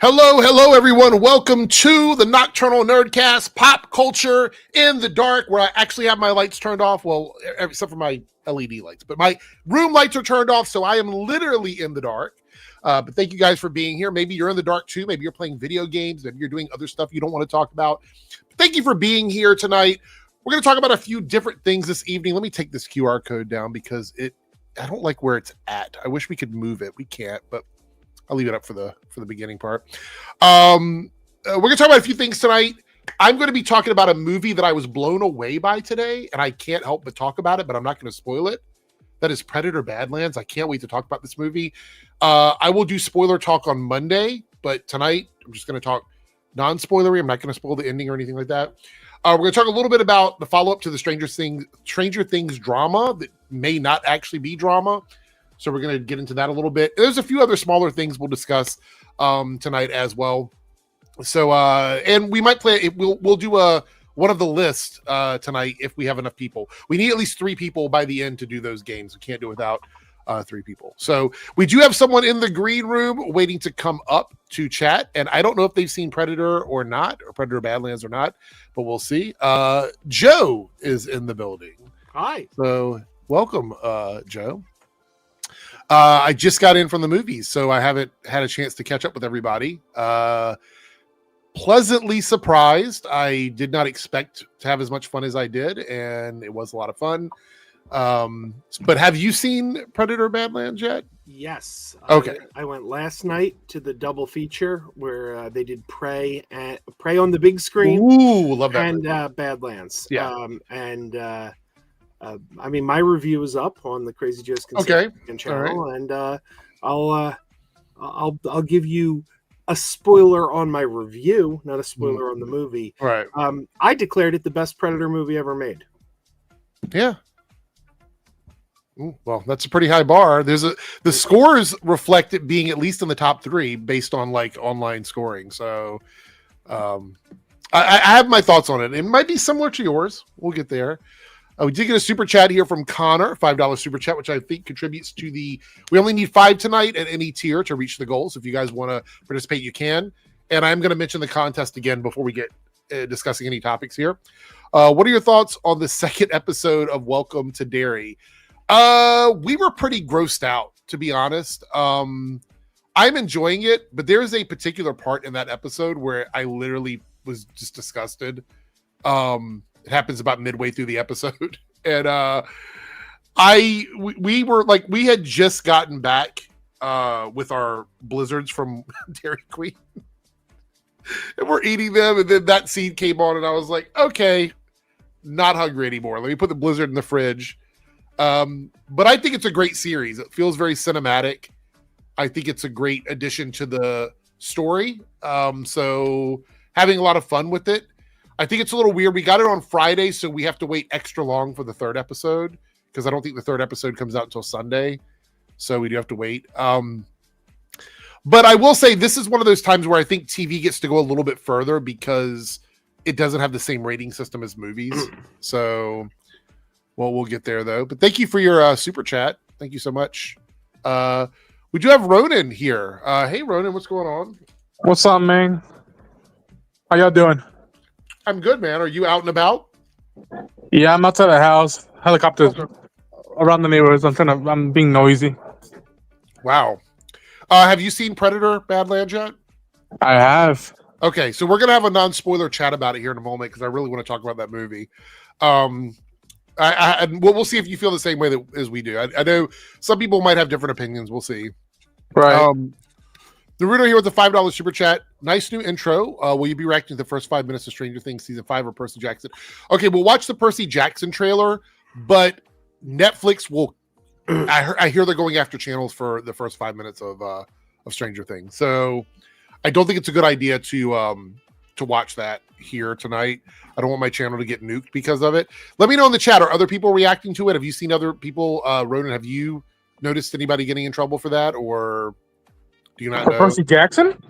Hello, everyone. Welcome to the Nocturnal Nerdcast, Pop Culture in the Dark, where I actually have my lights turned off. Well, except for my LED lights, but my room lights are turned off, so I am literally in the dark. But thank you guys for being here. Maybe you're in the dark too. Maybe you're playing video games. Maybe you're doing other stuff you don't want to talk about. Thank you for being here tonight. We're going to talk about a few different things this evening. Let me take this QR code down because I don't like where it's at. I wish we could move it. We can't, but I'll leave it up for the beginning part. We're going to talk about a few things tonight. I'm going to be talking about a movie that I was blown away by today, and I can't help but talk about it, but I'm not going to spoil it. That is Predator Badlands. I can't wait to talk about this movie. I will do spoiler talk on Monday, but tonight I'm just going to talk non-spoilery. I'm not going to spoil the ending or anything like that. We're going to talk a little bit about the follow-up to the Stranger Things drama that may not actually be drama. So we're going to get into that a little bit. There's a few other smaller things we'll discuss tonight as well. So and we might play. We'll do one of the list tonight if we have enough people. We need at least 3 people by the end to do those games. We can't do it without 3 people. So we do have someone in the green room waiting to come up to chat, and I don't know if they've seen Predator or not, or Predator Badlands or not, but we'll see. Joe is in the building. Hi. So welcome, Joe. I just got in from the movies, so I haven't had a chance to catch up with everybody. Pleasantly surprised. I did not expect to have as much fun as I did, and it was a lot of fun. But have you seen Predator Badlands yet? Yes. Okay. I went last night to the double feature where they did Prey on the big screen. Ooh, love that. And Badlands. Yeah. I mean, my review is up on the Crazy Joe's Conspiracy channel, right. And I'll give you a spoiler on my review, not a spoiler on the movie. Right. I declared it the best Predator movie ever made. Yeah. Ooh, well, that's a pretty high bar. The scores reflect it being at least in the top 3 based on like online scoring. So I have my thoughts on it. It might be similar to yours. We'll get there. We did get a super chat here from Connor, $5 super chat, which I think contributes to we only need 5 tonight at any tier to reach the goals. If you guys want to participate, you can. And I'm going to mention the contest again before we get discussing any topics here. What are your thoughts on the second episode of Welcome to Derry? We were pretty grossed out, to be honest. I'm enjoying it, but there's a particular part in that episode where I literally was just disgusted. It happens about midway through the episode. And we were like, we had just gotten back with our blizzards from Dairy Queen. And we're eating them, and then that scene came on, and I was like, okay, not hungry anymore. Let me put the blizzard in the fridge. But I think it's a great series. It feels very cinematic. I think it's a great addition to the story. So having a lot of fun with it. I think it's a little weird. We got it on Friday, so we have to wait extra long for the 3rd episode because I don't think the 3rd episode comes out until Sunday. So we do have to wait. But I will say this is one of those times where I think TV gets to go a little bit further because it doesn't have the same rating system as movies. So, well, we'll get there though. But thank you for your super chat. Thank you so much. We do have Ronan here. Hey, Ronan, what's going on? What's up, man? How y'all doing? I'm good, man. Are you out and about? Yeah, I'm outside the house. Helicopters around the neighborhoods. I'm being noisy. Wow. Have you seen Predator Badlands yet? I have. Okay, so we're gonna have a non-spoiler chat about it here in a moment because I really want to talk about that movie. We'll see if you feel the same way as we do. I know some people might have different opinions. We'll see. Right. Naruto here with the $5 super chat. Nice new intro. Will you be reacting to the first 5 minutes of Stranger Things season 5 or Percy Jackson? Okay, we'll watch the Percy Jackson trailer, but Netflix will. I hear they're going after channels for the first 5 minutes of Stranger Things. So I don't think it's a good idea to watch that here tonight. I don't want my channel to get nuked because of it. Let me know in the chat. Are other people reacting to it? Have you seen other people? Ronan, have you noticed anybody getting in trouble for that, or do you not know? Percy Jackson?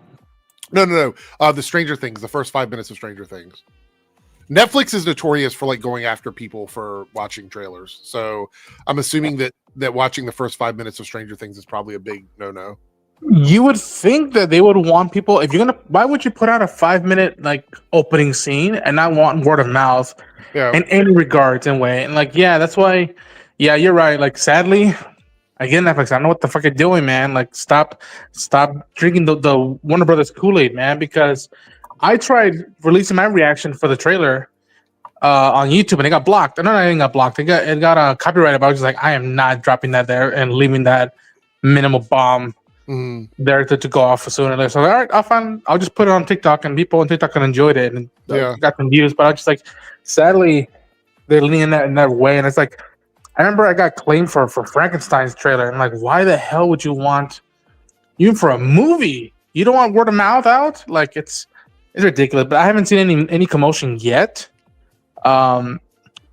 No. The Stranger Things, the first 5 minutes of Stranger Things. Netflix is notorious for like going after people for watching trailers. So I'm assuming that watching the first 5 minutes of Stranger Things is probably a big no-no. You would think that they would want people. If you're gonna, why would you put out a 5 minute like opening scene and not want word of mouth Yeah. in any regards and way? And like, yeah, that's why. Yeah, you're right. Like, sadly, again, Netflix, I don't know what the fuck you're doing, man. Like, stop drinking the Warner Brothers Kool-Aid, man. Because I tried releasing my reaction for the trailer on YouTube and it got blocked. I don't know, it got blocked. It got a copyright. But I was just like, I am not dropping that there and leaving that minimal bomb there to go off sooner or later. So, all right, I'll just put it on TikTok and people on TikTok can enjoy it and got some views. But I was just like, sadly, they're leaning in that way, and it's like, I remember I got claimed for Frankenstein's trailer, and like, why the hell would you want, even for a movie, you don't want word of mouth out? Like, it's ridiculous. But I haven't seen any commotion yet. But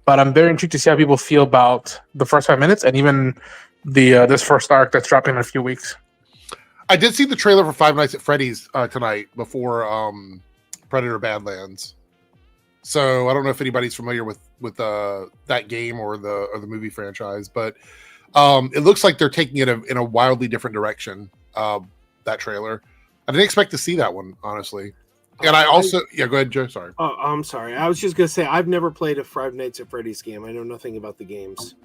I'm very intrigued to see how people feel about the first 5 minutes and even the this first arc that's dropping in a few weeks. I did see the trailer for Five Nights at Freddy's tonight before Predator Badlands. So I don't know if anybody's familiar with that game or the movie franchise, but it looks like they're taking it in a wildly different direction. That trailer, I didn't expect to see that one, honestly. And I also, go ahead, Joe. Sorry. Oh, I'm sorry. I was just gonna say I've never played a Five Nights at Freddy's game. I know nothing about the games,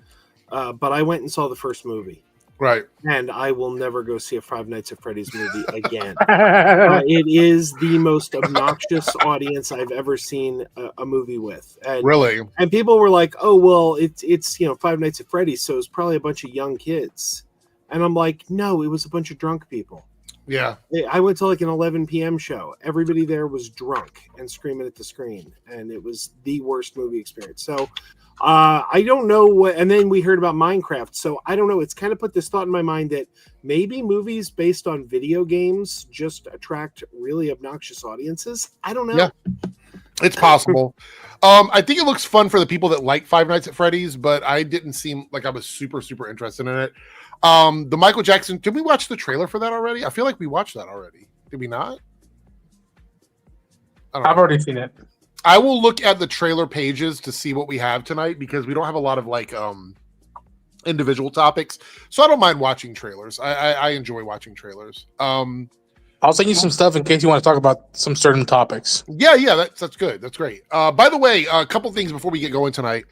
but I went and saw the first movie. Right. And I will never go see a Five Nights at Freddy's movie again. It is the most obnoxious audience I've ever seen a movie with. And, really? And people were like, "Oh, well, it's Five Nights at Freddy's, so it's probably a bunch of young kids." And I'm like, "No, it was a bunch of drunk people." Yeah. I went to like an 11 p.m. show. Everybody there was drunk and screaming at the screen, and it was the worst movie experience. So I don't know what. And then we heard about Minecraft, so I don't know. It's kind of put this thought in my mind that maybe movies based on video games just attract really obnoxious audiences. I don't know. Yeah, it's possible. I think it looks fun for the people that like Five Nights at Freddy's, but I didn't seem like I was super interested in it. The Michael Jackson, did we watch the trailer for that already? I feel like we watched that already. Did we not? I've already seen it. I will look at the trailer pages to see what we have tonight because we don't have a lot of like individual topics. So I don't mind watching trailers. I enjoy watching trailers. I'll send you some stuff in case you want to talk about some certain topics. Yeah, that's good. That's great. By the way, a couple things before we get going tonight.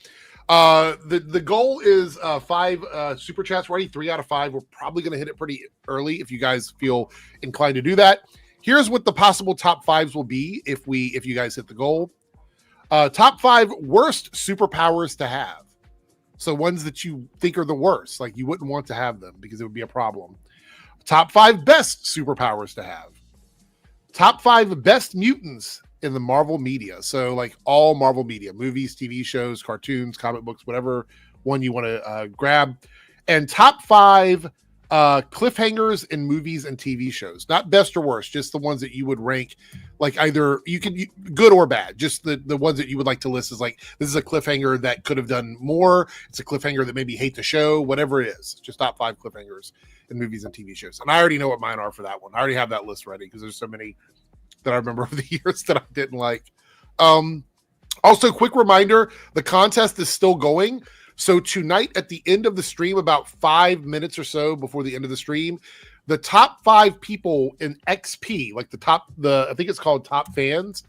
The goal is 5 super chats. We're already 3 out of 5. We're probably going to hit it pretty early if you guys feel inclined to do that. Here's what the possible top 5s will be if you guys hit the goal. Top 5 worst superpowers to have. So ones that you think are the worst, like you wouldn't want to have them because it would be a problem. Top 5 best superpowers to have. Top 5 best mutants in the Marvel media. So like all Marvel media, movies, TV shows, cartoons, comic books, whatever one you want to grab. And top 5 cliffhangers in movies and TV shows. Not best or worst, just the ones that you would rank like either you can good or bad. Just the ones that you would like to list as like, this is a cliffhanger that could have done more. It's a cliffhanger that maybe hate the show, whatever it is. Just top 5 cliffhangers in movies and TV shows. And I already know what mine are for that one. I already have that list ready because there's so many that I remember over the years that I didn't like. Also, quick reminder, the contest is still going. So tonight at the end of the stream, about 5 minutes or so before the end of the stream, the top 5 people in XP, like I think it's called top fans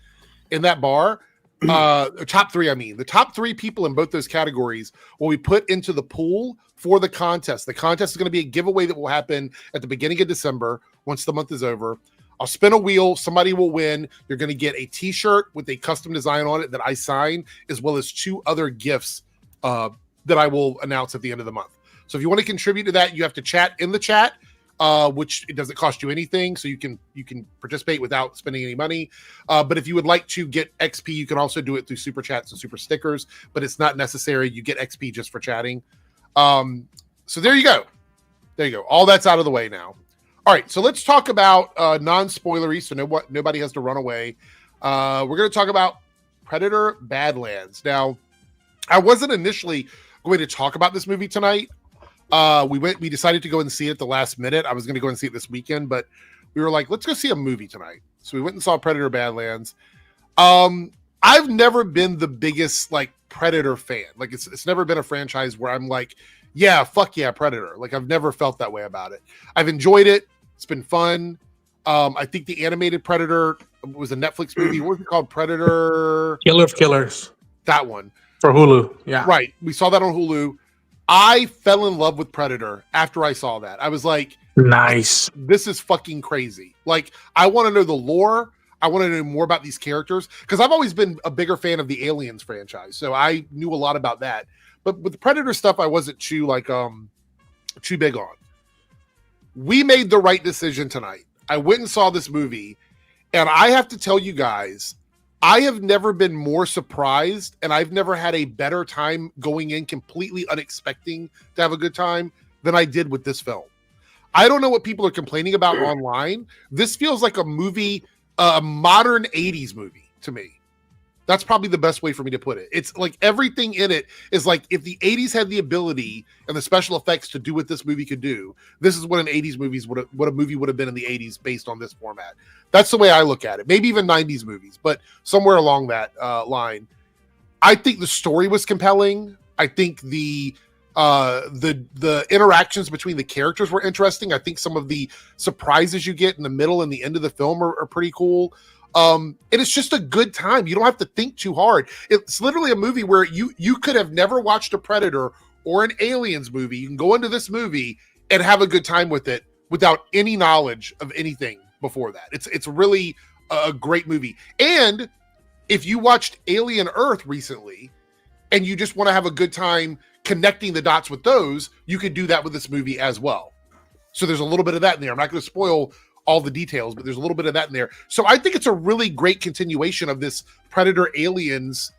in that bar, top 3, I mean, the top 3 people in both those categories will be put into the pool for the contest. The contest is going to be a giveaway that will happen at the beginning of December once the month is over. I'll spin a wheel. Somebody will win. You're going to get a t-shirt with a custom design on it that I sign, as well as 2 other gifts that I will announce at the end of the month. So if you want to contribute to that, you have to chat in the chat, which it doesn't cost you anything. So you can participate without spending any money. But if you would like to get XP, you can also do it through super chats and super stickers, but it's not necessary. You get XP just for chatting. So there you go. There you go. All that's out of the way now. All right, so let's talk about non-spoilery, so nobody has to run away. We're going to talk about Predator Badlands. Now, I wasn't initially going to talk about this movie tonight. We decided to go and see it at the last minute. I was going to go and see it this weekend, but we were like, let's go see a movie tonight. So we went and saw Predator Badlands. I've never been the biggest like Predator fan. Like it's never been a franchise where I'm like, yeah, fuck yeah, Predator. Like I've never felt that way about it. I've enjoyed it. It's been fun. I think the animated Predator was a Netflix movie. What was it called? Predator. Killer of Killers. That one. For Hulu. Yeah. Right. We saw that on Hulu. I fell in love with Predator after I saw that. I was like, nice. This is fucking crazy. Like, I want to know the lore. I want to know more about these characters because I've always been a bigger fan of the Aliens franchise. So I knew a lot about that. But with the Predator stuff, I wasn't too big on. We made the right decision tonight. I went and saw this movie, and I have to tell you guys, I have never been more surprised, and I've never had a better time going in completely unexpecting to have a good time than I did with this film. I don't know what people are complaining about online. This feels like a movie, a modern 80s movie to me. That's probably the best way for me to put it. It's like everything in it is like if the 80s had the ability and the special effects to do what this movie could do, this is what an 80s what a movie would have been in the 80s based on this format. That's the way I look at it. Maybe even 90s movies, but somewhere along that line. I think the story was compelling. I think the interactions between the characters were interesting. I think some of the surprises you get in the middle and the end of the film are pretty cool. And it's just a good time. You don't have to think too hard. It's literally a movie where you could have never watched a Predator or an Aliens movie. You can go into this movie and have a good time with it without any knowledge of anything before that. It's really a great movie. And if you watched Alien Earth recently and you just want to have a good time connecting the dots with those, you could do that with this movie as well. So there's a little bit of that in there. I'm not going to spoil all the details, but there's a little bit of that in there. So I think it's a really great continuation of this Predator Aliens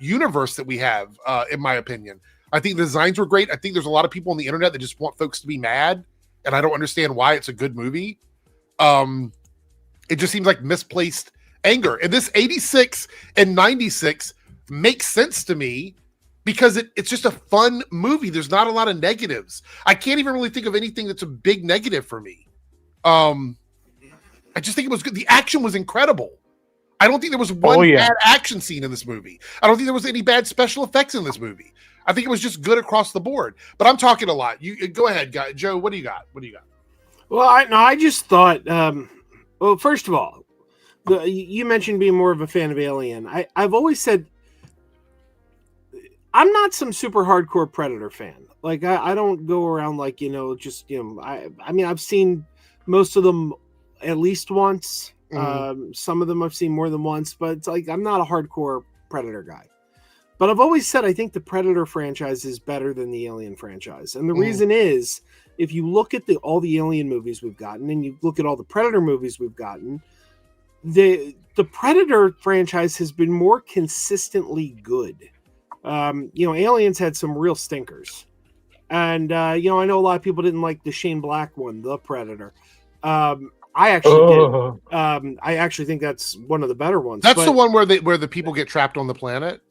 universe that we have, in my opinion. I think the designs were great. I think there's a lot of people on the internet that just want folks to be mad, and I don't understand why it's a good movie. It just seems like misplaced anger. And this 86 and 96 makes sense to me because it's just a fun movie. There's not a lot of negatives. I can't even really think of anything that's a big negative for me. I just think it was good. The action was incredible. I don't think there was one bad action scene in this movie. I don't think there was any bad special effects in this movie. I think it was just good across the board. But I'm talking a lot. You go ahead, guy. Joe. What do you got? Well, I just thought. Well, first of all, you mentioned being more of a fan of Alien. I've always said I'm not some super hardcore Predator fan. Like I don't go around like I mean I've seen most of them at least once. Mm-hmm. Some of them I've seen more than once, but it's like I'm not a hardcore Predator guy. But I've always said I think the Predator franchise is better than the Alien franchise. And the reason is, if you look at all the Alien movies we've gotten and you look at all the Predator movies we've gotten, the Predator franchise has been more consistently good. Aliens had some real stinkers. And, I know a lot of people didn't like the Shane Black one, The Predator. I actually did. I actually think that's one of the better ones. That's the one where the people get trapped on the planet?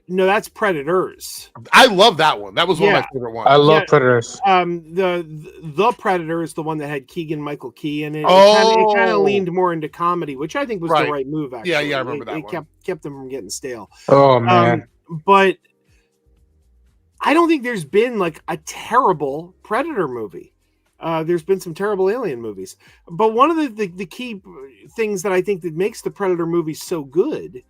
No, that's Predators. I love that one. That was one of my favorite ones. I love Predators. The Predator is the one that had Keegan-Michael Key in it. It kind of leaned more into comedy, which I think was the right move, actually. Yeah, I remember that one. Kept them from getting stale. Oh, man. But I don't think there's been like a terrible Predator movie. There's been some terrible Alien movies. But one of the key things that I think that makes the Predator movies so good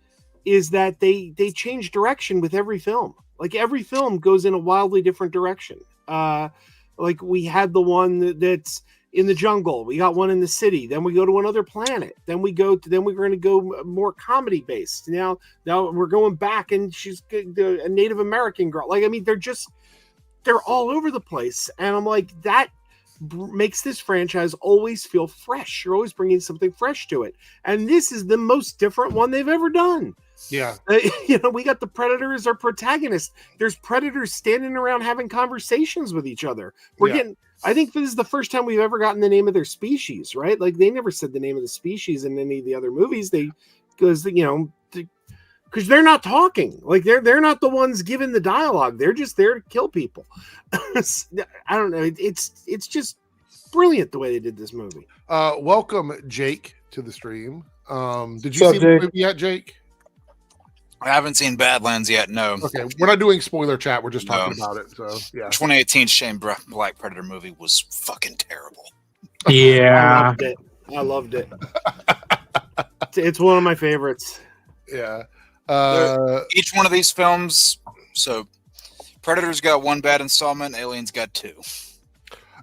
is that they change direction with every film. Like every film goes in a wildly different direction. Like we had the one that's in the jungle. We got one in the city. Then we go to another planet. Then we're going to go more comedy based. Now we're going back and she's a Native American girl. Like, I mean, they're all over the place. And I'm like, that makes this franchise always feel fresh. You're always bringing something fresh to it. And this is the most different one they've ever done. Yeah. We got the Predator as our protagonist. There's Predators standing around having conversations with each other. I think this is the first time we've ever gotten the name of their species, right? Like they never said the name of the species in any of the other movies. Because they're not talking. Like they're not the ones giving the dialogue. They're just there to kill people. I don't know. It's just brilliant the way they did this movie. Welcome, Jake, to the stream. Did you see the movie yet, Jake? I haven't seen Badlands yet, no. Okay, we're not doing spoiler chat. We're just talking about it. So, yeah. 2018 Shane Black Predator movie was fucking terrible. Yeah. I loved it. It's one of my favorites. Yeah. Each one of these films, so Predator's got one bad installment, Alien's got two.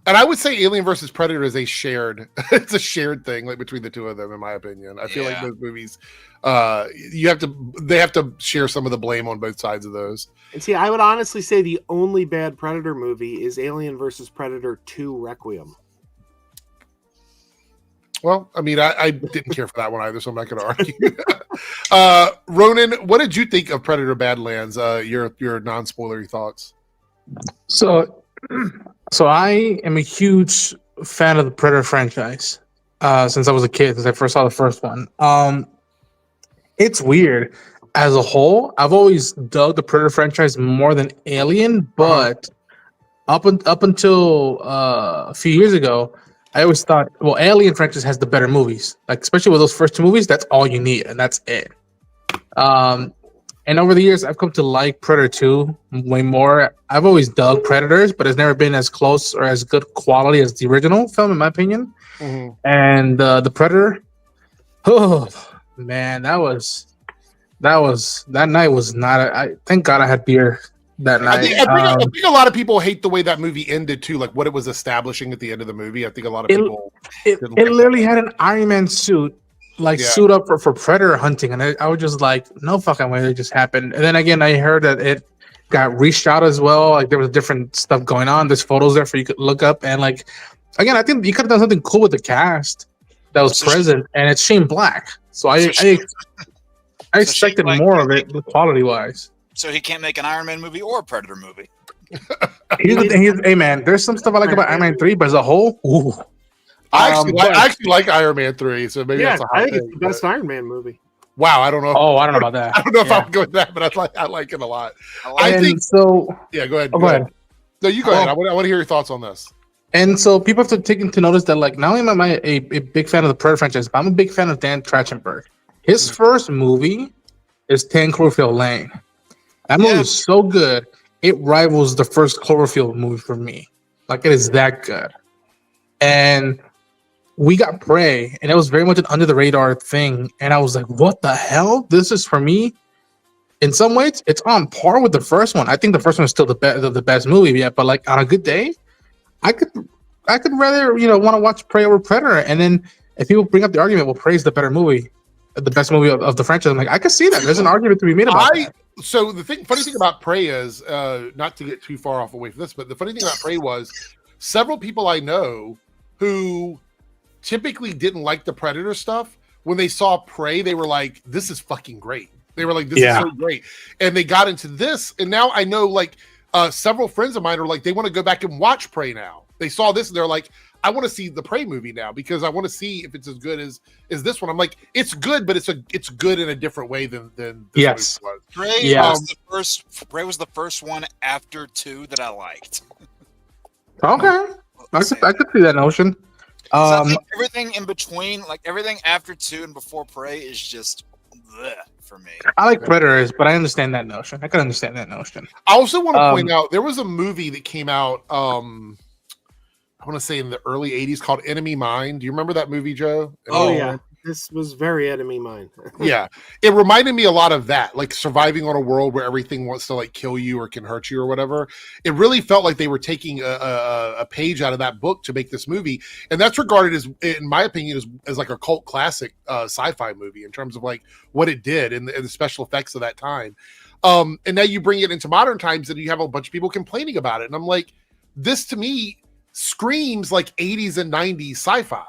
And I would say Alien versus Predator is a shared it's a shared thing like between the two of them, in my opinion. I feel like those movies they have to share some of the blame on both sides of those. And see, I would honestly say the only bad Predator movie is Alien versus Predator 2 Requiem. Well, I mean, I didn't care for that one either, so I'm not going to argue. Ronan, what did you think of Predator Badlands? Your non-spoilery thoughts. So I am a huge fan of the Predator franchise since I was a kid, since I first saw the first one. It's weird. As a whole, I've always dug the Predator franchise more than Alien, but up until a few years ago, I always thought, well, Alien franchise has the better movies. Like, especially with those first two movies, that's all you need, and that's it. And over the years, I've come to like Predator 2 way more. I've always dug Predators, but it's never been as close or as good quality as the original film, in my opinion. Mm-hmm. And the Predator, oh man, that night was not. I thank God I had beer that night. I think a lot of people hate the way that movie ended too, like what it was establishing at the end of the movie. I think a lot of people it literally had an Iron Man suit. Suit up for predator hunting, and I was just like, no fucking way, it just happened. And then again, I heard that it got reshot as well. Like there was different stuff going on. There's photos there for you could look up, and like again, I think you could have done something cool with the cast that was present, and it's Shane Black. So I expected more of it quality wise. So he can't make an Iron Man movie or a Predator movie. Here's the thing, hey man, there's some stuff I like about Iron Man 3, but as a whole, ooh. I actually like Iron Man 3, so maybe that's a hot I think thing, it's the best Iron Man movie. Wow, I don't know. Oh, I don't know about that. I don't know if I would go with that, but I like it a lot. I think so. Yeah, go ahead. Go ahead. No, you go ahead. I want to hear your thoughts on this. And so people have to take into notice that, like, not only am I a big fan of the Predator franchise, but I'm a big fan of Dan Trachtenberg. His first movie is 10 Cloverfield Lane. That movie is so good, it rivals the first Cloverfield movie for me. Like, it is that good. And we got Prey, and it was very much an under the radar thing. And I was like, what the hell? This is for me. In some ways, it's on par with the first one. I think the first one is still the best movie yet, but like on a good day, I could rather, want to watch Prey over Predator. And then if people bring up the argument, well, Prey is the better movie, the best movie of the franchise, I'm like, I can see that. There's an argument to be made about that. So funny thing about Prey is, not to get too far off away from this, but the funny thing about Prey was several people I know who typically didn't like the Predator stuff, when they saw Prey, they were like, this is fucking great. They were like, this is so great. And they got into this, and now I know like several friends of mine are like, they want to go back and watch Prey now. They saw this and they're like, I want to see the Prey movie now because I want to see if it's as good as this one. I'm like, it's good, but it's good in a different way than this movie was. Prey was the first one after 2 that I liked. Okay. I could see that notion. Everything in between, like everything after 2 and before Prey, is just bleh for me. I like Predators, but I understand that notion. I can understand that notion. I also want to point out there was a movie that came out, I want to say in the early 80s called Enemy Mine. Do you remember that movie, Joe? Oh yeah. This was very Enemy Mine. Yeah. It reminded me a lot of that, like surviving on a world where everything wants to like kill you or can hurt you or whatever. It really felt like they were taking a page out of that book to make this movie. And that's regarded as, in my opinion, as like a cult classic sci-fi movie in terms of like what it did and the special effects of that time. And now you bring it into modern times and you have a bunch of people complaining about it. And I'm like, this to me screams like 80s and 90s sci-fi.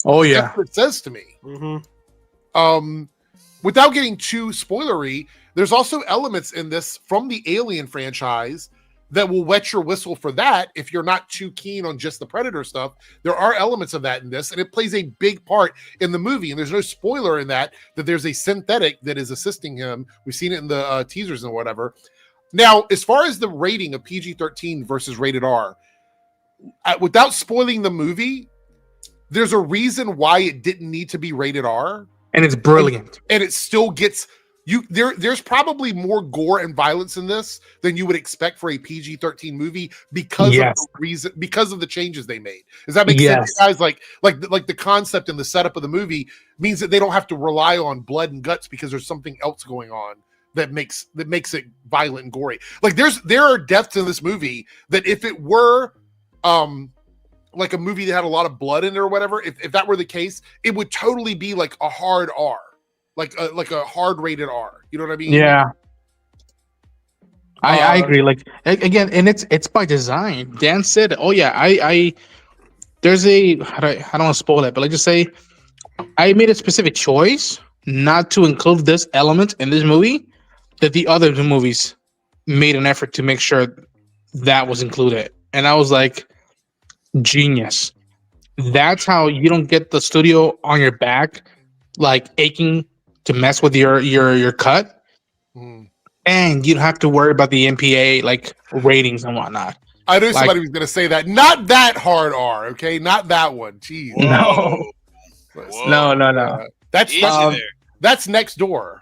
Oh yeah, that's what it says to me. Mm-hmm. Without getting too spoilery, there's also elements in this from the Alien franchise that will wet your whistle for that. If you're not too keen on just the Predator stuff, there are elements of that in this, and it plays a big part in the movie. And there's no spoiler in that there's a synthetic that is assisting him. We've seen it in the teasers and whatever. Now, as far as the rating of PG-13 versus rated R, without spoiling the movie, there's a reason why it didn't need to be rated R. And it's brilliant. And it still gets there's probably more gore and violence in this than you would expect for a PG-13 movie because of the changes they made. Does that make sense, guys? Like the concept and the setup of the movie means that they don't have to rely on blood and guts because there's something else going on that makes it violent and gory. Like there are deaths in this movie that if it were like a movie that had a lot of blood in it or whatever, if that were the case, it would totally be like a hard R. Like a hard rated R, you know what I mean? Yeah, I agree. Like again, and it's by design. Dan said, "Oh yeah, I there's I don't want to spoil it, but let's just say I made a specific choice not to include this element in this movie that the other two movies made an effort to make sure that was included." And I was like, genius. That's how you don't get the studio on your back, like aching to mess with your cut, and you don't have to worry about the MPA like ratings and whatnot. I knew somebody was going to say that. Not that hard R, okay? Not that one. Jeez. No. No. That's next door.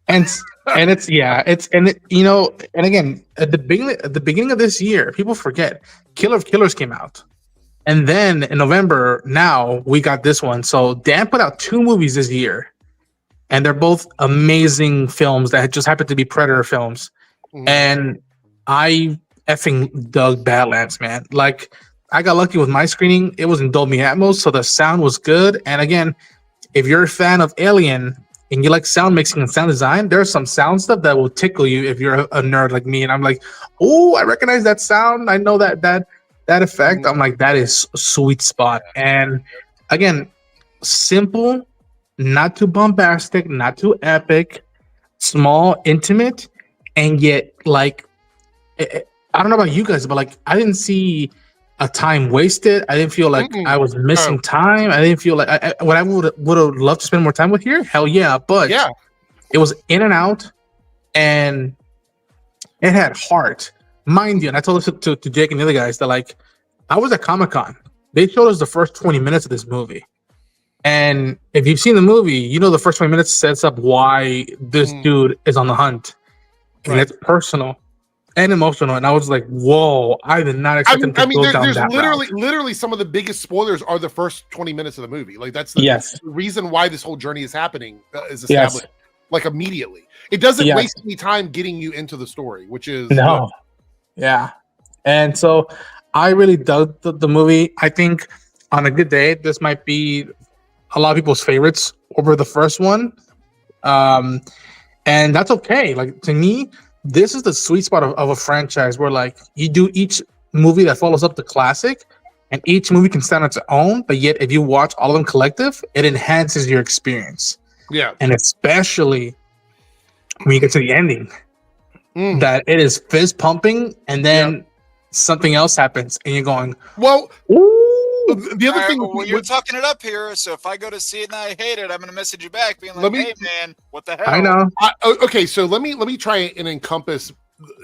And it's and again at the beginning of this year, people forget Killer of Killers came out. And then in November, now we got this one. So Dan put out 2 movies this year. And they're both amazing films that just happen to be Predator films. Mm-hmm. And I effing dug Badlands, man. Like, I got lucky with my screening. It was in Dolby Atmos, so the sound was good. And again, if you're a fan of Alien and you like sound mixing and sound design, there's some sound stuff that will tickle you if you're a nerd like me. And I'm like, oh, I recognize that sound. I know that effect. Mm-hmm. I'm like, that is a sweet spot. And again, simple, not too bombastic, not too epic, small, intimate, and yet like I don't know about you guys, but like I didn't see a time wasted. I didn't feel like I was missing time. I didn't feel like what I would have loved to spend more time with here. Hell yeah, but it was in and out, and it had heart, mind you. And I told this to Jake and the other guys that like I was at Comic-Con. They showed us the first 20 minutes of this movie. And if you've seen the movie, you know the first 20 minutes sets up why this dude is on the hunt. And it's personal and emotional. And I was like, whoa, I did not expect him to go down that route. Literally some of the biggest spoilers are the first 20 minutes of the movie. Like that's the reason why this whole journey is happening is established like immediately. It doesn't waste any time getting you into the story, which is no. Yeah. And so I really dug the movie. I think on a good day, this might be a lot of people's favorites over the first one. And that's okay. Like to me, this is the sweet spot of a franchise where like you do each movie that follows up the classic and each movie can stand on its own. But yet if you watch all of them collective, it enhances your experience. Yeah. And especially when you get to the ending, that it is fist pumping and then something else happens and you're going, well, ooh. The other thing, well, you're talking it up here. So if I go to see it and I hate it, I'm going to message you back, being like, "Hey, man, what the hell?" I know. Okay, so let me try and encompass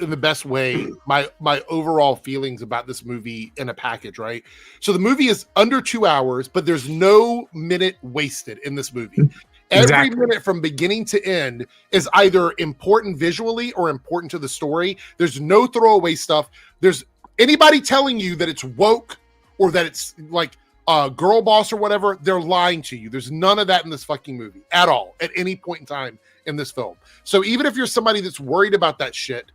in the best way my overall feelings about this movie in a package. Right. So the movie is under 2 hours, but there's no minute wasted in this movie. Every minute from beginning to end is either important visually or important to the story. There's no throwaway stuff. There's anybody telling you that it's woke or that it's like girl boss or whatever, they're lying to you. There's none of that in this fucking movie at all, at any point in time in this film. So even if you're somebody that's worried about that shit,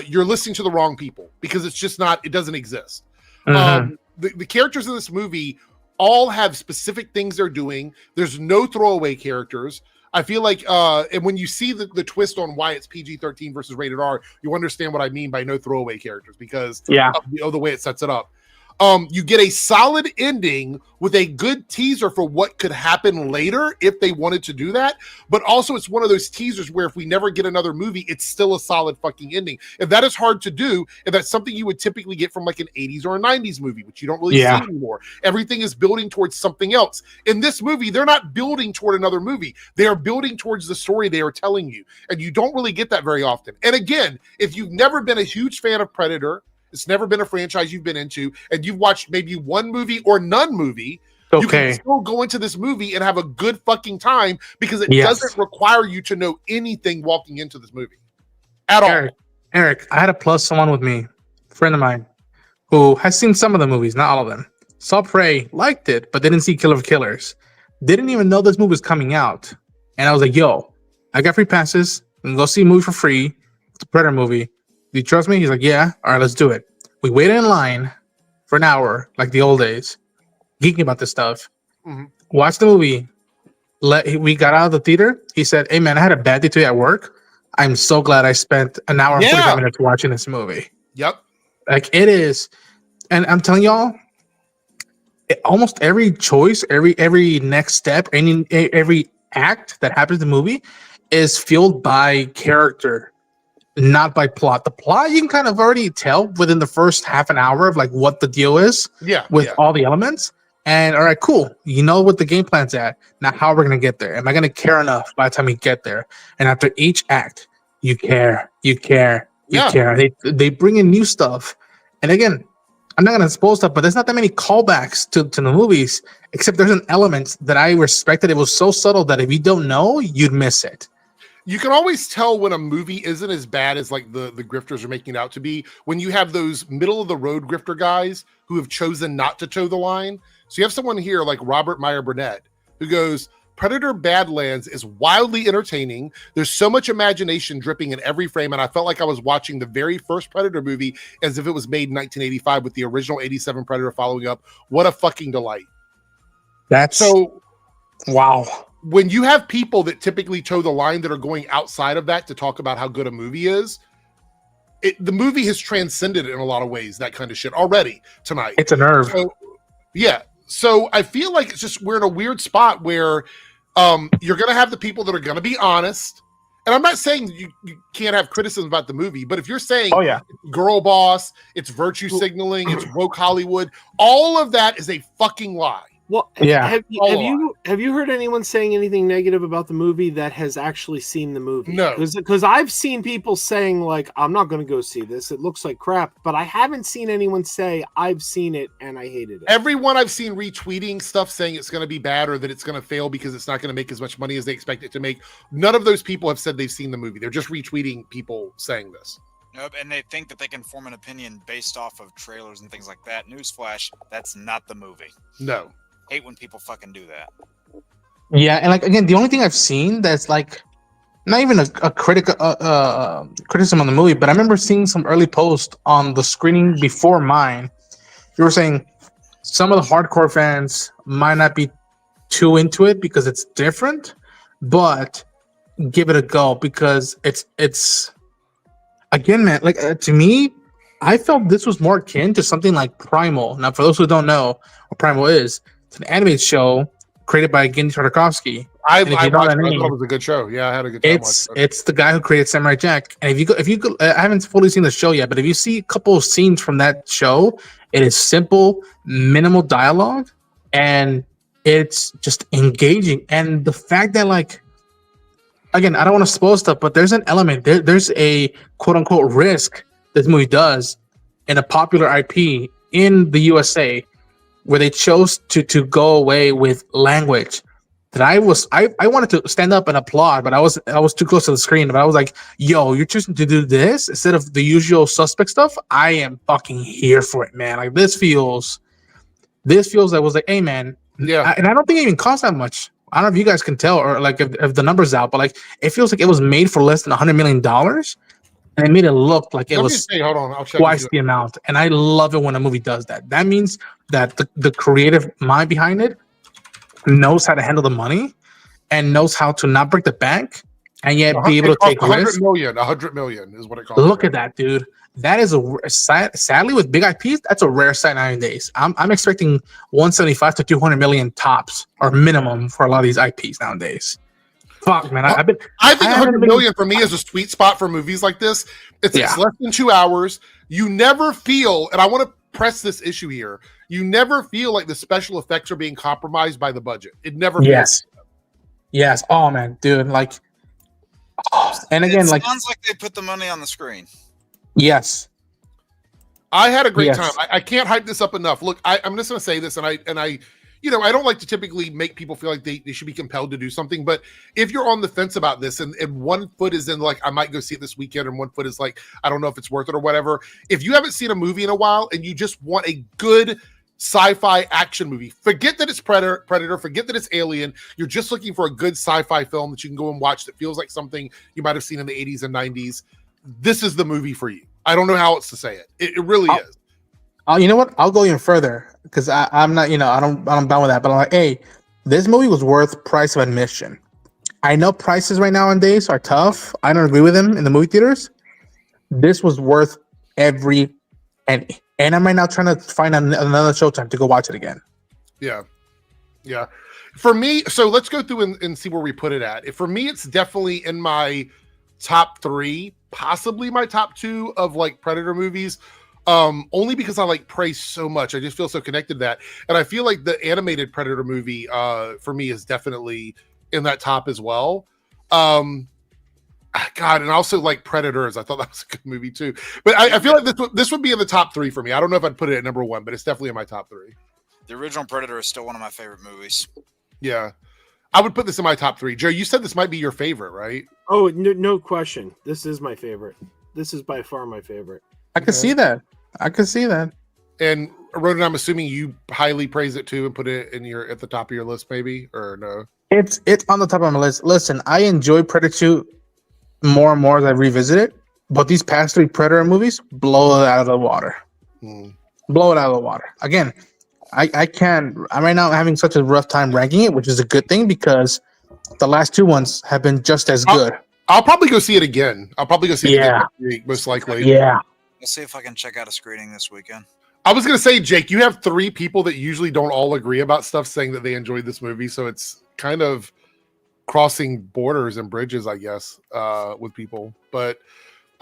you're listening to the wrong people because it's just not, it doesn't exist. The characters in this movie all have specific things they're doing. There's no throwaway characters. I feel like, and when you see the twist on why it's PG-13 versus rated R, you understand what I mean by no throwaway characters because of the way it sets it up. You get a solid ending with a good teaser for what could happen later if they wanted to do that. But also it's one of those teasers where if we never get another movie, it's still a solid fucking ending. If that is hard to do, if that's something you would typically get from like an 80s or a 90s movie, which you don't really see anymore. Everything is building towards something else. In this movie, they're not building toward another movie. They are building towards the story they are telling you. And you don't really get that very often. And again, if you've never been a huge fan of Predator, it's never been a franchise you've been into, and you've watched maybe one movie or none movie, You can Okay. still go into this movie and have a good fucking time because it Yes. doesn't require you to know anything walking into this movie at all. Eric, I had a plus someone with me, a friend of mine, who has seen some of the movies, not all of them. Saw Prey, liked it, but didn't see Killer of Killers. Didn't even know this movie was coming out. And I was like, yo, I got free passes. We can go see a movie for free. It's a Predator movie. Do you trust me? He's like, yeah. All right, let's do it. We waited in line for an hour, like the old days, geeking about this stuff. Mhm. Watched the movie. We got out of the theater. He said, hey, man, I had a bad day today at work. I'm so glad I spent an hour and 45 minutes watching this movie. Yep. Like, it is. And I'm telling y'all, almost every choice, every next step, every act that happens in the movie is fueled by character, not by plot. The plot you can kind of already tell within the first half an hour of like what the deal is with all the elements. And all right, cool. You know what the game plan's at. Now how are we gonna get there? Am I gonna care enough by the time we get there? And after each act, you care. They bring in new stuff. And again, I'm not gonna spoil stuff, but there's not that many callbacks to the movies, except there's an element that I respected. It was so subtle that if you don't know, you'd miss it. You can always tell when a movie isn't as bad as like the grifters are making it out to be when you have those middle of the road grifter guys who have chosen not to toe the line. So you have someone here like Robert Meyer Burnett who goes, Predator Badlands is wildly entertaining. There's so much imagination dripping in every frame, and I felt like I was watching the very first Predator movie as if it was made in 1985 with the original 87 Predator following up. What a fucking delight. That's so wow. When you have people that typically toe the line that are going outside of that to talk about how good a movie is, the movie has transcended in a lot of ways, that kind of shit already tonight. It's a nerve. So, yeah. So I feel like it's just we're in a weird spot where you're going to have the people that are going to be honest. And I'm not saying you can't have criticism about the movie, but if you're saying girl boss, it's virtue signaling, it's woke Hollywood, all of that is a fucking lie. Well, have you heard anyone saying anything negative about the movie that has actually seen the movie? No, because I've seen people saying like, I'm not going to go see this. It looks like crap, but I haven't seen anyone say I've seen it and I hated it. Everyone I've seen retweeting stuff saying it's going to be bad or that it's going to fail because it's not going to make as much money as they expect it to make. None of those people have said they've seen the movie. They're just retweeting people saying this. Nope, and they think that they can form an opinion based off of trailers and things like that. Newsflash, that's not the movie. No. Hate when people fucking do that. Yeah, and like again, the only thing I've seen that's like not even a criticism on the movie, but I remember seeing some early post on the screening before mine. You were saying some of the hardcore fans might not be too into it because it's different, but give it a go because it's again, man. Like to me, I felt this was more akin to something like Primal. Now, for those who don't know what Primal is, it's an animated show created by Gendy Tartakovsky. I thought it was a good show. Yeah, I had a good time. It's the guy who created Samurai Jack. And if you go, I haven't fully seen the show yet, but if you see a couple of scenes from that show, it is simple, minimal dialogue, and it's just engaging. And the fact that like, again, I don't want to spoil stuff, but there's an element, there's a quote unquote risk this movie does in a popular IP in the USA where they chose to go away with language that I wanted to stand up and applaud, but I was too close to the screen. But I was like, yo, you're choosing to do this instead of the usual suspect stuff. I am fucking here for it, man. Like this feels I was like, hey man. Yeah. And I don't think it even cost that much. I don't know if you guys can tell or like if the numbers out, but like it feels like it was made for less than $100 million. And it made it look like it was twice the amount. And I love it when a movie does that. That means that the creative mind behind it knows how to handle the money and knows how to not break the bank and yet be able to take risks. $100 million is what it costs. Look at that, dude. That is sadly with big IPs, that's a rare sight nowadays. I'm expecting 175 to 200 million tops or minimum for a lot of these IPs nowadays. Fuck, man. I think 100 million for me is a sweet spot for movies like this. It's less than 2 hours. You never feel, and I want to press this issue here, you never feel like the special effects are being compromised by the budget. It never feels. Yes. Oh, man, dude. Like, and again, it sounds like they put the money on the screen. Yes. I had a great time. I can't hype this up enough. Look, I'm just going to say this, and I I don't like to typically make people feel like they should be compelled to do something, but if you're on the fence about this and one foot is in like, I might go see it this weekend, and one foot is like, I don't know if it's worth it or whatever. If you haven't seen a movie in a while and you just want a good sci-fi action movie, forget that it's Predator, forget that it's Alien. You're just looking for a good sci-fi film that you can go and watch that feels like something you might have seen in the 80s and 90s. This is the movie for you. I don't know how else to say it. It really is. You know what? I'll go even further because I'm not, I'm down with that. But I'm like, hey, this movie was worth price of admission. I know prices right nowadays are tough. I don't agree with them in the movie theaters. This was worth every penny. And I'm right now trying to find another showtime to go watch it again. Yeah. For me, so let's go through and see where we put it at. For me, it's definitely in my top 3, possibly my top 2 of like Predator movies. Only because I like Prey so much. I just feel so connected to that. And I feel like the animated Predator movie for me is definitely in that top as well. God, and also like Predators. I thought that was a good movie too. But I feel like this would be in the top 3 for me. I don't know if I'd put it at number 1, but it's definitely in my top 3. The original Predator is still one of my favorite movies. Yeah. I would put this in my top 3. Joe, you said this might be your favorite, right? Oh, no question. This is my favorite. This is by far my favorite. I can see that. And Ronan, I'm assuming you highly praise it too and put it in at the top of your list, maybe, or no? It's on the top of my list. Listen, I enjoy Predator 2 more and more as I revisit it, but these past 3 Predator movies blow it out of the water. Blow it out of the water. Again, I can't. I'm right now having such a rough time ranking it, which is a good thing because the last 2 ones have been just as good. I'll probably go see it again. Again next week, most likely. Yeah. I'll see if I can check out a screening this weekend. I was going to say, Jake, you have 3 people that usually don't all agree about stuff saying that they enjoyed this movie. So it's kind of crossing borders and bridges, I guess, with people. But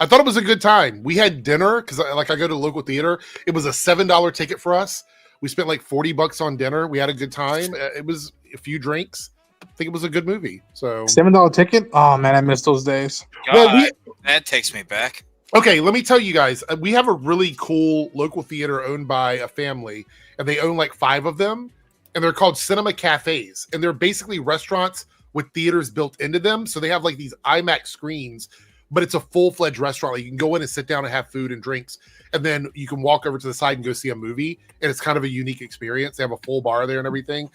I thought it was a good time. We had dinner because I go to a local theater. It was a $7 ticket for us. We spent like $40 on dinner. We had a good time. It was a few drinks. I think it was a good movie. So $7 ticket? Oh, man, I miss those days. God, that takes me back. Okay, let me tell you guys, we have a really cool local theater owned by a family, and they own like 5 of them, and they're called cinema cafes, and they're basically restaurants with theaters built into them. So they have like these IMAX screens, but it's a full-fledged restaurant. Like you can go in and sit down and have food and drinks, and then you can walk over to the side and go see a movie, and it's kind of a unique experience. They have a full bar there and everything.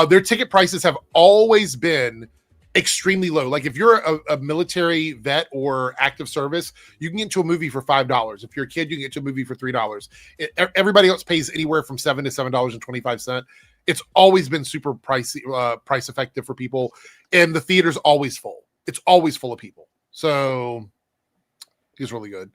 Their ticket prices have always been extremely low. Like if you're a military vet or active service, you can get into a movie for $5. If you're a kid, you can get to a movie for $3. Everybody else pays anywhere from $7 to $7.25. It's always been super price effective for people, and the theater's always full. It's always full of people. So it's really good.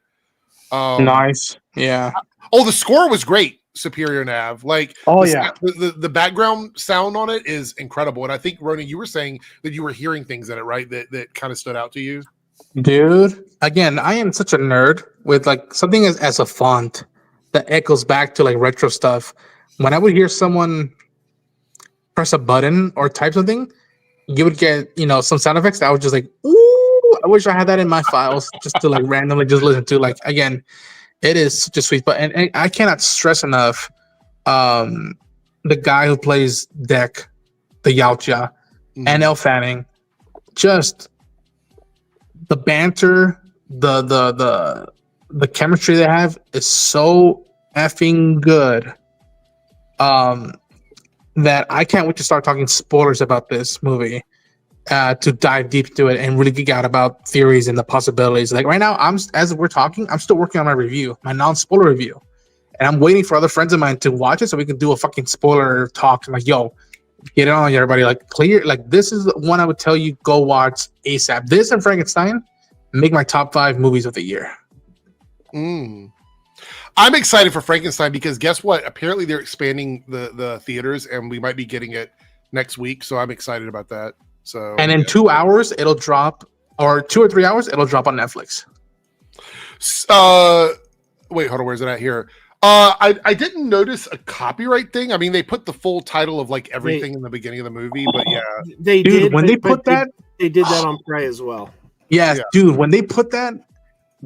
Nice. Yeah. Oh, the score was great. Superior Nav. Like, the background sound on it is incredible. And I think, Ronan, you were saying that you were hearing things in it, right? That kind of stood out to you. Dude, again, I am such a nerd with like something as a font that echoes back to like retro stuff. When I would hear someone press a button or type something, you would get, some sound effects that I was just like, ooh, I wish I had that in my files just to like randomly just listen to. Like, again, it is such a sweet spot. And I cannot stress enough the guy who plays Deck, the Yautja, and Elle Fanning, just the banter, the chemistry they have is so effing good that I can't wait to start talking spoilers about this movie, to dive deep into it and really geek out about theories and the possibilities. Like right now, as we're talking, I'm still working on my review, my non-spoiler review, and I'm waiting for other friends of mine to watch it so we can do a fucking spoiler talk. I'm like, yo, get it on, everybody! Like clear, like this is the one I would tell you go watch ASAP. This and Frankenstein make my top 5 movies of the year. I'm excited for Frankenstein because guess what? Apparently they're expanding the theaters, and we might be getting it next week. So I'm excited about that. So, and in 2 hours it'll drop, or 2 or 3 hours it'll drop on Netflix. Wait, hold on, where's it at here? I didn't notice a copyright thing. I mean, they put the full title of like everything in the beginning of the movie, but yeah, they did. When they put that, they did that on Prey as well. Yes, yeah. Dude, when they put that,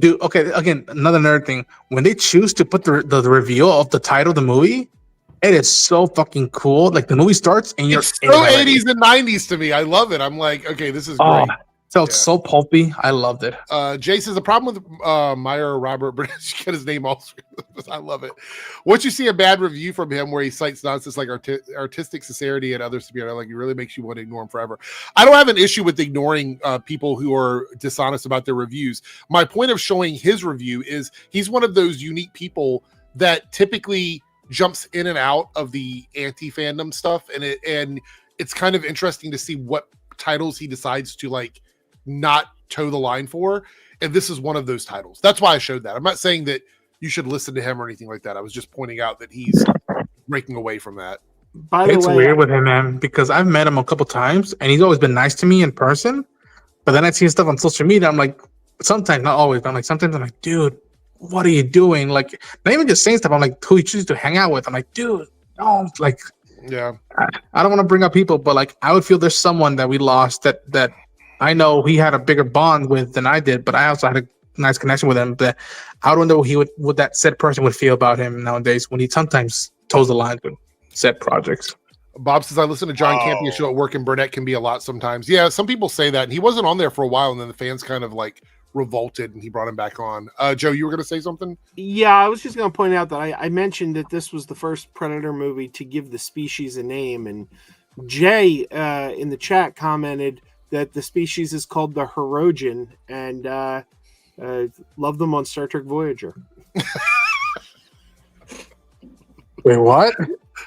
okay, again, another nerd thing. When they choose to put the reveal of the title of the movie, It is so fucking cool. Like the movie starts and you're It's so 80s and 90s to me. I love it. I'm like, okay, this is great. Felt so pulpy. I loved it. Jay says the problem with Meyer Robert British, get his name all. I love it. Once you see a bad review from him where he cites nonsense like artistic sincerity and others to be like, it really makes you want to ignore him forever. I don't have an issue with ignoring people who are dishonest about their reviews. My point of showing his review is he's one of those unique people that typically jumps in and out of the anti-fandom stuff, and it's kind of interesting to see what titles he decides to like not toe the line for, and this is one of those titles. That's why I showed that. I'm not saying that you should listen to him or anything like that. I was just pointing out that he's breaking away from that. By the It's way, weird with him, man, because I've met him a couple times and he's always been nice to me in person, but then I see stuff on social media. I'm like, sometimes, not always, but I'm like, sometimes I'm like, dude, what are you doing? Like, not even just saying stuff. I'm like, who you choose to hang out with? I'm like, dude, no, like, yeah, I don't want to bring up people, but like, I would feel there's someone that we lost that I know he had a bigger bond with than I did, but I also had a nice connection with him. That I don't know what that said person would feel about him nowadays when he sometimes toes the line with said projects. Bob says, I listen to John Campea show at work, and Burnett can be a lot sometimes. Yeah, some people say that, and he wasn't on there for a while, and then the fans kind of like revolted, and he brought him back on. Joe, you were going to say something? Yeah, I was just going to point out that I mentioned that this was the first Predator movie to give the species a name, and Jay in the chat commented that the species is called the Hirogen, and love them on Star Trek Voyager. Wait, what?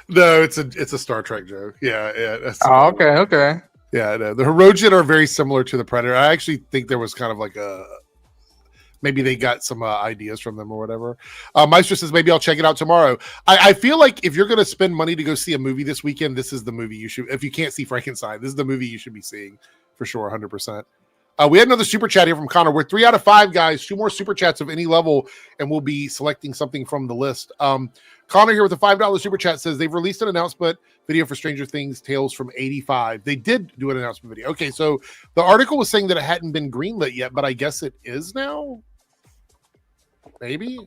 No, it's a Star Trek joke. Yeah. Okay. Yeah, no, the Hirogen are very similar to the Predator. I actually think there was kind of like maybe they got some ideas from them or whatever. Meister says, maybe I'll check it out tomorrow. I feel like if you're going to spend money to go see a movie this weekend, this is the movie you should, if you can't see Frankenstein, this is the movie you should be seeing for sure, 100%. We had another super chat here from Connor. We're 3 out of 5, guys. 2 more super chats of any level, and we'll be selecting something from the list. Connor here with a $5 super chat says they've released an announcement video for Stranger Things Tales from 85. They did do an announcement video. Okay, so the article was saying that it hadn't been greenlit yet, but I guess it is now. Maybe.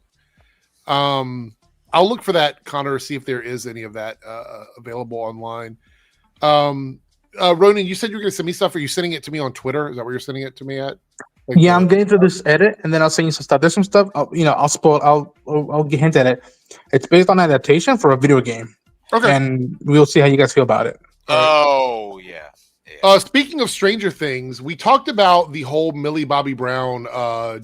I'll look for that, Connor, see if there is any of that available online. Ronan, you said you were going to send me stuff. Are you sending it to me on Twitter? Is that where you're sending it to me at? Like, yeah, I'm getting through this edit, and then I'll send you some stuff. There's some stuff. I'll spoil. I'll hint at it. It's based on adaptation for a video game. Okay, and we'll see how you guys feel about it. Oh yeah. Speaking of Stranger Things, we talked about the whole Millie Bobby Brown,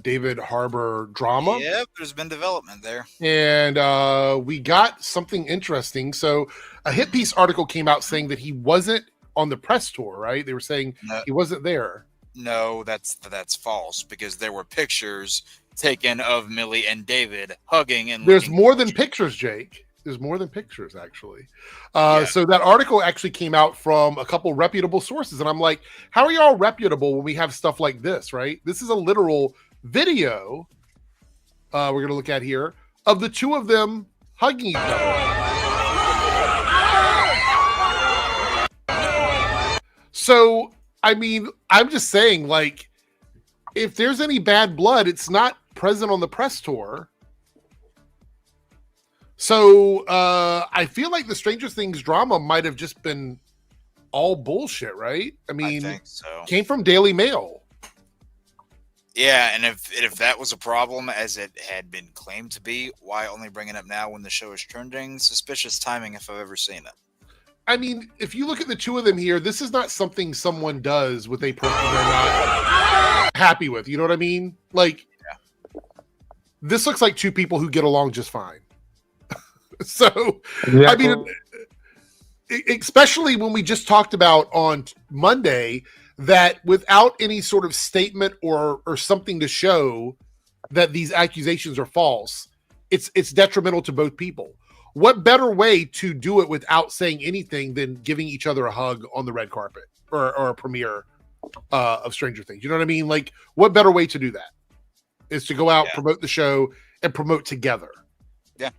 David Harbour drama. Yep, there's been development there, and we got something interesting. So, a Hit Piece article came out saying that he wasn't on the press tour. Right? They were saying he wasn't there. No, that's false, because there were pictures taken of Millie and David hugging, and there's more than pictures, Jake. There's more than pictures, actually. So that article actually came out from a couple reputable sources, and I'm like, how are y'all reputable when we have stuff like this, right? This is a literal video we're going to look at here of the two of them hugging each other. So, I mean, I'm just saying, like, if there's any bad blood, it's not present on the press tour. So I feel like the Stranger Things drama might have just been all bullshit, right? I mean, I think so. Came from Daily Mail. Yeah, and if that was a problem, as it had been claimed to be, why only bring it up now when the show is trending? Suspicious timing, if I've ever seen it. I mean, if you look at the two of them here, this is not something someone does with a person they're not happy with. You know what I mean? Like, this looks like two people who get along just fine. So, exactly. I mean, especially when we just talked about on Monday that without any sort of statement or something to show that these accusations are false, it's detrimental to both people. What better way to do it without saying anything than giving each other a hug on the red carpet or a premiere of Stranger Things? You know what I mean? Like, what better way to do that is to go out, promote the show, and promote together. Yeah.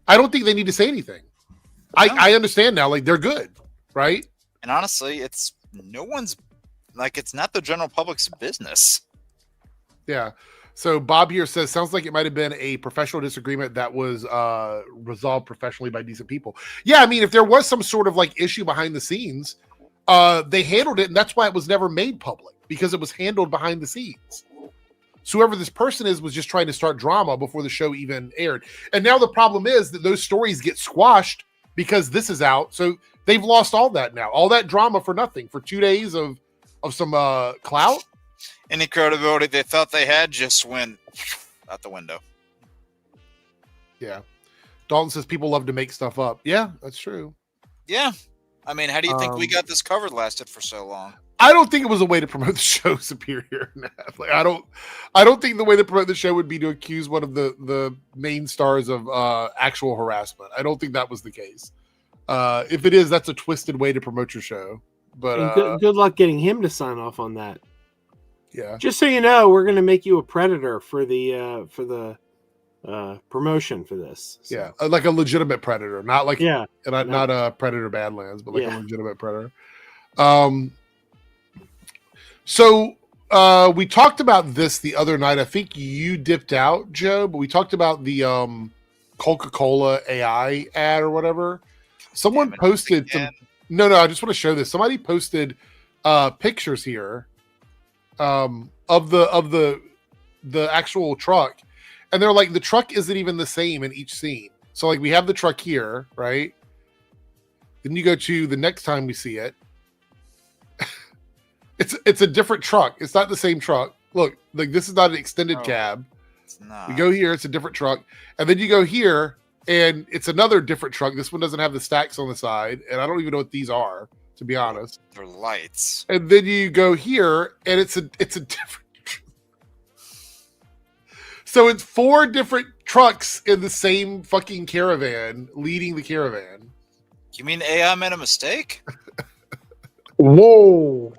I don't think they need to say anything. I understand now. Like, they're good, right? And honestly, it's not the general public's business. Yeah. So Bob here says, sounds like it might have been a professional disagreement that was resolved professionally by decent people. Yeah, I mean, if there was some sort of like issue behind the scenes, they handled it, and that's why it was never made public, because it was handled behind the scenes. So whoever this person is was just trying to start drama before the show even aired. And now the problem is that those stories get squashed because this is out. So they've lost all that now. All that drama for nothing, for 2 days of some clout. Any credibility they thought they had just went out the window. Yeah. Dalton says people love to make stuff up. Yeah, that's true. Yeah. I mean, how do you think we got this covered lasted for so long? I don't think it was a way to promote the show superior enough. Like, I don't think the way to promote the show would be to accuse one of the main stars of actual harassment. I don't think that was the case. If it is, that's a twisted way to promote your show. But good luck getting him to sign off on that. Yeah. Just so you know, we're going to make you a predator for the promotion for this. So. Yeah, like a legitimate predator, not like not a predator Badlands, but like a legitimate predator. So we talked about this the other night. I think you dipped out, Joe, but we talked about the Coca-Cola AI ad or whatever. Someone posted some. No, I just want to show this. Somebody posted pictures here of the actual truck, and they're like, the truck isn't even the same in each scene. So like we have the truck here, right? Then you go to the next time we see it. It's a different truck. It's not the same truck. Look, like this is not an extended cab. It's not. You go here, it's a different truck, and then you go here, and it's another different truck. This one doesn't have the stacks on the side, and I don't even know what these are, to be honest. They're lights. And then you go here, and it's a different. So it's 4 different trucks in the same fucking caravan leading the caravan. You mean AI made a mistake? Whoa.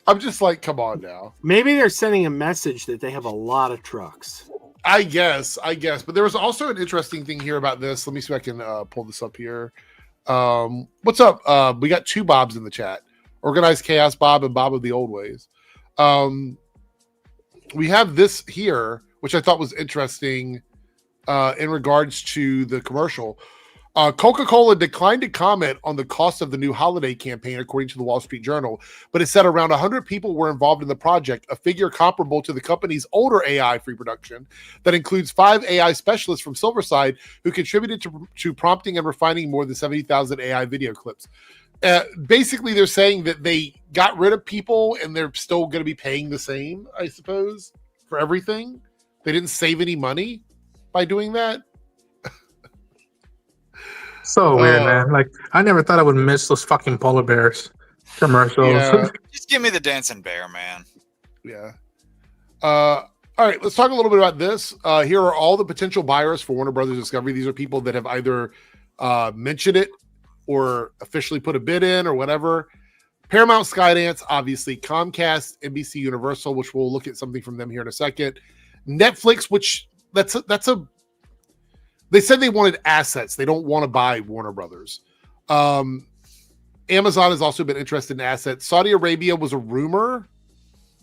I'm just like, come on now. Maybe they're sending a message that they have a lot of trucks. I guess. But there was also an interesting thing here about this. Let me see if I can pull this up here. What's up? We got 2 Bobs in the chat. Organized Chaos Bob and Bob of the Old Ways. We have this here, which I thought was interesting in regards to the commercial. Coca-Cola declined to comment on the cost of the new holiday campaign, according to the Wall Street Journal, but it said around 100 people were involved in the project, a figure comparable to the company's older AI-free production that includes 5 AI specialists from Silverside who contributed to prompting and refining more than 70,000 AI video clips. Basically, they're saying that they got rid of people and they're still going to be paying the same, I suppose, for everything. They didn't save any money by doing that. So weird, man. Like, I never thought I would miss those fucking polar bears commercials. Yeah. Just give me the dancing bear, man. Yeah. All right, let's talk a little bit about this. Here are all the potential buyers for Warner Brothers Discovery. These are people that have either mentioned it or officially put a bid in or whatever. Paramount, Skydance, obviously, Comcast, NBC Universal, which we'll look at something from them here in a second. Netflix, which that's a they said they wanted assets. They don't want to buy Warner Brothers. Amazon has also been interested in assets. Saudi Arabia was a rumor.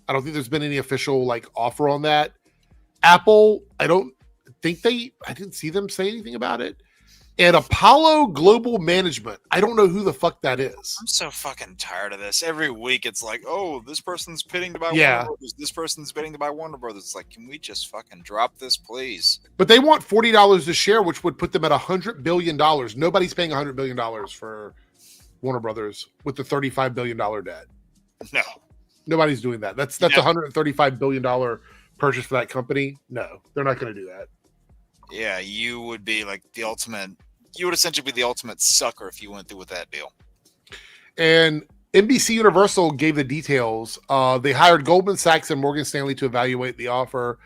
I don't think there's been any official like offer on that. Apple, I didn't see them say anything about it. And Apollo Global Management. I don't know who the fuck that is. I'm so fucking tired of this. Every week it's like, oh, this person's bidding to buy Yeah. Warner Brothers. This person's bidding to buy Warner Brothers. It's like, can we just fucking drop this, please? But they want $40 a share, which would put them at $100 billion. Nobody's paying $100 billion for Warner Brothers with the $35 billion debt. No. Nobody's doing that. That's a $135 billion purchase for that company. No, they're not going to do that. Yeah, you would be like the ultimate. You would essentially be the ultimate sucker if you went through with that deal. And NBC Universal gave the details. They hired Goldman Sachs and Morgan Stanley to evaluate the offer.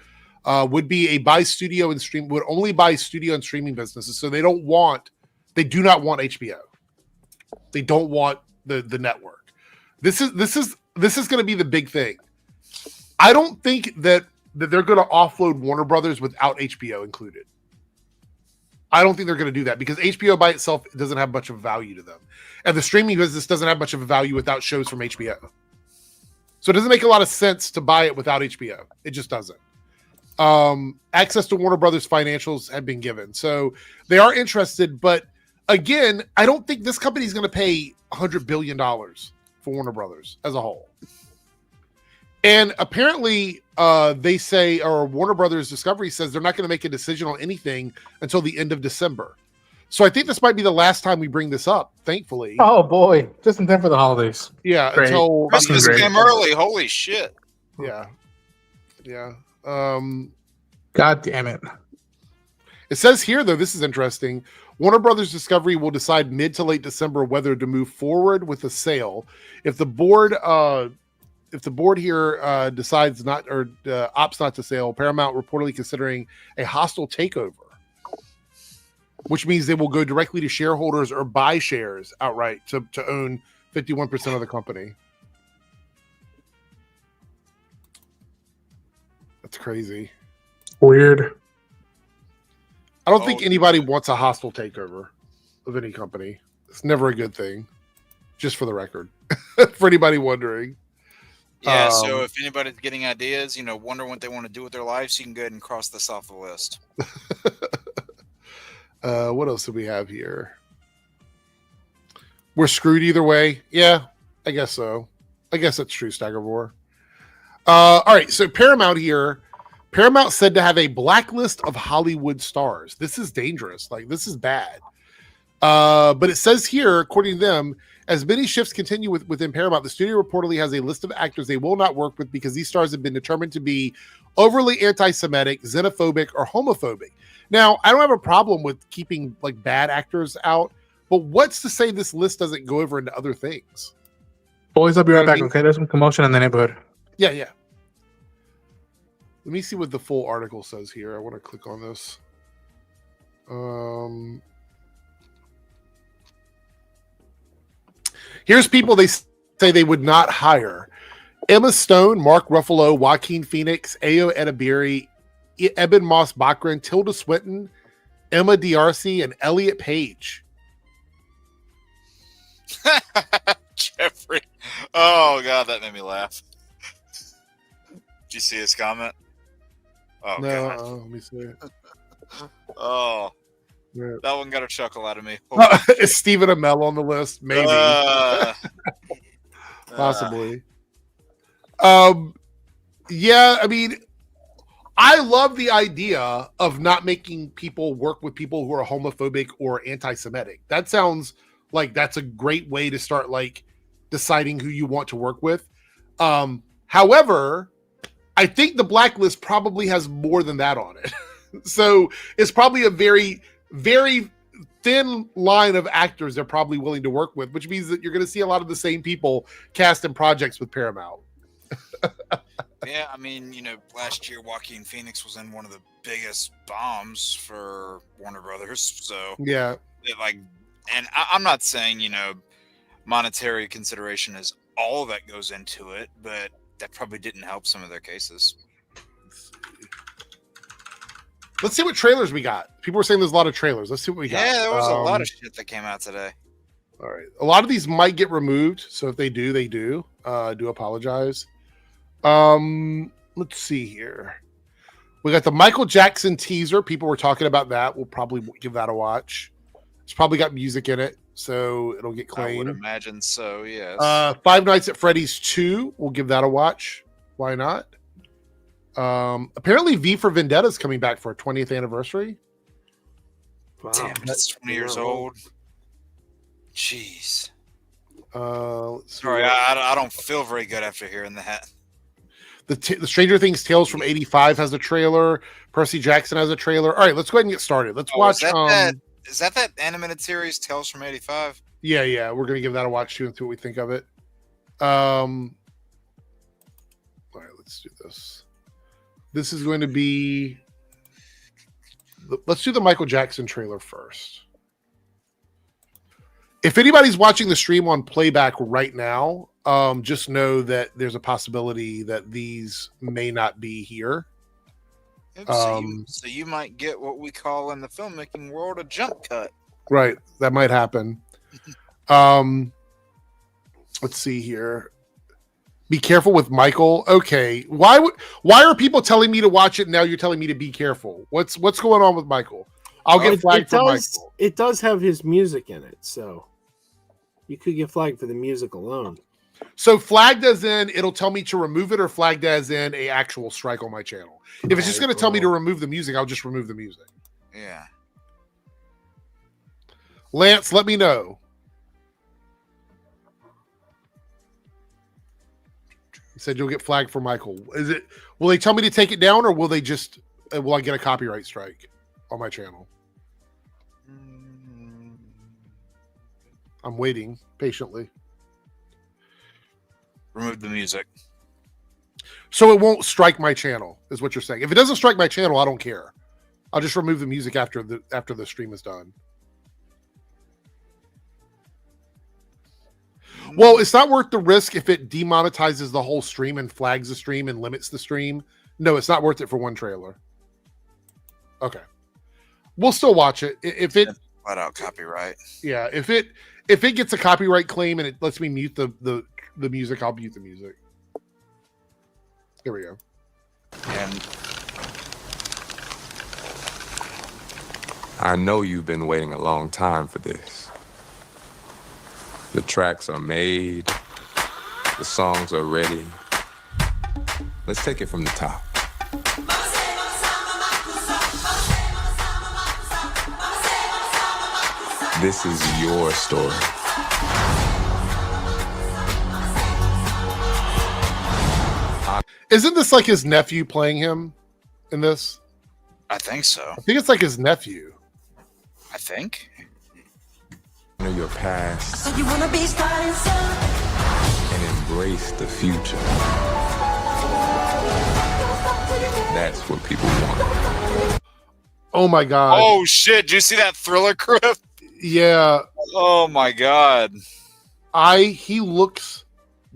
Would be a buy studio and stream. Would only buy studio and streaming businesses. So they do not want HBO. They don't want the network. This is going to be the big thing. I don't think that they're going to offload Warner Brothers without HBO included. I don't think they're going to do that because HBO by itself doesn't have much of a value to them. And the streaming business doesn't have much of a value without shows from HBO. So it doesn't make a lot of sense to buy it without HBO. It just doesn't. Access to Warner Brothers financials have been given. So they are interested, but again, I don't think this company is going to pay $100 billion for Warner Brothers as a whole. And apparently they say, or Warner Brothers Discovery says they're not going to make a decision on anything until the end of December. So I think this might be the last time we bring this up, thankfully. Oh boy, just in time for the holidays. Yeah, Great. until Christmas great. came early. Holy shit. Yeah. Yeah. God damn it. It says here, though, this is interesting. Warner Brothers Discovery will decide mid to late December whether to move forward with the sale. If the board here decides not or opts not to sell, Paramount reportedly considering a hostile takeover, which means they will go directly to shareholders or buy shares outright to own 51% of the company. That's crazy. Weird. I don't think anybody wants a hostile takeover of any company. It's never a good thing, just for the record, for anybody wondering. Yeah, so if anybody's getting ideas, wonder what they want to do with their lives, you can go ahead and cross this off the list. What else do we have here? We're screwed either way. Yeah, I guess so. I guess that's true, Staggervore. All right, so Paramount here. Paramount said to have a blacklist of Hollywood stars. This is dangerous. Like, this is bad. But it says here, according to them, as many shifts continue within Paramount, the studio reportedly has a list of actors they will not work with because these stars have been determined to be overly anti-Semitic, xenophobic, or homophobic. Now, I don't have a problem with keeping like bad actors out, but what's to say this list doesn't go over into other things? Boys, I'll be right back. I mean? Okay, there's some commotion in the neighborhood. Yeah. Let me see what the full article says here. I want to click on this. Here's people they say they would not hire: Emma Stone, Mark Ruffalo, Joaquin Phoenix, Ayo Edebiri, Eben Moss Bachran, Tilda Swinton, Emma D'Arcy, and Elliot Page. Jeffrey. Oh, God, that made me laugh. Did you see his comment? Oh, No, God. let me see. Oh, Yeah. that one got a chuckle out of me. Is Stephen Amell on the list? Maybe. Possibly. Yeah, I mean, I love the idea of not making people work with people who are homophobic or anti-Semitic. That sounds like that's a great way to start like deciding who you want to work with. However, I think the blacklist probably has more than that on it. So it's probably a very, very thin line of actors they're probably willing to work with, which means that you're going to see a lot of the same people cast in projects with Paramount. Yeah, I mean, last year Joaquin Phoenix was in one of the biggest bombs for Warner Brothers. So Yeah. I'm not saying, monetary consideration is all that goes into it, but that probably didn't help some of their cases. Let's see what trailers we got. People were saying there's a lot of trailers. Let's see what we got. Yeah, there was a lot of shit that came out today. All right. A lot of these might get removed. So if they do, they do. Do apologize. Let's see here. We got the Michael Jackson teaser. People were talking about that. We'll probably give that a watch. It's probably got music in it, so it'll get claimed. I would imagine so, yes. Five Nights at Freddy's 2. We'll give that a watch. Why not? Apparently V for Vendetta is coming back for a 20th anniversary. Wow. Damn, it's 20 years old. Jeez. Sorry, I don't feel very good after hearing that. The Stranger Things Tales from '85 has a trailer. Percy Jackson has a trailer. All right, let's go ahead and get started. Let's watch. Is that animated series Tales from '85? Yeah. We're gonna give that a watch too and see what we think of it. All right, let's do this. This is going to be. Let's do the Michael Jackson trailer first. If anybody's watching the stream on playback right now, just know that there's a possibility that these may not be here. So you might get what we call in the filmmaking world a jump cut. Right, that might happen. Let's see here. Be careful with Michael. Okay, why are people telling me to watch it and now you're telling me to be careful? What's going on with Michael? I'll get flagged for Michael. It does have his music in it, so you could get flagged for the music alone. So flagged as in it'll tell me to remove it, or flagged as in a actual strike on my channel. If it's just going to tell me to remove the music, I'll just remove the music. Yeah. Lance, let me know. He said you'll get flagged for Michael. Will they tell me to take it down, or will they just will I get a copyright strike on my channel? I'm waiting patiently. Remove the music. So it won't strike my channel, is what you're saying. If it doesn't strike my channel, I don't care. I'll just remove the music after the stream is done. Well, it's not worth the risk if it demonetizes the whole stream and flags the stream and limits the stream. No, it's not worth it for one trailer. Okay. We'll still watch it. If it flat out copyright. Yeah, if it gets a copyright claim and it lets me mute the music, I'll mute the music. Here we go. And I know you've been waiting a long time for this. The tracks are made. The songs are ready. Let's take it from the top. This is your story. Isn't this like his nephew playing him in this? I think so. I think it's like his nephew. I think. Know your past So you wanna be starting soon? and embrace the future. That's what people want. Oh my god. Oh shit! Did you see that Thriller clip? Yeah. Oh my god. He looks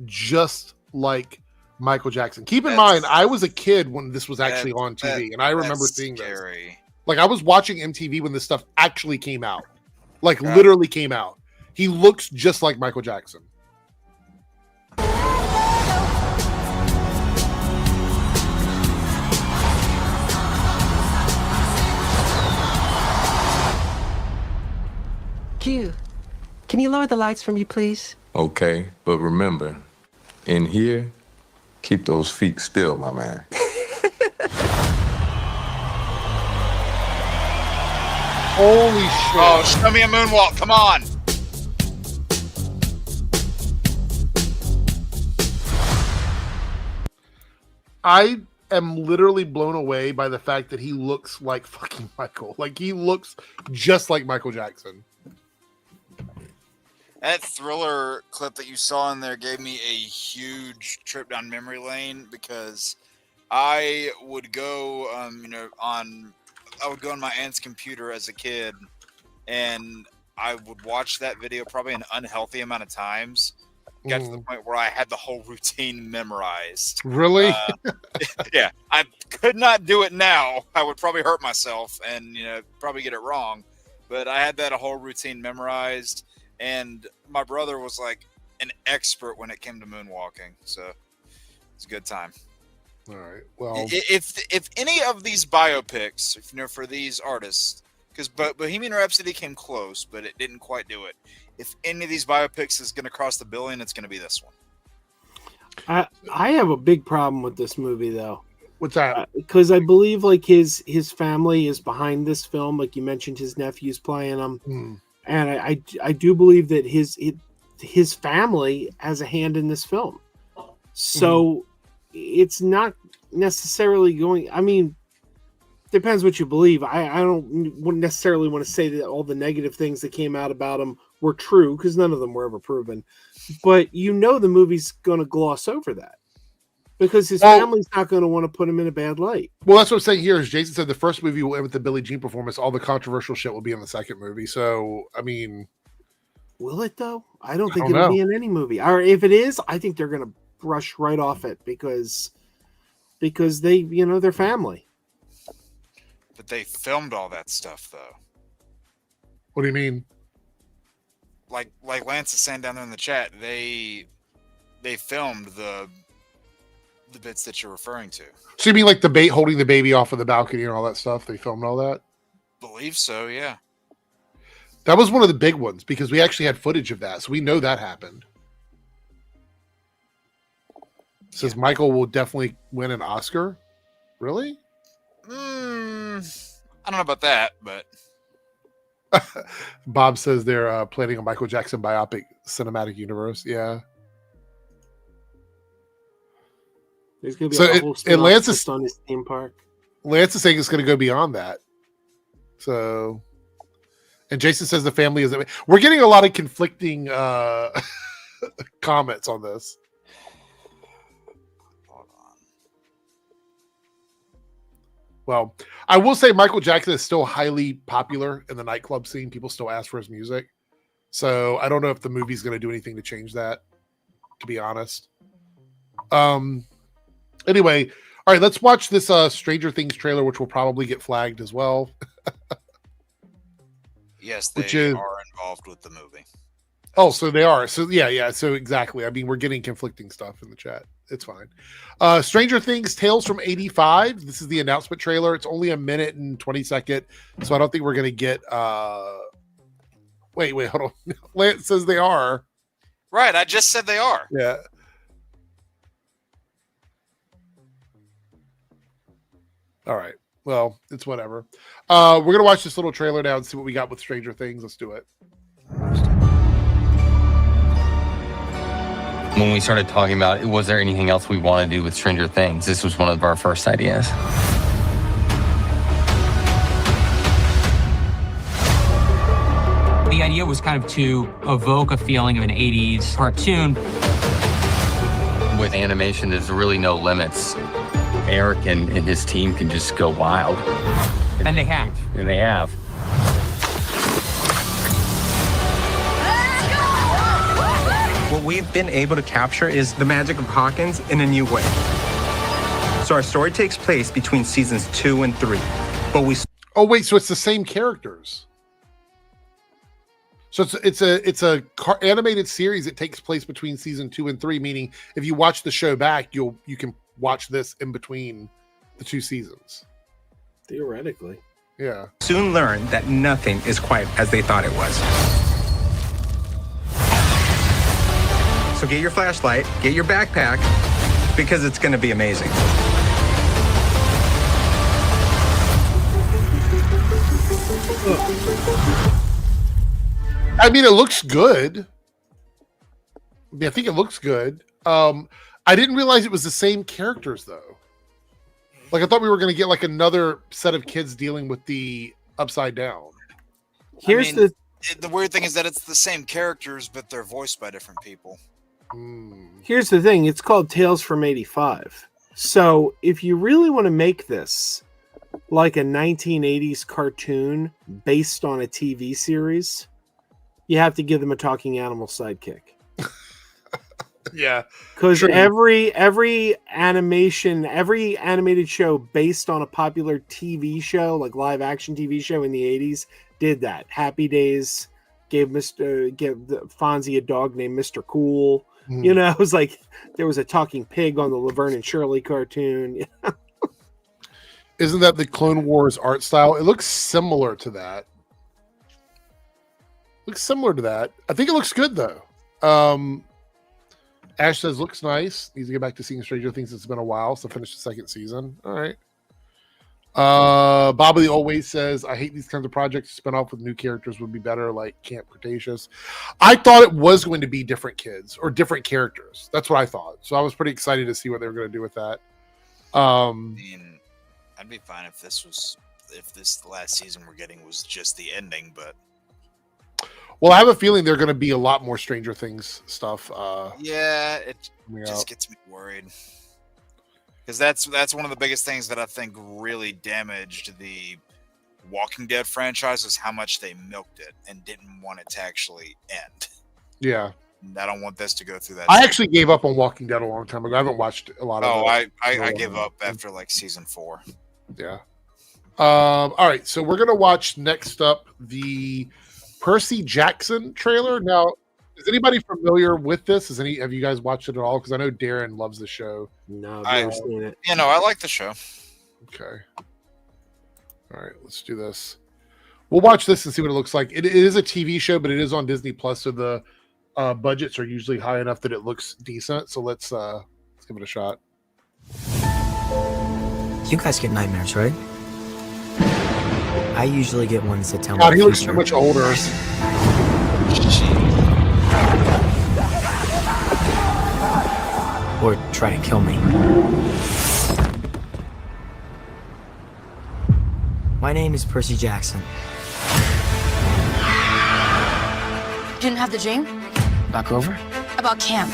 just like Michael Jackson. Keep in mind, I was a kid when this was actually on TV, and I remember seeing scary. this. Like, I was watching MTV when this stuff actually came out. Like, literally came out. He looks just like Michael Jackson. Q, can you lower the lights for me, please? Okay, but remember, in here, keep those feet still, my man. Holy shit. Oh, show me a moonwalk. Come on. I am literally blown away by the fact that he looks like fucking Michael. Like, he looks just like Michael Jackson. That Thriller clip that you saw in there gave me a huge trip down memory lane because I would go, I would go on my aunt's computer as a kid, and I would watch that video probably an unhealthy amount of times. Got to the point where I had the whole routine memorized. Really? Yeah, I could not do it now. I would probably hurt myself and probably get it wrong. But I had that whole routine memorized, and my brother was like an expert when it came to moonwalking. So it's a good time. All right. Well, if any of these biopics, for these artists, because Bohemian Rhapsody came close, but it didn't quite do it. If any of these biopics is going to cross the billion, it's going to be this one. I have a big problem with this movie, though. What's that? Because I believe like his family is behind this film. Like you mentioned, his nephew's playing him, and I do believe that his family has a hand in this film. So it's not necessarily going. I mean, depends what you believe. I wouldn't necessarily want to say that all the negative things that came out about him were true, because none of them were ever proven. But the movie's going to gloss over that because his family's not going to want to put him in a bad light. Well, that's what I'm saying here. Is Jason said the first movie will end with the Billie Jean performance. All the controversial shit will be in the second movie. So, I mean, will it though? I don't think it'll be in any movie. Or if it is, I think they're going to brush right off it because they, they're family. But they filmed all that stuff, though. What do you mean? Like Lance is saying down there in the chat, they filmed the the bits that you're referring to. So you mean like the holding the baby off of the balcony and all that stuff? They filmed all that? Believe so, yeah. That was one of the big ones because we actually had footage of that. So we know that happened. Says Michael will definitely win an Oscar. Really? I don't know about that, but Bob says they're planning a Michael Jackson biopic cinematic universe. Yeah. There's gonna be So a whole Lance is on his theme park. Lance is saying it's going to go beyond that. So, and Jason says the family is. We're getting a lot of conflicting comments on this. hold on. Well, I will say Michael Jackson is still highly popular in the nightclub scene. People still ask for his music. So I don't know if the movie's going to do anything to change that, to be honest. Anyway, all right, let's watch this Stranger Things trailer, which will probably get flagged as well. Yes, they are involved with the movie. Oh, so they are. So yeah. So exactly. I mean, we're getting conflicting stuff in the chat. It's fine. Stranger Things Tales from 85. This is the announcement trailer. It's only 1 minute and 20 seconds. So I don't think we're going to get... Wait, hold on. Lance says they are. Right, I just said they are. Yeah. All right. Well, it's whatever. We're going to watch this little trailer now and see what we got with Stranger Things. Let's do it. When we started talking about, was there anything else we want to do with Stranger Things? This was one of our first ideas. The idea was kind of to evoke a feeling of an 80s cartoon. With animation, there's really no limits. Eric and his team can just go wild. And they have. And they have. What we've been able to capture is the magic of Hawkins in a new way. So our story takes place between seasons 2 and 3, but we... Oh, wait, so it's the same characters. So it's a animated series that takes place between season 2 and 3, meaning if you watch the show back, you can watch this in between the 2 seasons. Theoretically. Yeah. soon learn that nothing is quite as they thought it was. So get your flashlight, get your backpack, because it's going to be amazing. I mean, it looks good. I think it looks good. I didn't realize it was the same characters, though. Like, I thought we were going to get, like, another set of kids dealing with the Upside Down. Here's the weird thing is that it's the same characters, but they're voiced by different people. Here's the thing. It's called Tales from 85. So if you really want to make this like a 1980s cartoon based on a TV series, you have to give them a talking animal sidekick. Yeah. Because every animation, every animated show based on a popular TV show, like live action TV show in the 80s, did that. Happy Days gave Fonzie a dog named Mr. Cool. You know, it was like there was a talking pig on the Laverne and Shirley cartoon. Isn't that the Clone Wars art style? It looks similar to that. I think it looks good, though. Ash says, looks nice. Needs to get back to seeing Stranger Things. It's been a while, so finish the 2nd season. All right. Bobby always says, I hate these kinds of projects. Spin off with new characters would be better, like Camp Cretaceous. I thought it was going to be different kids or different characters. That's what I thought. So I was pretty excited to see what they were going to do with that. I mean, I'd be fine if this last season we're getting was just the ending, but well, I have a feeling they're going to be a lot more Stranger Things stuff. Yeah, it just gets me worried. Because that's one of the biggest things that I think really damaged the Walking Dead franchise is how much they milked it and didn't want it to actually end. Yeah. And I don't want this to go through that. I actually gave up on Walking Dead a long time ago. I haven't watched a lot of it. I gave up after like season 4. Yeah. All right. So we're going to watch next up the Percy Jackson trailer. Now, Is anybody familiar with this? Have you guys watched it at all? Because I know Darren loves the show. No, I've never seen it. You know, I like the show. Okay. All right, let's do this. We'll watch this and see what it looks like. It is a TV show, but it is on Disney Plus, so the budgets are usually high enough that it looks decent. So let's give it a shot. You guys get nightmares, right? I usually get ones that tell God, me he the looks so future. much older. Or try to kill me. My name is Percy Jackson. You didn't have the dream? About Grover? About camp.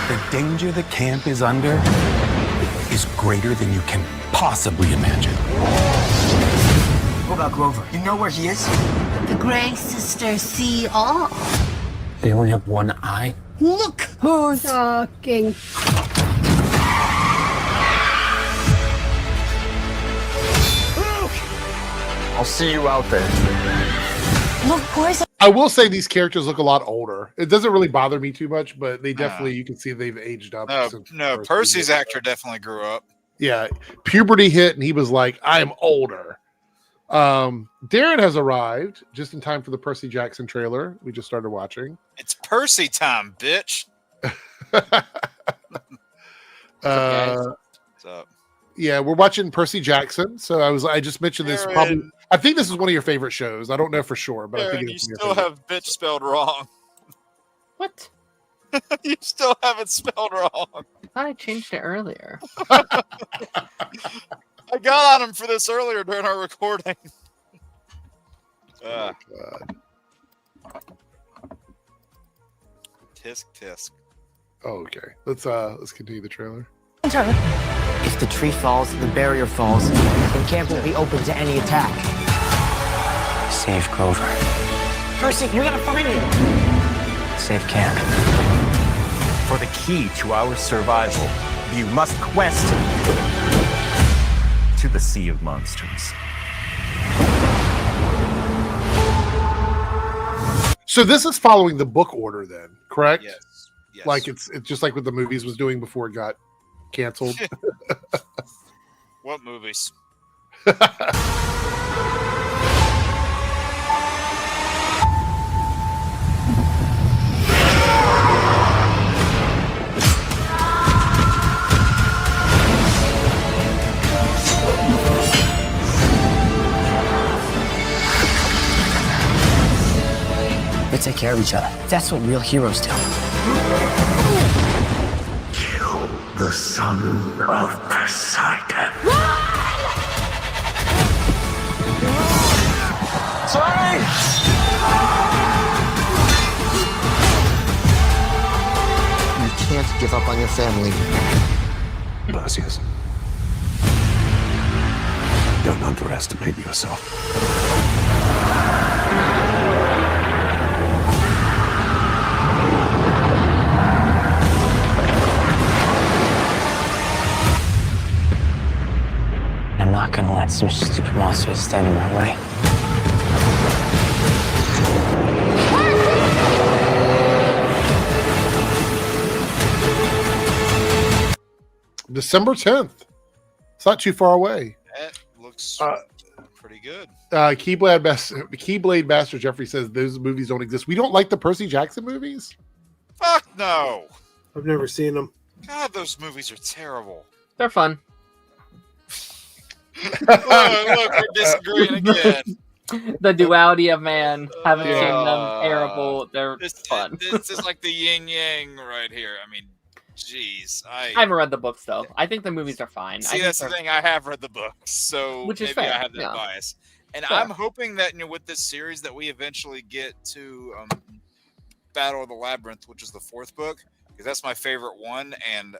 The danger the camp is under is greater than you can possibly imagine. What about Grover? You know where he is? The Grey Sisters see all. They only have one eye. Look who's talking. I'll see you out there. Look, boys. I will say these characters look a lot older. It doesn't really bother me too much, but they definitely, you can see they've aged up. No, Percy's actor definitely grew up. Yeah, puberty hit, and he was like, "I am older." Darren has arrived just in time for the Percy Jackson trailer. We just started watching. It's Percy time, bitch. So, yeah, we're watching Percy Jackson. So I just mentioned this. Probably, I think this is one of your favorite shows. I don't know for sure, but I think you still have bitch spelled wrong. What? You still have it spelled wrong. I thought I changed it earlier. I got on him for this earlier during our recording. Oh, God. Tisk tisk. Oh, okay. Let's continue the trailer. If the tree falls, the barrier falls, then camp will be open to any attack. Save Grover. Percy, you're gonna find him. Save camp. For the key to our survival, you must quest to the Sea of Monsters. So this is following the book order, then, correct? Yes. Like it's just like what the movies was doing before it got canceled. What movies? We take care of each other. That's what real heroes do. Kill the son of Poseidon. Sorry! You can't give up on your family. Perseus, don't underestimate yourself. I'm not gonna let some stupid monsters stand in my way. December 10th. It's not too far away. That looks pretty good. Keyblade Master Jeffrey says those movies don't exist. We don't like the Percy Jackson movies? Fuck no. I've never seen them. God, those movies are terrible. They're fun. Look, we're disagreeing again. The duality of man. Haven't seen them. Terrible. They're fun. This is like the yin yang right here. I mean, jeez. I haven't read the books though. I think the movies are fine. See, that's the thing. I have read the books, so which is maybe fair. I have that bias. And Fair. I'm hoping that with this series that we eventually get to Battle of the Labyrinth, which is the 4th book, because that's my favorite one. And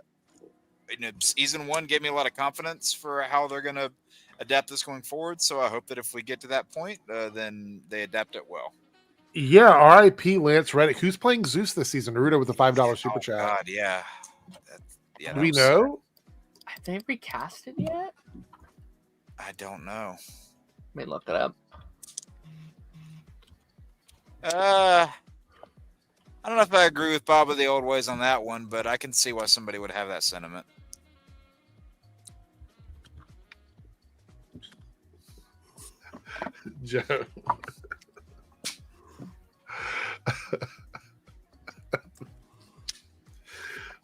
season 1 gave me a lot of confidence for how they're gonna adapt this going forward. So I hope that if we get to that point, then they adapt it well. Yeah, R.I.P. Lance Reddick. Who's playing Zeus this season? Naruto with the $5 super chat. God, yeah. Do we know? Have they recast it yet? I don't know. Let me look it up. I don't know if I agree with Bob of the old ways on that one, but I can see why somebody would have that sentiment. Joe.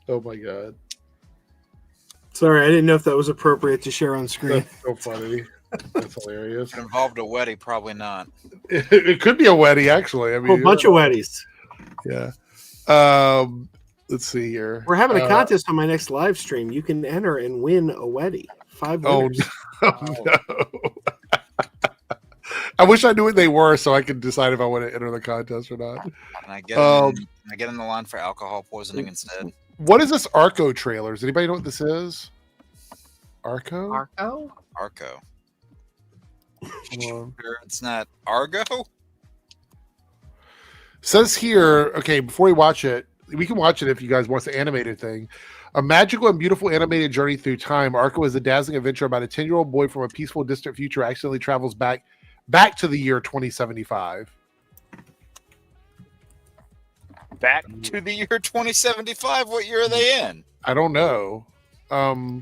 Oh my god. Sorry, I didn't know if that was appropriate to share on screen. That's so funny. That's hilarious. If it involved a wedding, probably not. It could be a wedding, actually. I mean, A bunch of weddies. Yeah. Let's see here. We're having a contest on my next live stream. You can enter and win a wedding. 5 winners. No. I wish I knew what they were so I could decide if I want to enter the contest or not. And I get in the line for alcohol poisoning instead. What is this Arco trailer? Does anybody know what this is? Arco? Arco. Sure, it's not Argo? Says here, okay, before we watch it, we can watch it if you guys want the animated thing. A magical and beautiful animated journey through time. Arco is a dazzling adventure about a 10-year-old boy from a peaceful, distant future accidentally travels back to the year 2075. Back to the year 2075. What year are they in? I don't know. All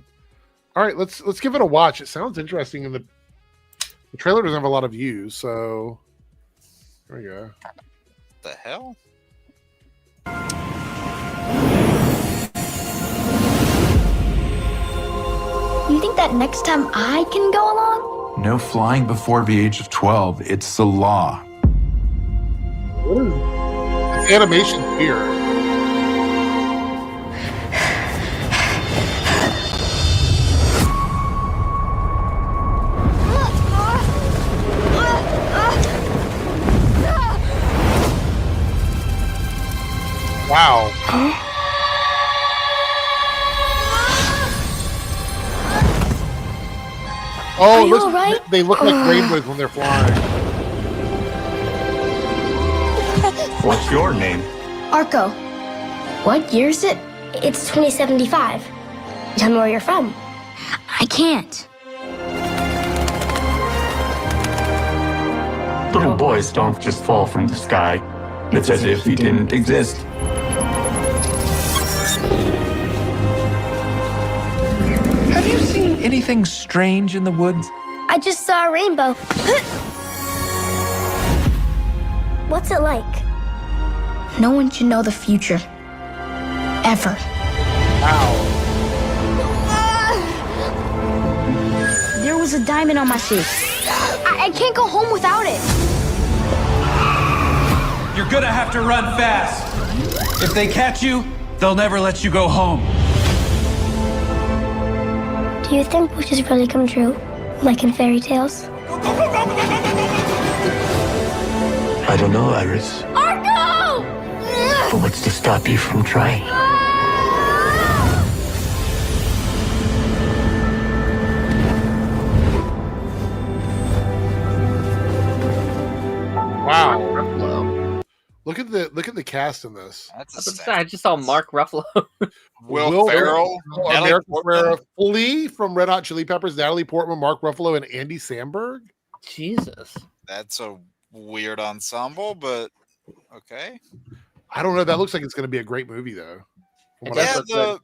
right, let's give it a watch. It sounds interesting, and the trailer doesn't have a lot of views, so here we go. The hell? You think that next time I can go along? No flying before the age of 12. It's the law. What is this animation here? Wow. Oh, you all right? They look like rainbows when they're flying. What's your name? Arco. What year is it? It's 2075. Tell me where you're from. I can't. Little boys don't just fall from the sky. It's as if he didn't exist. Have you seen anything strange in the woods? I just saw a rainbow. What's it like? No one should know the future. Ever. Wow. There was a diamond on my shoe. I can't go home without it. You're gonna have to run fast. If they catch you, they'll never let you go home. Do you think wishes really come true? Like in fairy tales? I don't know, Iris. Arco! But what's to stop you from trying? Wow. Look at the cast in this. I just saw Mark Ruffalo. Will Ferrell, America Ferrera, Flea from Red Hot Chili Peppers, Natalie Portman, Mark Ruffalo, and Andy Samberg. Jesus. That's a weird ensemble, but okay. I don't know. That looks like it's going to be a great movie, though. Yeah,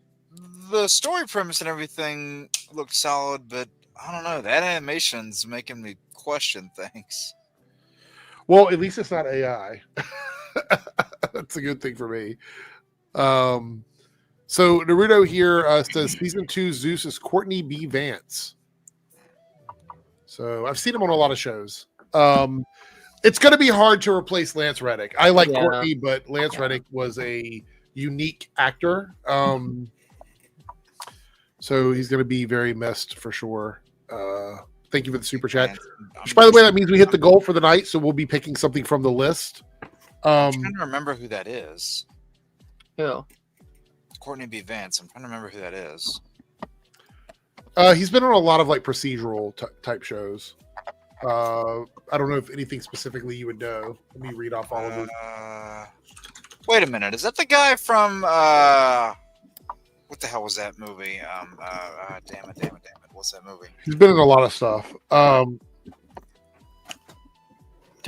the story premise and everything looks solid, but I don't know. That animation's making me question things. Well, at least it's not AI. That's a good thing for me. So Naruto here says season 2 Zeus is Courtney B. Vance. So I've seen him on a lot of shows. It's going to be hard to replace Lance Reddick. I like Courtney, but Lance Reddick was a unique actor. So he's going to be very missed for sure. Thank you for the super chat. Which, by the way, that means we hit the goal for the night, so we'll be picking something from the list. I'm trying to remember who that is. Who? Courtney B. Vance. I'm trying to remember who that is. He's been on a lot of like procedural type shows. I don't know if anything specifically you would know. Let me read off all of them. Wait a minute. Is that the guy from what the hell was that movie? Damn it. What's that movie? He's been in a lot of stuff.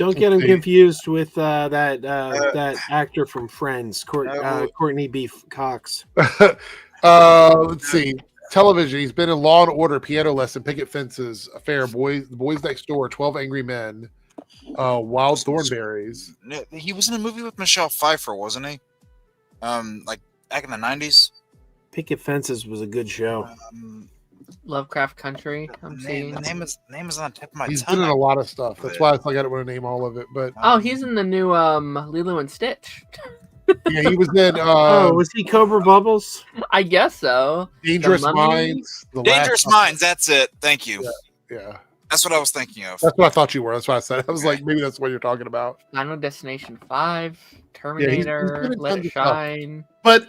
Don't get him confused with that actor from Friends, Courtney B. Cox. Let's see. Television. He's been in Law and Order, Piano Lesson, Picket Fences, Affair, Boys Next Door, 12 Angry Men, Wild Thornberries. He was in a movie with Michelle Pfeiffer, wasn't he? Like back in the 90s. Picket Fences was a good show. Lovecraft Country. I'm seeing. The name is on the tip of my He's tongue. been in a lot of stuff. That's why I didn't want to name all of it. But he's in the new Lilo and Stitch. yeah, he was in. Was he Cobra Bubbles? I guess so. Dangerous Minds. Dangerous Minds. That's it. Thank you. Yeah. That's what I was thinking of. That's what I thought you were. That's why I said. I was like, maybe that's what you're talking about. Final Destination 5, Terminator, he's Let It Shine. But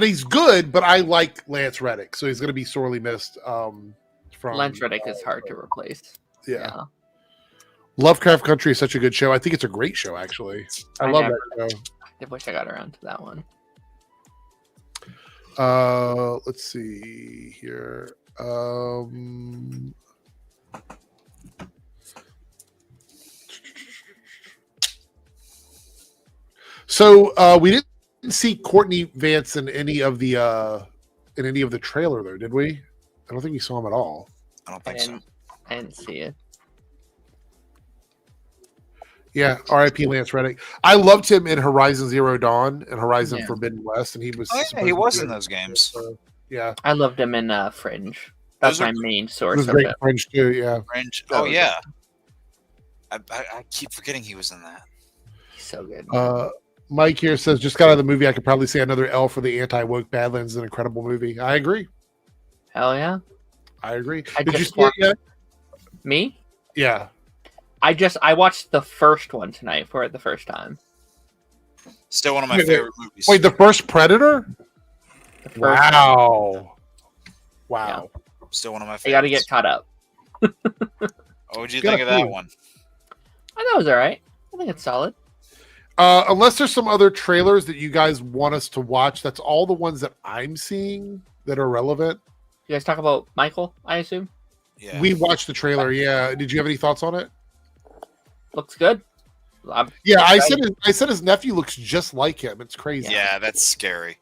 he's good. But I like Lance Reddick, so he's going to be sorely missed. From Lance Reddick is hard to replace. Yeah. Lovecraft Country is such a good show. I think it's a great show, actually. I love that show. I wish I got around to that one. Let's see here. So we didn't see Courtney Vance in any of the trailer, though, did we? I don't think we saw him at all. I don't think so. I didn't see it. Yeah, R.I.P. Lance Reddick. I loved him in Horizon Zero Dawn and Horizon Forbidden West, and he was. He was in those games. Yeah, I loved him in Fringe. That's my main source. It was great. Fringe too. Yeah, Fringe. Oh yeah. I keep forgetting he was in that. He's so good. Mike here says, just got out of the movie. I could probably say another L for the anti-woke. Badlands is an incredible movie. I agree. Hell yeah. I agree. Did you see it yet? Me? Yeah. I watched the first one tonight for the first time. Still one of my favorite movies. Wait, the first Predator? Wow. Yeah. Still one of my favorites. I got to get caught up. What would you think of that one? I thought it was all right. I think it's solid. Unless there's some other trailers that you guys want us to watch, that's all the ones that I'm seeing that are relevant. You guys talk about Michael, I assume? Yeah. We watched the trailer, yeah. Did you have any thoughts on it? Looks good. I said his nephew looks just like him. It's crazy. Yeah, that's scary.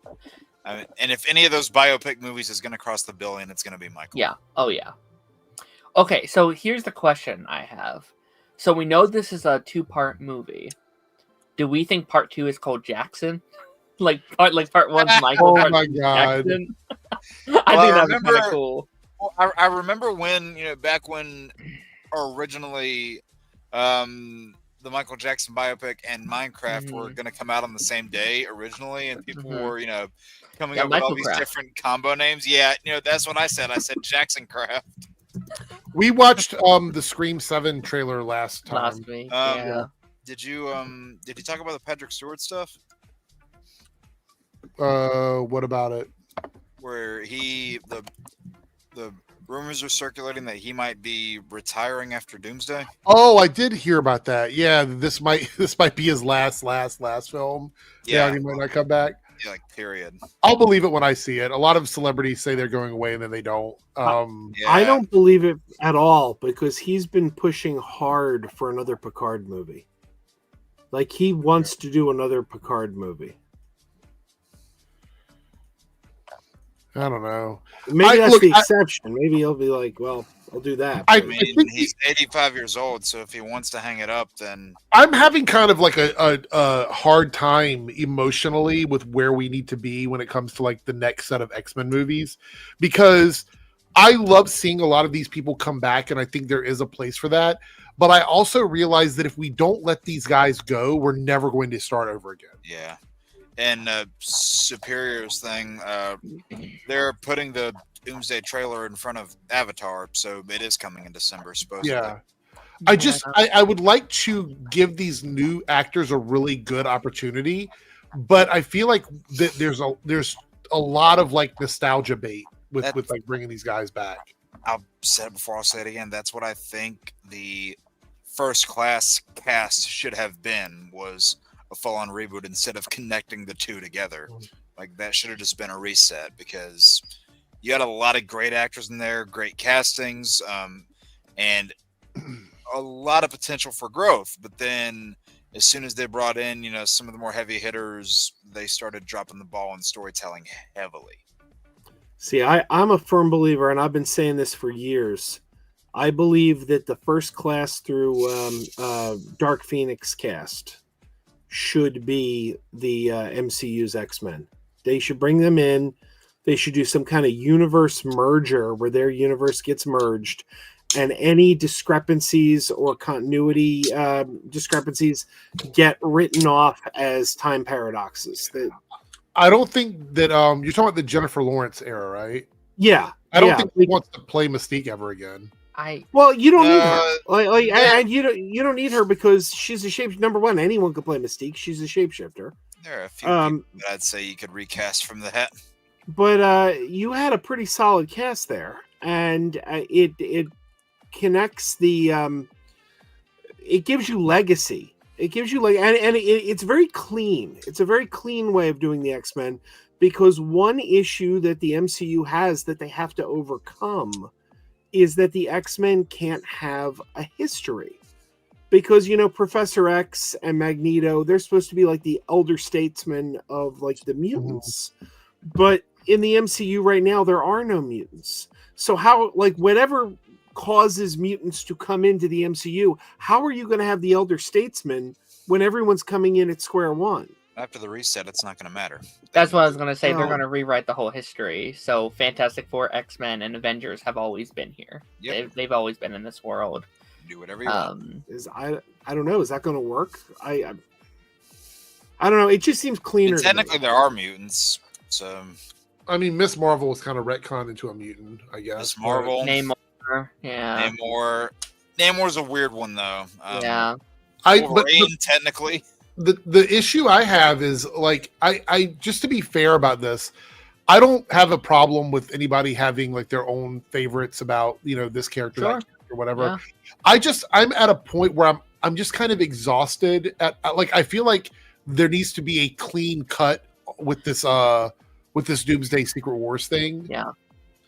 And if any of those biopic movies is going to cross the $1 billion, it's going to be Michael. Yeah. Oh, yeah. Okay, so here's the question I have. So we know this is a 2-part movie. Do we think part 2 is called Jackson? Like part 1's Michael. Oh my god! Jackson? I think that's kind of cool. Well, I remember when back when originally the Michael Jackson biopic and Minecraft were going to come out on the same day originally, and people were coming up with all these different combo names. Yeah, that's what I said. I said Jackson Craft. We watched the Scream 7 trailer last week. Yeah. Did you talk about the Patrick Stewart stuff? What about it? Where the rumors are circulating that he might be retiring after Doomsday. Oh, I did hear about that. Yeah, this might be his last film. Yeah, he might not come back. Yeah, like period. I'll believe it when I see it. A lot of celebrities say they're going away and then they don't. I don't believe it at all because he's been pushing hard for another Picard movie. Like he wants to do another Picard movie. I don't know. Maybe that's the exception. Maybe he'll be like, well, I'll do that. I mean, he's 85 years old, so if he wants to hang it up, then I'm having kind of like a hard time emotionally with where we need to be when it comes to like the next set of X-Men movies, because I love seeing a lot of these people come back, and I think there is a place for that. But I also realize that if we don't let these guys go, we're never going to start over again. Yeah. And Superior's thing, they're putting the Doomsday trailer in front of Avatar, so it is coming in December, supposedly. Yeah. I would like to give these new actors a really good opportunity, but I feel like that there's a lot of like nostalgia bait with like bringing these guys back. I've said it before, I'll say it again. That's what I think the First Class cast should have been, was a full-on reboot instead of connecting the two together. Like that should have just been a reset, because you had a lot of great actors in there, great castings, and a lot of potential for growth, but then as soon as they brought in, some of the more heavy hitters, they started dropping the ball in storytelling heavily. See, I'm a firm believer, and I've been saying this for years. I believe that the First Class through Dark Phoenix cast should be the MCU's X-Men. They should bring them in. They should do some kind of universe merger where their universe gets merged, and any discrepancies or continuity discrepancies get written off as time paradoxes. I don't think that you're talking about the Jennifer Lawrence era, right? Yeah, I don't think he wants to play Mystique ever again. Well, you don't need her. And you don't need her because she's a shape. Number one, anyone could play Mystique. She's a shapeshifter. There are a few people that I'd say you could recast from that. But you had a pretty solid cast there, and it connects the. It gives you legacy. It gives you it's very clean. It's a very clean way of doing the X-Men, because one issue that the MCU has that they have to overcome is that the X-Men can't have a history, because Professor X and Magneto, they're supposed to be like the elder statesmen of like the mutants, but in the MCU right now there are no mutants. So how, like, whatever causes mutants to come into the MCU, how are you going to have the elder statesmen when everyone's coming in at square one? After the reset, it's not going to matter. That's what I was going to say. They're going to rewrite the whole history. So Fantastic Four, X-Men, and Avengers have always been here. Yep. They've always been in this world. Do whatever you want. I don't know. Is that going to work? I don't know. It just seems cleaner. Technically, there are mutants. So, I mean, Miss Marvel was kind of retconned into a mutant, I guess. Miss Marvel. Yeah. Namor's a weird one, though. Yeah. Wolverine, technically. The issue I have is, like, I just to be fair about this, I don't have a problem with anybody having like their own favorites about this character, that character, or whatever. Yeah. I'm at a point where I'm just kind of exhausted at like, I feel like there needs to be a clean cut with this Doomsday Secret Wars thing. Yeah.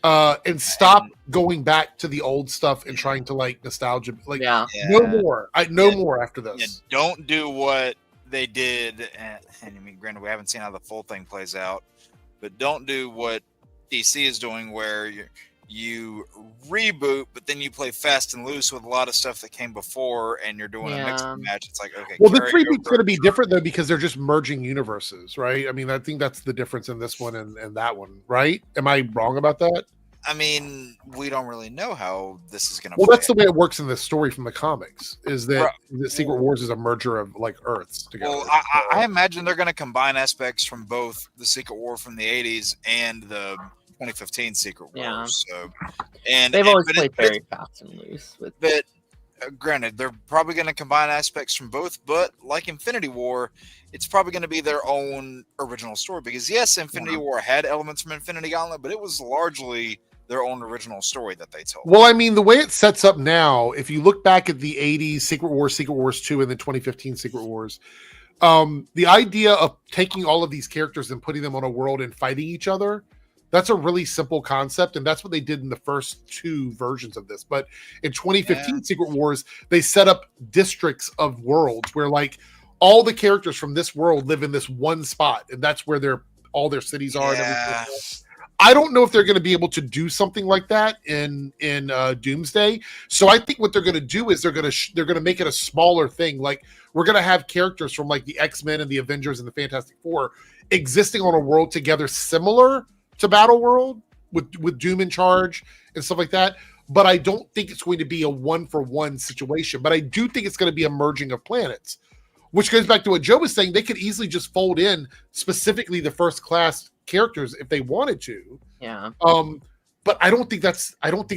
And stop going back to the old stuff and trying to like nostalgia. Like, no more. No more after this. Yeah, don't do what they did. And I mean, granted, we haven't seen how the full thing plays out, but don't do what DC is doing, where you reboot, but then you play fast and loose with a lot of stuff that came before, and you're doing a mix and match. It's like, okay. Well, this reboot's going to be different though, because they're just merging universes, right? I mean, I think that's the difference in this one and that one, right? Am I wrong about that? I mean, we don't really know how this is going to. Well, that's the way it works in the story from the comics. Is that the Secret Wars is a merger of like Earths together? Well, I imagine they're going to combine aspects from both the Secret War from the '80s and the 2015 Secret Wars. So, and they've always played very fast and loose with. But granted, they're probably going to combine aspects from both. But like Infinity War, it's probably going to be their own original story, because yes, Infinity War had elements from Infinity Gauntlet, but it was largely their own original story that they told. Well, I mean, the way it sets up now, if you look back at the 80s Secret Wars 2, and the 2015 Secret Wars, the idea of taking all of these characters and putting them on a world and fighting each other, that's a really simple concept, and that's what they did in the first two versions of this. But in 2015 Secret Wars, they set up districts of worlds where like all the characters from this world live in this one spot, and that's where all their cities are and everything else. I don't know if they're going to be able to do something like that in Doomsday. So I think what they're going to do is they're going to make it a smaller thing. Like, we're going to have characters from like the X-Men and the Avengers and the Fantastic Four existing on a world together, similar to Battle World with Doom in charge and stuff like that. But I don't think it's going to be a 1-for-1 situation. But I do think it's going to be a merging of planets, which goes back to what Joe was saying. They could easily just fold in specifically the First Class characters if they wanted to. Yeah. But I don't think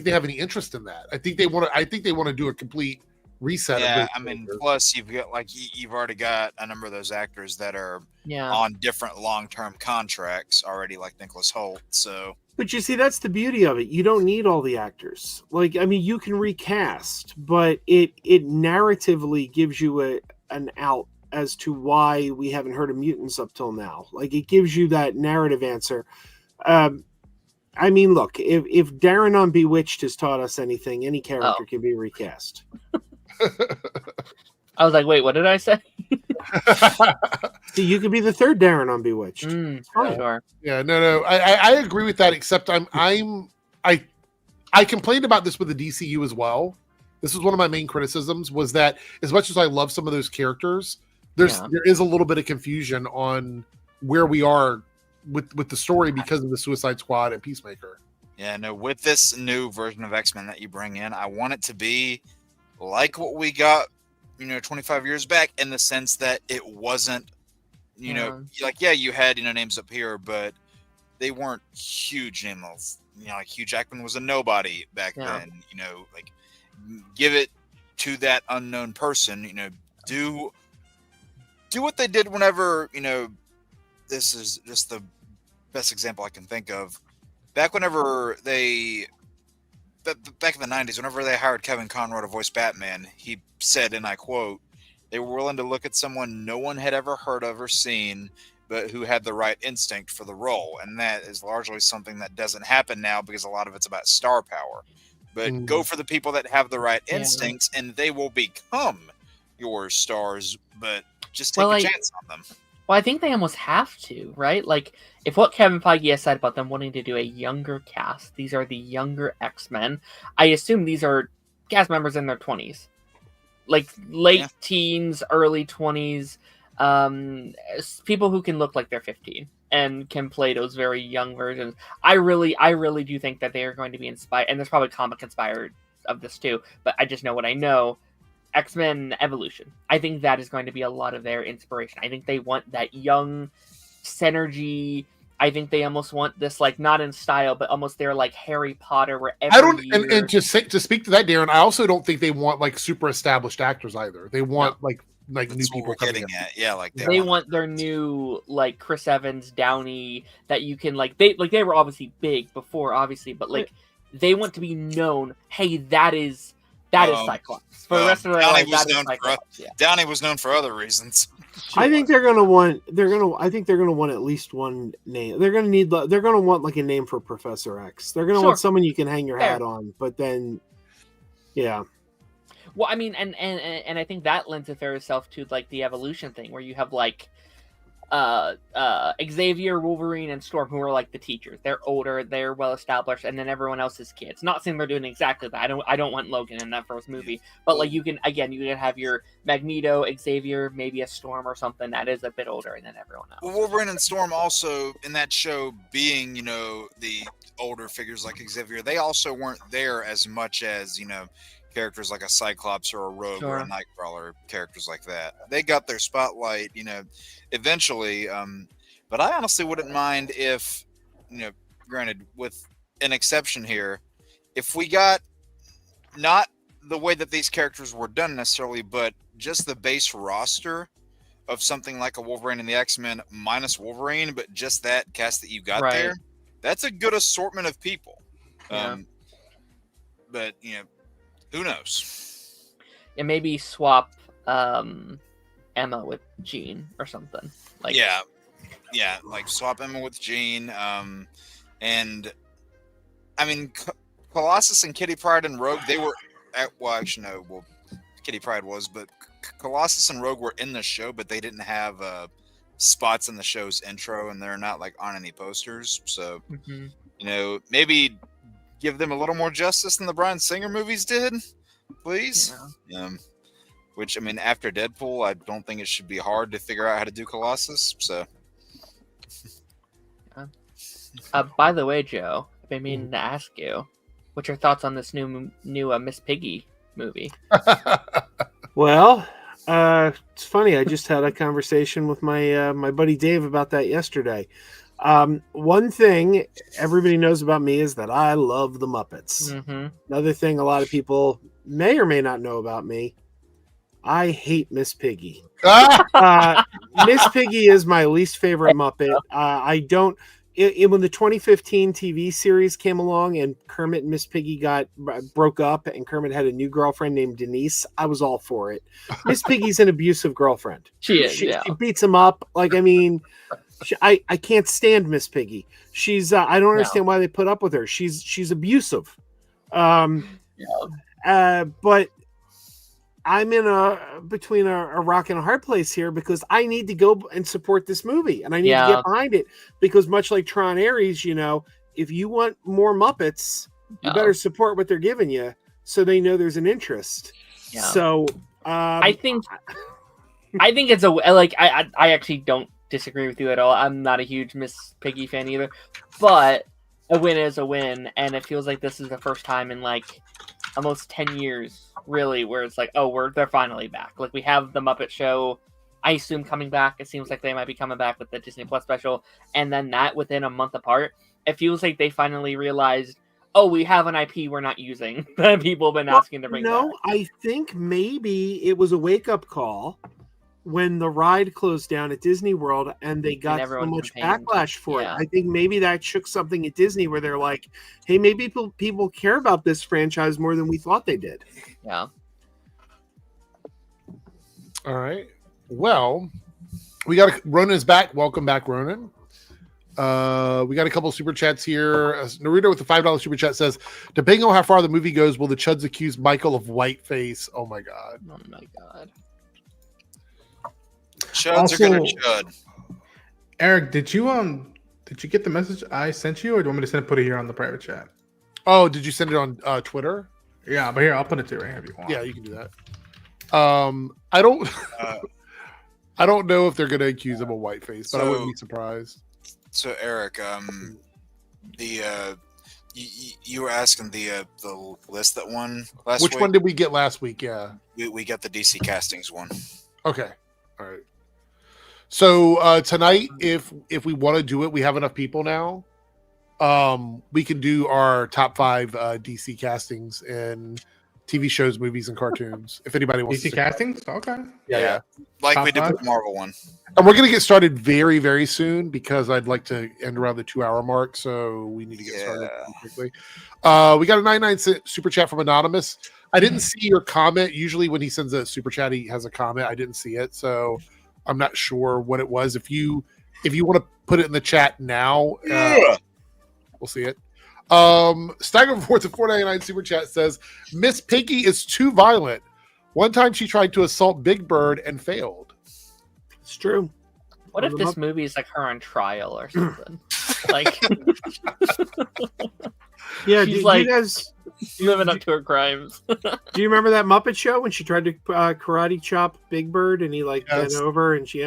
they have any interest in that. I think they want to do a complete reset. Yeah, I mean, plus you've already got a number of those actors that are on different long-term contracts already, like Nicholas Hoult. So, but you see, that's the beauty of it. You don't need all the actors. Like, I mean, you can recast, but it narratively gives you an out as to why we haven't heard of mutants up till now. Like, it gives you that narrative answer. I mean, look, if Darren on Bewitched has taught us anything, any character can be recast. I was like, wait, what did I say? See, you could be the third Darren on Bewitched. Sure. Yeah, no. I agree with that. Except I complained about this with the DCU as well. This was one of my main criticisms, was that as much as I love some of those characters, there is a little bit of confusion on where we are with the story because of the Suicide Squad and Peacemaker. Yeah, no, with this new version of X-Men that you bring in, I want it to be like what we got, 25 years back, in the sense that it wasn't, you had, names up here, but they weren't huge names. Like Hugh Jackman was a nobody back then, like give it to that unknown person, do what they did whenever, this is just the best example I can think of. Back whenever back in the 90s, whenever they hired Kevin Conroy to voice Batman, he said, and I quote, they were willing to look at someone no one had ever heard of or seen, but who had the right instinct for the role. And that is largely something that doesn't happen now because a lot of it's about star power. But go for the people that have the right instincts, and they will become your stars, but just take a chance on them. Well, I think they almost have to, right? Like, if what Kevin Feige has said about them wanting to do a younger cast, these are the younger X-Men. I assume these are cast members in their 20s. Like, late teens, early 20s. People who can look like they're 15 and can play those very young versions. I really do think that they are going to be inspired, and there's probably comic inspired of this too, but I just know what I know. X-Men Evolution. I think that is going to be a lot of their inspiration. I think they want that young synergy. I think they almost want this, like, not in style, but almost they're like Harry Potter, where every year... and to speak to that, Darren, I also don't think they want like super established actors either. They want like new people coming in. Yeah, like they want their new, like, Chris Evans, Downey, that you can they were obviously big before, obviously, but like they want to be known. Hey, that is Cyclops. For the rest of their life, that is Cyclops. Downey was known for other reasons. I think they're gonna want at least one name. They're gonna want like a name for Professor X. They're gonna want someone you can hang your hat on. But then, yeah. Well, I mean, and I think that lends itself to like the evolution thing, where you have like Xavier, Wolverine, and Storm, who are like the teachers. They're older, they're well established, and then everyone else is kids. Not saying they're doing exactly that. I don't want Logan in that first movie, but like you can have your Magneto, Xavier, maybe a Storm or something that is a bit older, and then everyone else. Well, Wolverine and Storm also in that show being the older figures like Xavier, they also weren't there as much as characters like a Cyclops or a Rogue or a Nightcrawler, characters like that. They got their spotlight, eventually. But I honestly wouldn't mind if, granted, with an exception here, if we got not the way that these characters were done necessarily, but just the base roster of something like a Wolverine and the X-Men minus Wolverine, but just that cast that you got there, that's a good assortment of people. But, who knows? And maybe swap Emma with Jean or something. Like like swap Emma with Jean. And I mean, Colossus and Kitty Pryde and Rogue, they were Kitty Pryde was, but Colossus and Rogue were in the show, but they didn't have spots in the show's intro, and they're not like on any posters. So maybe give them a little more justice than the Bryan Singer movies did, please. Which, I mean, after Deadpool, I don't think it should be hard to figure out how to do Colossus. So, by the way, Joe, I've been meaning to ask you, what's your thoughts on this new Miss Piggy movie? Well, it's funny. I just had a conversation with my my buddy Dave about that yesterday. One thing everybody knows about me is that I love the Muppets. Another thing a lot of people may or may not know about me, I hate Miss Piggy. Miss Piggy is my least favorite Muppet. I don't. When the 2015 TV series came along and Kermit and Miss Piggy broke up and Kermit had a new girlfriend named Denise, I was all for it. Miss Piggy's an abusive girlfriend. She beats him up. Like, I mean, I can't stand Miss Piggy. She's I don't understand why they put up with her. She's abusive. But I'm in between a rock and a hard place here because I need to go and support this movie and I need to get behind it because much like Tron Ares, if you want more Muppets, you better support what they're giving you so they know there's an interest. Yeah. So I think it's I actually don't disagree with you at all. I'm not a huge Miss Piggy fan either, but a win is a win, and it feels like this is the first time in like almost 10 years, really, where it's like, they're finally back. Like we have the Muppet Show, I assume coming back. It seems like they might be coming back with the Disney Plus special, and then that within a month apart. It feels like they finally realized, we have an IP we're not using that people have been asking to bring back. I think maybe it was a wake-up call when the ride closed down at Disney World and they got so much backlash for it. I think maybe that shook something at Disney where they're like, hey, maybe people care about this franchise more than we thought they did. Yeah. All right. Well, Ronan is back. Welcome back, Ronan. We got a couple of super chats here. Naruto with the $5 super chat says, depending on how far the movie goes, will the Chuds accuse Michael of whiteface? Oh my god. Oh my god. Chuds are gonna chud. Eric, did you get the message I sent you, or do you want me to put it here on the private chat? Oh, did you send it on Twitter? Yeah, but here I'll put it to you right here if you want. Yeah, you can do that. I don't know if they're gonna accuse him of whiteface, but I wouldn't be surprised. So Eric, you were asking the list that won last week. Which one did we get last week? Yeah, we got the DC castings one. Okay, all right. So tonight, if we want to do it, we have enough people now. We can do our top 5 DC castings in TV shows, movies, and cartoons. If anybody wants DC castings, okay, yeah. Like top we did 5? with the Marvel one. And we're gonna get started very, very soon because I'd like to end around the 2-hour mark, so we need to get started quickly. We got a 99-cent super chat from Anonymous. I didn't see your comment. Usually, when he sends a super chat, he has a comment. I didn't see it, so I'm not sure what it was. If you want to put it in the chat now, we'll see it. Stagger Reports at $4.99 super chat says Miss Piggy is too violent. One time she tried to assault Big Bird and failed. It's true. What if this movie is like her on trial or something? Like, yeah, she's you guys living up to her crimes. Do you remember that Muppet Show when she tried to karate chop Big Bird and he bent over and she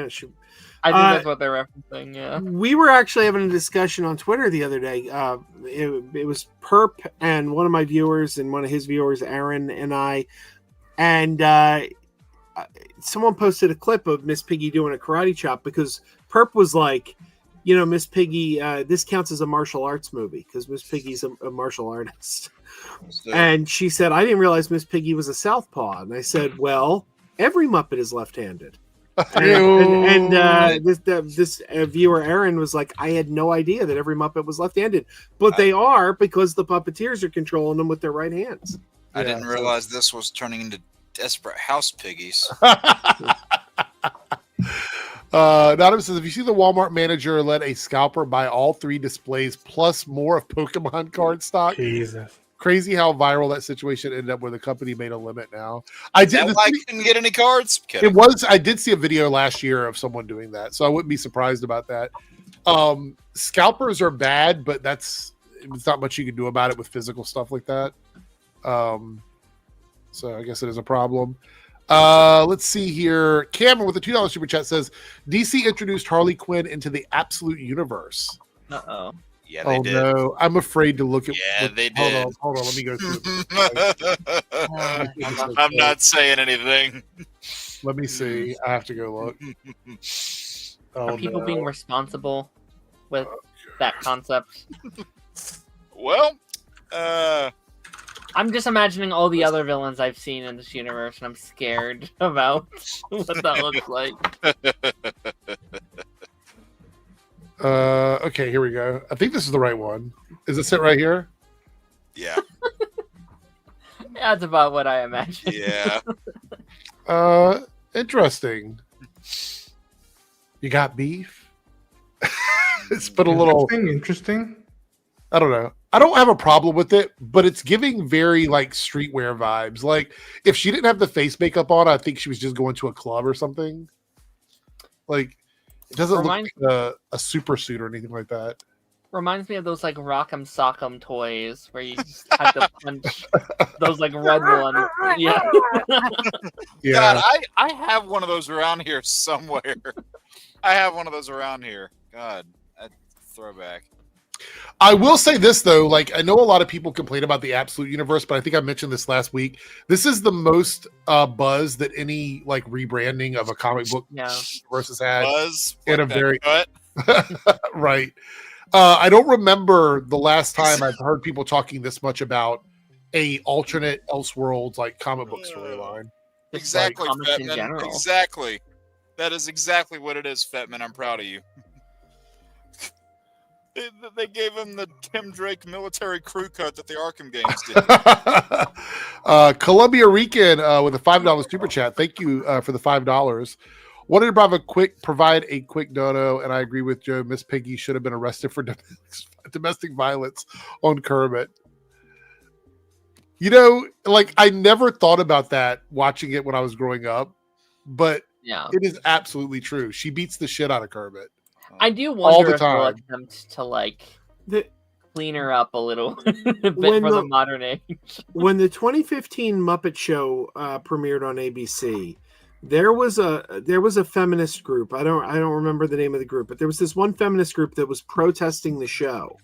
I think that's what they're referencing. Yeah, we were actually having a discussion on Twitter the other day. It was Perp and one of my viewers and one of his viewers, Aaron, and I, and someone posted a clip of Miss Piggy doing a karate chop because Perp was like, Miss Piggy, this counts as a martial arts movie because Miss Piggy's a martial artist. And she said, I didn't realize Miss Piggy was a southpaw. And I said, well, every Muppet is left-handed. And this viewer, Aaron, was like, I had no idea that every Muppet was left-handed. But they are because the puppeteers are controlling them with their right hands. I didn't realize this was turning into Desperate House Piggies. Anonymous says, if you see the Walmart manager let a scalper buy all 3 displays plus more of Pokemon card stock. Jesus. Crazy how viral that situation ended up where the company made a limit now. I couldn't get any cards. It was. I did see a video last year of someone doing that, so I wouldn't be surprised about that. Scalpers are bad, but it's not much you can do about it with physical stuff like that. So I guess it is a problem. Let's see here. Cameron with a $2 super chat says DC introduced Harley Quinn into the Absolute Universe. Uh-oh. Yeah, they did. No, I'm afraid to look at. They did. Hold on. Let me go through. I'm not saying anything. Let me see. I have to go look. Are people being responsible with that concept? Well, I'm just imagining all the other villains I've seen in this universe, and I'm scared about what that looks like. Okay, here we go. I think this is the right one. Is this it right here? Yeah. That's about what I imagine. Yeah. Interesting. You got beef? It's put a little interesting. I don't know. I don't have a problem with it, but it's giving very like streetwear vibes. Like if she didn't have the face makeup on, I think she was just going to a club or something. Like it doesn't look like a super suit or anything like that. Reminds me of those like Rock'em Sock'em toys where you just had to punch those like red ones. Yeah. Yeah. God, I have one of those around here somewhere. I have one of those around here. God, that throwback. I will say this though, like I know a lot of people complain about the Absolute Universe, but I think I mentioned this last week. This is the most buzz that any like rebranding of a comic book universe has had Buzz in a like very cut. right. I don't remember the last time I've heard people talking this much about a alternate Elseworlds like comic book storyline. Exactly, comics in Fetman. general. Exactly. That is exactly what it is, Fetman. I'm proud of you. They gave him the Tim Drake military crew cut that the Arkham games did. Columbia Rican with a $5 super chat. Thank you for the $5. Wanted to provide a quick dono, and I agree with Joe. Miss Piggy should have been arrested for domestic violence on Kermit. You know, like I never thought about that watching it when I was growing up, but it is absolutely true. She beats the shit out of Kermit. I do all wonder the if they'll time. attempt to like clean her up a little bit When for the the- modern age. When the 2015 Muppet Show premiered on ABC, there was a feminist group. I don't remember the name of the group, but there was this one feminist group that was protesting the show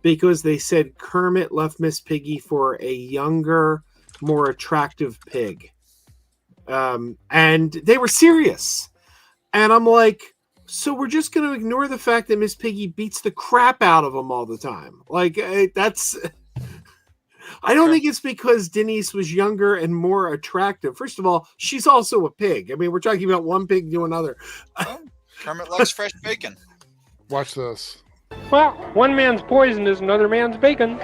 because they said Kermit left Miss Piggy for a younger, more attractive pig, and they were serious. And I'm like, so we're just going to ignore the fact that Miss Piggy beats the crap out of them all the time? Like that's. I don't think it's because Denise was younger and more attractive. First of all, she's also a pig. I mean, we're talking about one pig to another. Kermit likes fresh bacon. Watch this. Well, one man's poison is another man's bacon.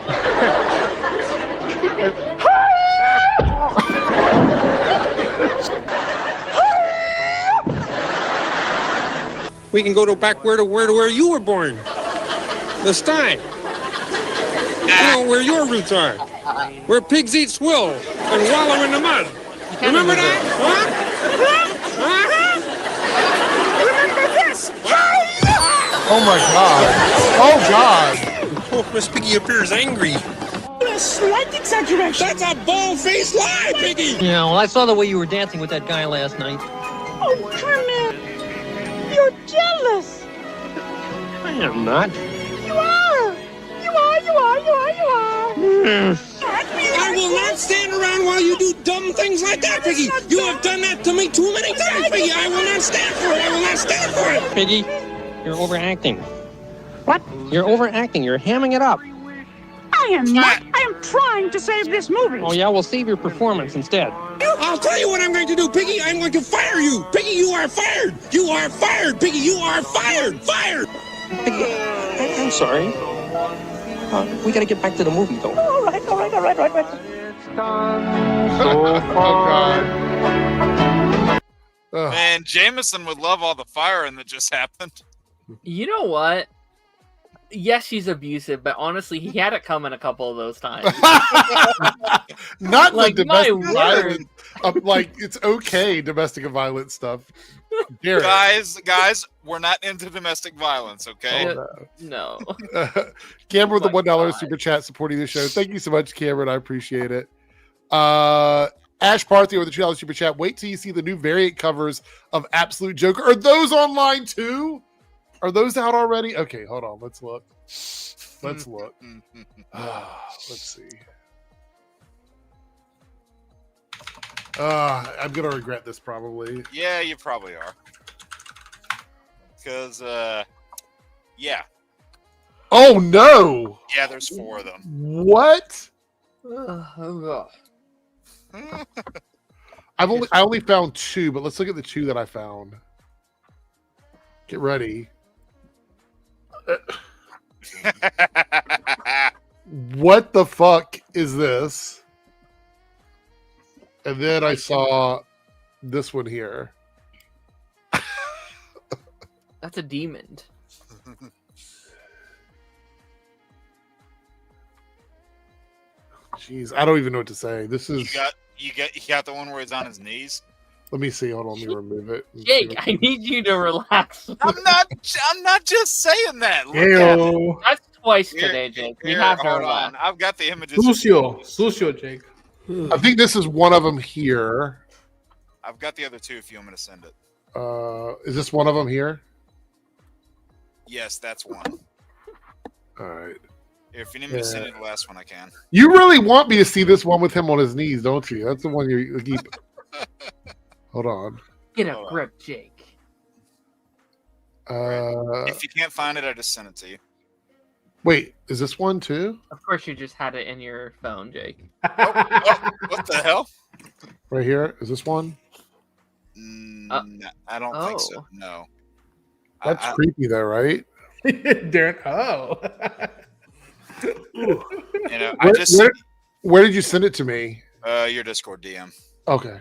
We can go to back where you were born. The Stein. You know, where your roots are. Where pigs eat swill and wallow in the mud. Remember that? Remember this? Oh my god. Oh god. Oh, Miss Piggy appears angry. A slight exaggeration. That's a bald-faced lie, Piggy! Yeah, well, I saw the way you were dancing with that guy last night. Oh, Kermit! You're jealous! I am not. You are! You are! I will not stand around while you do dumb things like that, Piggy! You have done that to me too many times, Piggy! I will not stand for it! I will not stand for it! Piggy, you're overacting. What? You're overacting. You're hamming it up. I am not. I am trying to save this movie. Oh, yeah? Well, save your performance instead. I'll tell you what I'm going to do, Piggy. I'm going to fire you. Piggy, you are fired. You are fired. Piggy, you are fired. Fired. Piggy, I'm sorry. We got to get back to the movie, though. All right. Oh god. Man, Jameson would love all the firing that just happened. You know what? Yes, she's abusive, but honestly, he had it coming a couple of those times. Not Like, the my domestic violence. Like it's okay, domestic violence stuff. Garrett. Guys, we're not into domestic violence, okay? Oh, no. Cameron with the My $1 God. super chat supporting the show. Thank you so much, Cameron. I appreciate it. Ash Parthy with the $2 super chat. Wait till you see the new variant covers of Absolute Joker. Are those online too? Are those out already? Okay, hold on. Let's look. Let's look. Let's see. I'm gonna regret this probably. Yeah, you probably are. Because, yeah. Oh no! Yeah, there's 4 of them. What? Oh, I only found 2, but let's look at the 2 that I found. Get ready. What the fuck is this? And then I saw this one here. That's a demon. Jeez, I don't even know what to say. This is. You got the one where he's on his knees. Let me see. Hold on. Let me remove it. Jake, I need you to relax. I'm not just saying that. Look at it. Ew. That's twice today, Jake. You Here, have to hold relax. on. I've got the images. Sucio, Jake. I think this is one of them here. I've got the other two if you want me to send it. Is this one of them here? Yes, that's one. All right. If you need me to send you the last one, I can. You really want me to see this one with him on his knees, don't you? That's the one you keep. Hold on. Get a grip, Jake. If you can't find it, I just sent it to you. Wait, is this one too? Of course, you just had it in your phone, Jake. What the hell? Right here. Is this one? No, I don't think so. No. That's creepy, though, right? Darren. Oh. You know, where did you send it to me? Your Discord DM. Okay.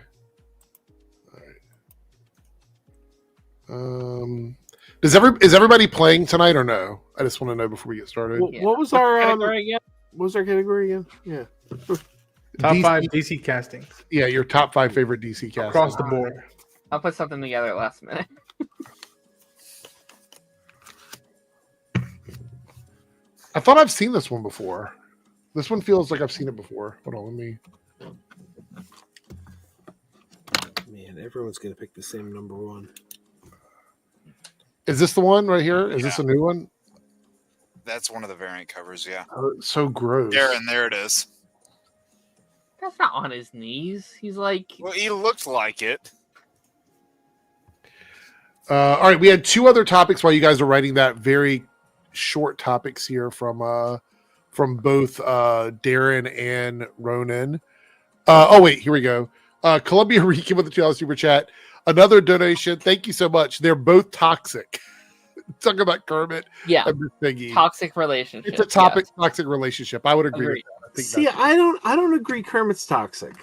All right. Is everybody playing tonight or no? I just want to know before we get started. What was our category again? What was our category again? Yeah. Top 5 DC castings. Yeah, your top 5 favorite DC castings across the board. I'll put something together last minute. I thought I've seen this one before. This one feels like I've seen it before. Hold on, let me. Man, everyone's gonna pick the same number one. Is this the one right here? Is this a new one? That's one of the variant covers, yeah. Oh, so gross. There it is. That's not on his knees. He's like. Well, he looked like it. All right, we had 2 other topics while you guys are writing that. Very short topics here from both Darren and Ronan. Wait, here we go. Columbia Rican with the $2 super chat. Another donation. Thank you so much. They're both toxic. Talking about Kermit. Yeah. And Miss Piggy. Toxic relationship. It's a toxic relationship. I would agree. With that. I don't agree. Kermit's toxic.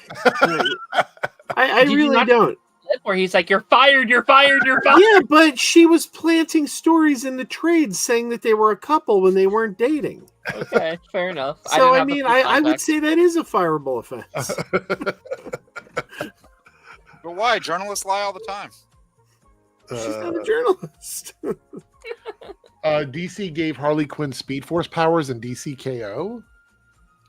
I really don't. Where he's like, "You're fired. You're fired. You're fired." Yeah, but she was planting stories in the trades saying that they were a couple when they weren't dating. Okay, fair enough. So I would say that is a fireable offense. But why? Journalists lie all the time. She's not a journalist. DC gave Harley Quinn Speed Force powers in DCKO.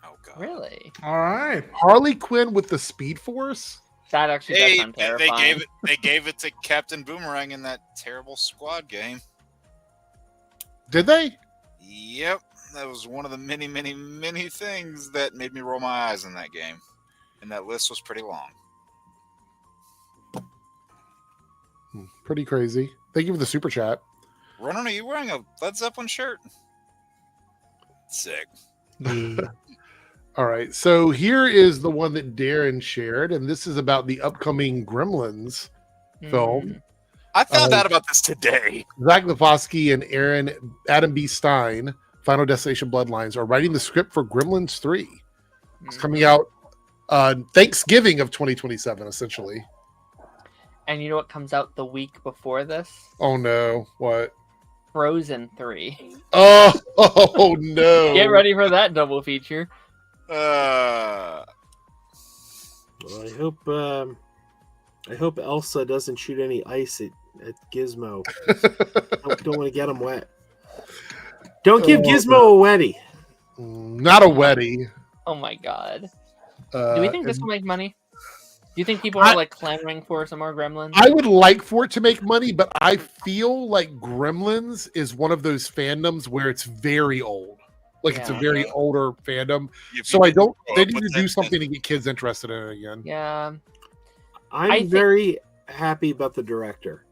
Oh god. Really? All right. Harley Quinn with the Speed Force? That actually does sound terrifying. They gave it to Captain Boomerang in that terrible squad game. Did they? Yep. That was one of the many, many, many things that made me roll my eyes in that game. And that list was pretty long. Pretty crazy. Thank you for the super chat. Ronan, are you wearing a Led Zeppelin shirt? Sick. All right. So here is the one that Darren shared, and this is about the upcoming Gremlins film. I found out about this today. Zach Lefosky and Adam B. Stein, Final Destination Bloodlines, are writing the script for Gremlins 3. It's coming out Thanksgiving of 2027, essentially. And you know what comes out the week before this? Oh no! What? Frozen 3. Oh no! Get ready for that double feature. Well, I hope Elsa doesn't shoot any ice at Gizmo. Don't want to get him wet. Don't give Gizmo a wetty. Not a wetty. Oh my god! Do we think this will make money? Do you think people are clamoring for some more Gremlins? I would like for it to make money, but I feel like Gremlins is one of those fandoms where it's very old. It's a very older fandom. So I don't. They need to do something to get kids interested in it again. Yeah. I'm very happy about the director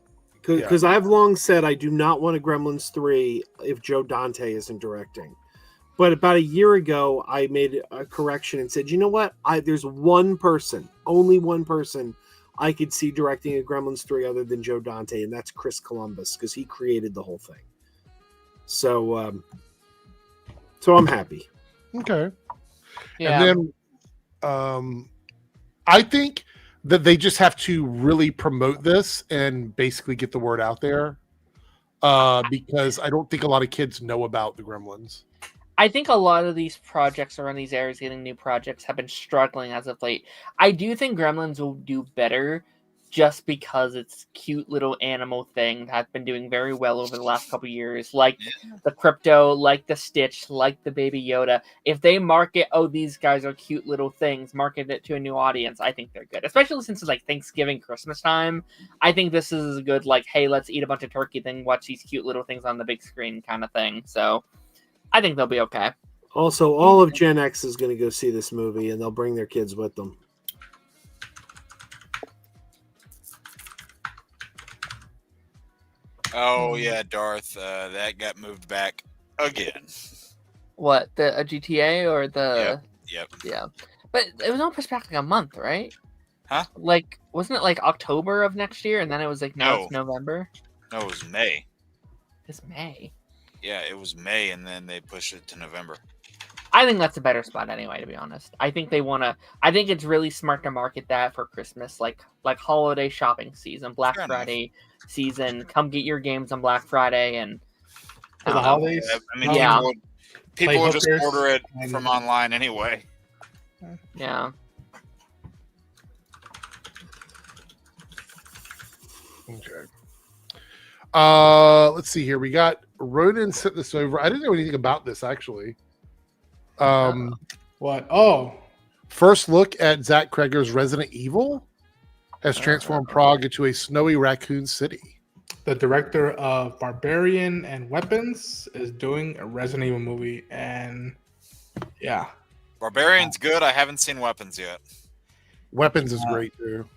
because I've long said I do not want a Gremlins 3 if Joe Dante isn't directing. But about a year ago, I made a correction and said, you know what? There's one person, only one person I could see directing a Gremlins 3 other than Joe Dante, and that's Chris Columbus, because he created the whole thing. So I'm happy. Okay. Yeah. And then I think that they just have to really promote this and basically get the word out there because I don't think a lot of kids know about the Gremlins. I think a lot of these projects around these areas getting new projects have been struggling as of late. I do think Gremlins will do better just because it's cute little animal thing that has been doing very well over the last couple years, like the Crypto, like the Stitch, like the Baby Yoda. If they market, oh, these guys are cute little things, market it to a new audience, I think they're good. Especially since it's like Thanksgiving, Christmas time. I think this is a good, like, hey, let's eat a bunch of turkey, then watch these cute little things on the big screen kind of thing. So I think they'll be okay. Also, all of Gen X is going to go see this movie, and they'll bring their kids with them. Oh yeah, Darth. That got moved back again. What, the GTA or the? Yep. Yeah, but it was only pushed back like a month, right? Huh? Like, wasn't it like October of next year, and then it was like now No. it's November? No, it was May. It's May. Yeah, it was May, and then they pushed it to November. I think that's a better spot anyway, to be honest. I think they want to. I think it's really smart to market that for Christmas, like holiday shopping season, Black Friday season. Come get your games on Black Friday and For the holidays? I mean, Yeah. people will just hookers order it and- from online anyway. Yeah. Okay. Let's see here. We got Ronan sent this over. I didn't know anything about this actually. What? Oh, first look at Zach Kreger's Resident Evil has transformed Prague into a snowy raccoon city. the director of Barbarian and Weapons is doing a Resident Evil movie, and yeah, Barbarian's good. I haven't seen Weapons yet. Weapons is great too.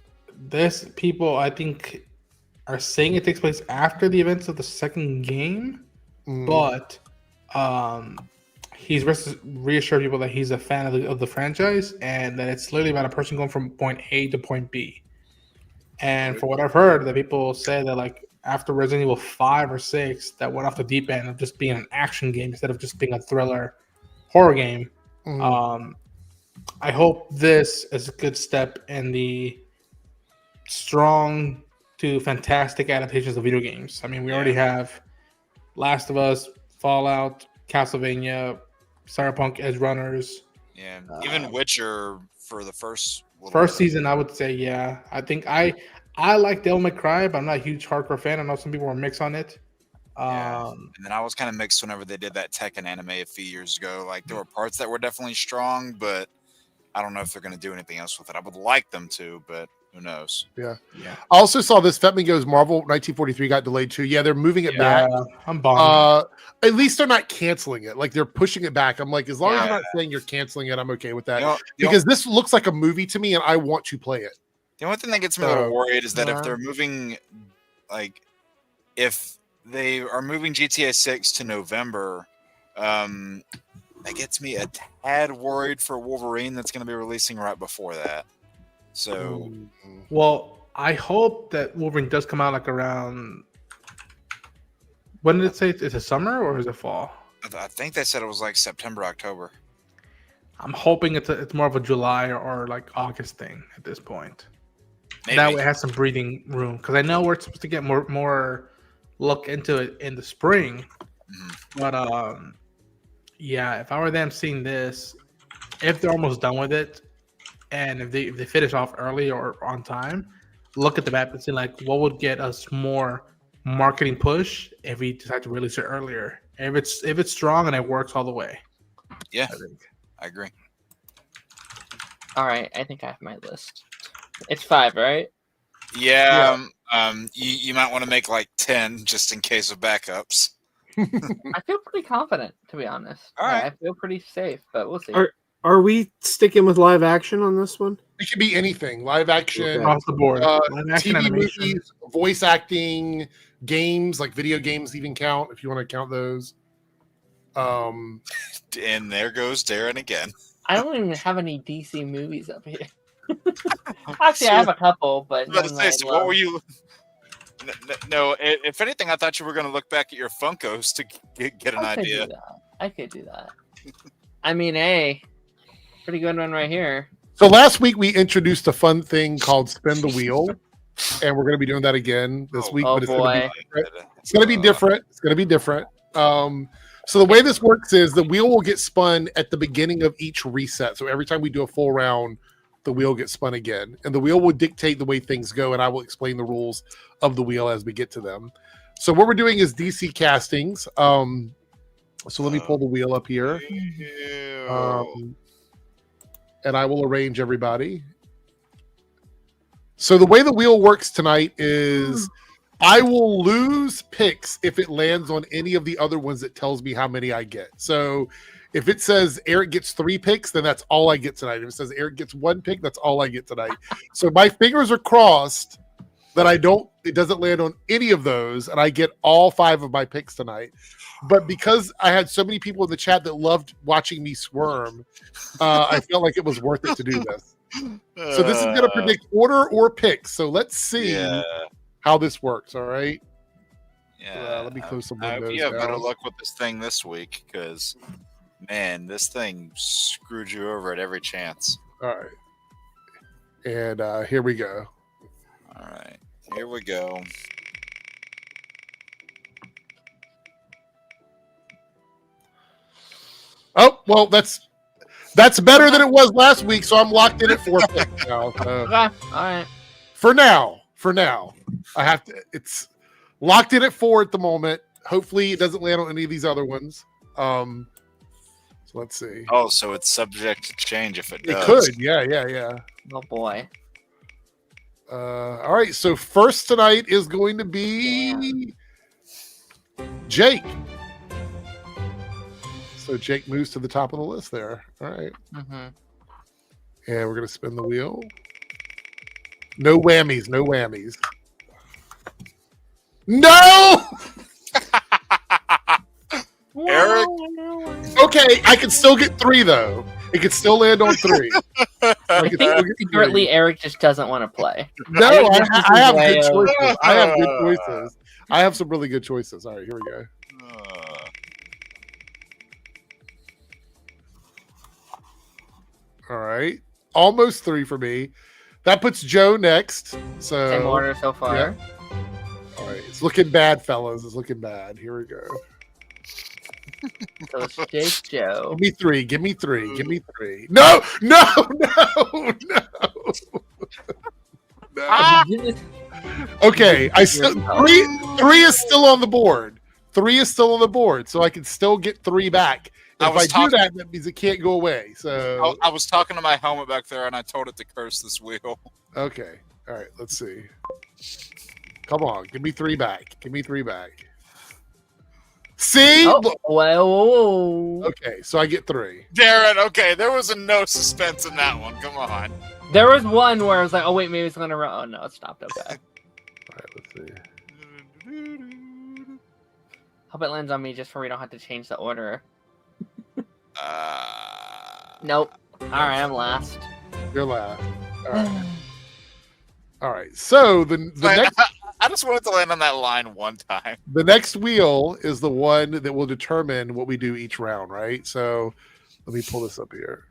This people I think are saying it takes place after the events of the second game, but he's reassured people that he's a fan of the franchise and that it's literally about a person going from point A to point B. And for what I've heard, that people say that like after Resident Evil 5 or 6, that went off the deep end of just being an action game instead of just being a thriller horror game. I hope this is a good step in the strong to fantastic adaptations of video games. I mean, we already have Last of Us, Fallout, Castlevania, Cyberpunk Edge Runners. Yeah, even Witcher for the first season, I would say, yeah. I think I like Devil May Cry, but I'm not a huge hardcore fan. I know some people were mixed on it. And then I was kind of mixed whenever they did that Tekken anime a few years ago. Like there were parts that were definitely strong, but I don't know if they're going to do anything else with it. I would like them to, but who knows? Yeah. I also saw this Fetmingo's Marvel 1943 got delayed too. Yeah, they're moving it back. I'm bummed. At least they're not canceling it. Like they're pushing it back. I'm like, as long as you're not saying you're canceling it, I'm okay with that. Because this looks like a movie to me and I want to play it. The only thing that gets me a little worried is that if they're moving, like, if they are moving GTA 6 to November, that gets me a tad worried for Wolverine that's going to be releasing right before that. So, well, I hope that Wolverine does come out like around. When did it say? Is it summer or is it fall? I think they said it was like September, October. I'm hoping it's more of a July or like August thing at this point. Maybe. That way it has some breathing room because I know we're supposed to get more look into it in the spring. But yeah, if I were them seeing this, if they're almost done with it, and if they finish off early or on time, look at the map and see like what would get us more marketing push if we decide to release it earlier. If it's strong and it works all the way. Yeah, I agree. All right, I think I have my list. It's 5, right? Yeah. You might want to make like 10 just in case of backups. I feel pretty confident, to be honest. All right. I feel pretty safe, but we'll see. Are we sticking with live action on this one? It could be anything. Live action. Across the board. Live action, TV animation. movies, voice acting, games, like video games even count if you want to count those. And there goes Darren again. I don't even have any DC movies up here. Actually, I have a couple, but What were you? No, if anything, I thought you were going to look back at your Funkos to get an idea. I could do that. I mean, hey, pretty good one right here. So last week we introduced a fun thing called Spin the Wheel, and we're going to be doing that again this week. But it's going to be different. It's going to be different. So the way this works is the wheel will get spun at the beginning of each reset. So every time we do a full round, the wheel gets spun again, and the wheel will dictate the way things go. And I will explain the rules of the wheel as we get to them. So what we're doing is DC castings. So let me pull the wheel up here, and I will arrange everybody. So the way the wheel works tonight is I will lose picks if it lands on any of the other ones that tells me how many I get. So if it says Eric gets 3 picks, then that's all I get tonight. If it says Eric gets 1 pick, that's all I get tonight. So my fingers are crossed that it doesn't land on any of those, and I get all 5 of my picks tonight. But because I had so many people in the chat that loved watching me squirm, I felt like it was worth it to do this. So this is going to predict order or picks. So let's see how this works. All right. Yeah. Let me close some windows. You have better luck with this thing this week, because man, this thing screwed you over at every chance. All right. And here we go. All right. Here we go. Oh, well, that's better than it was last week, so I'm locked in at 4 picks now. Okay. All right. For now, I have to. It's locked in at 4 at the moment. Hopefully, it doesn't land on any of these other ones. So let's see. Oh, so it's subject to change if it does. It could, yeah. Oh boy. All right. So first tonight is going to be Jake. So Jake moves to the top of the list there. All right. Mm-hmm. And we're going to spin the wheel. No whammies. No! Eric? Okay, I can still get 3, though. It could still land on 3. I think secretly Eric just doesn't want to play. No, I have good choices. I have some really good choices. All right, here we go. All right. Almost 3 for me. That puts Joe next. So Same order so far. Yeah. All right. It's looking bad, fellas. It's looking bad. Here we go. So it's Jake, Joe. Give me three. No. Okay. I still 3 is still on the board. 3 is still on the board, so I can still get 3 back. If I do that means it can't go away. So I was talking to my helmet back there, and I told it to curse this wheel. Okay. All right. Let's see. Come on. Give me 3 back. See? Oh, whoa. Okay. So I get 3. Darren, okay. There was no suspense in that one. Come on. There was one where I was like, oh, wait, maybe it's going to run. Oh, no, it stopped. Okay. All right. Let's see. Hope it lands on me just for we don't have to change the order. Nope. All right, I'm last. You're last. All right. All right. So the next, I just wanted to land on that line one time. The next wheel is the one that will determine what we do each round, right? So let me pull this up here.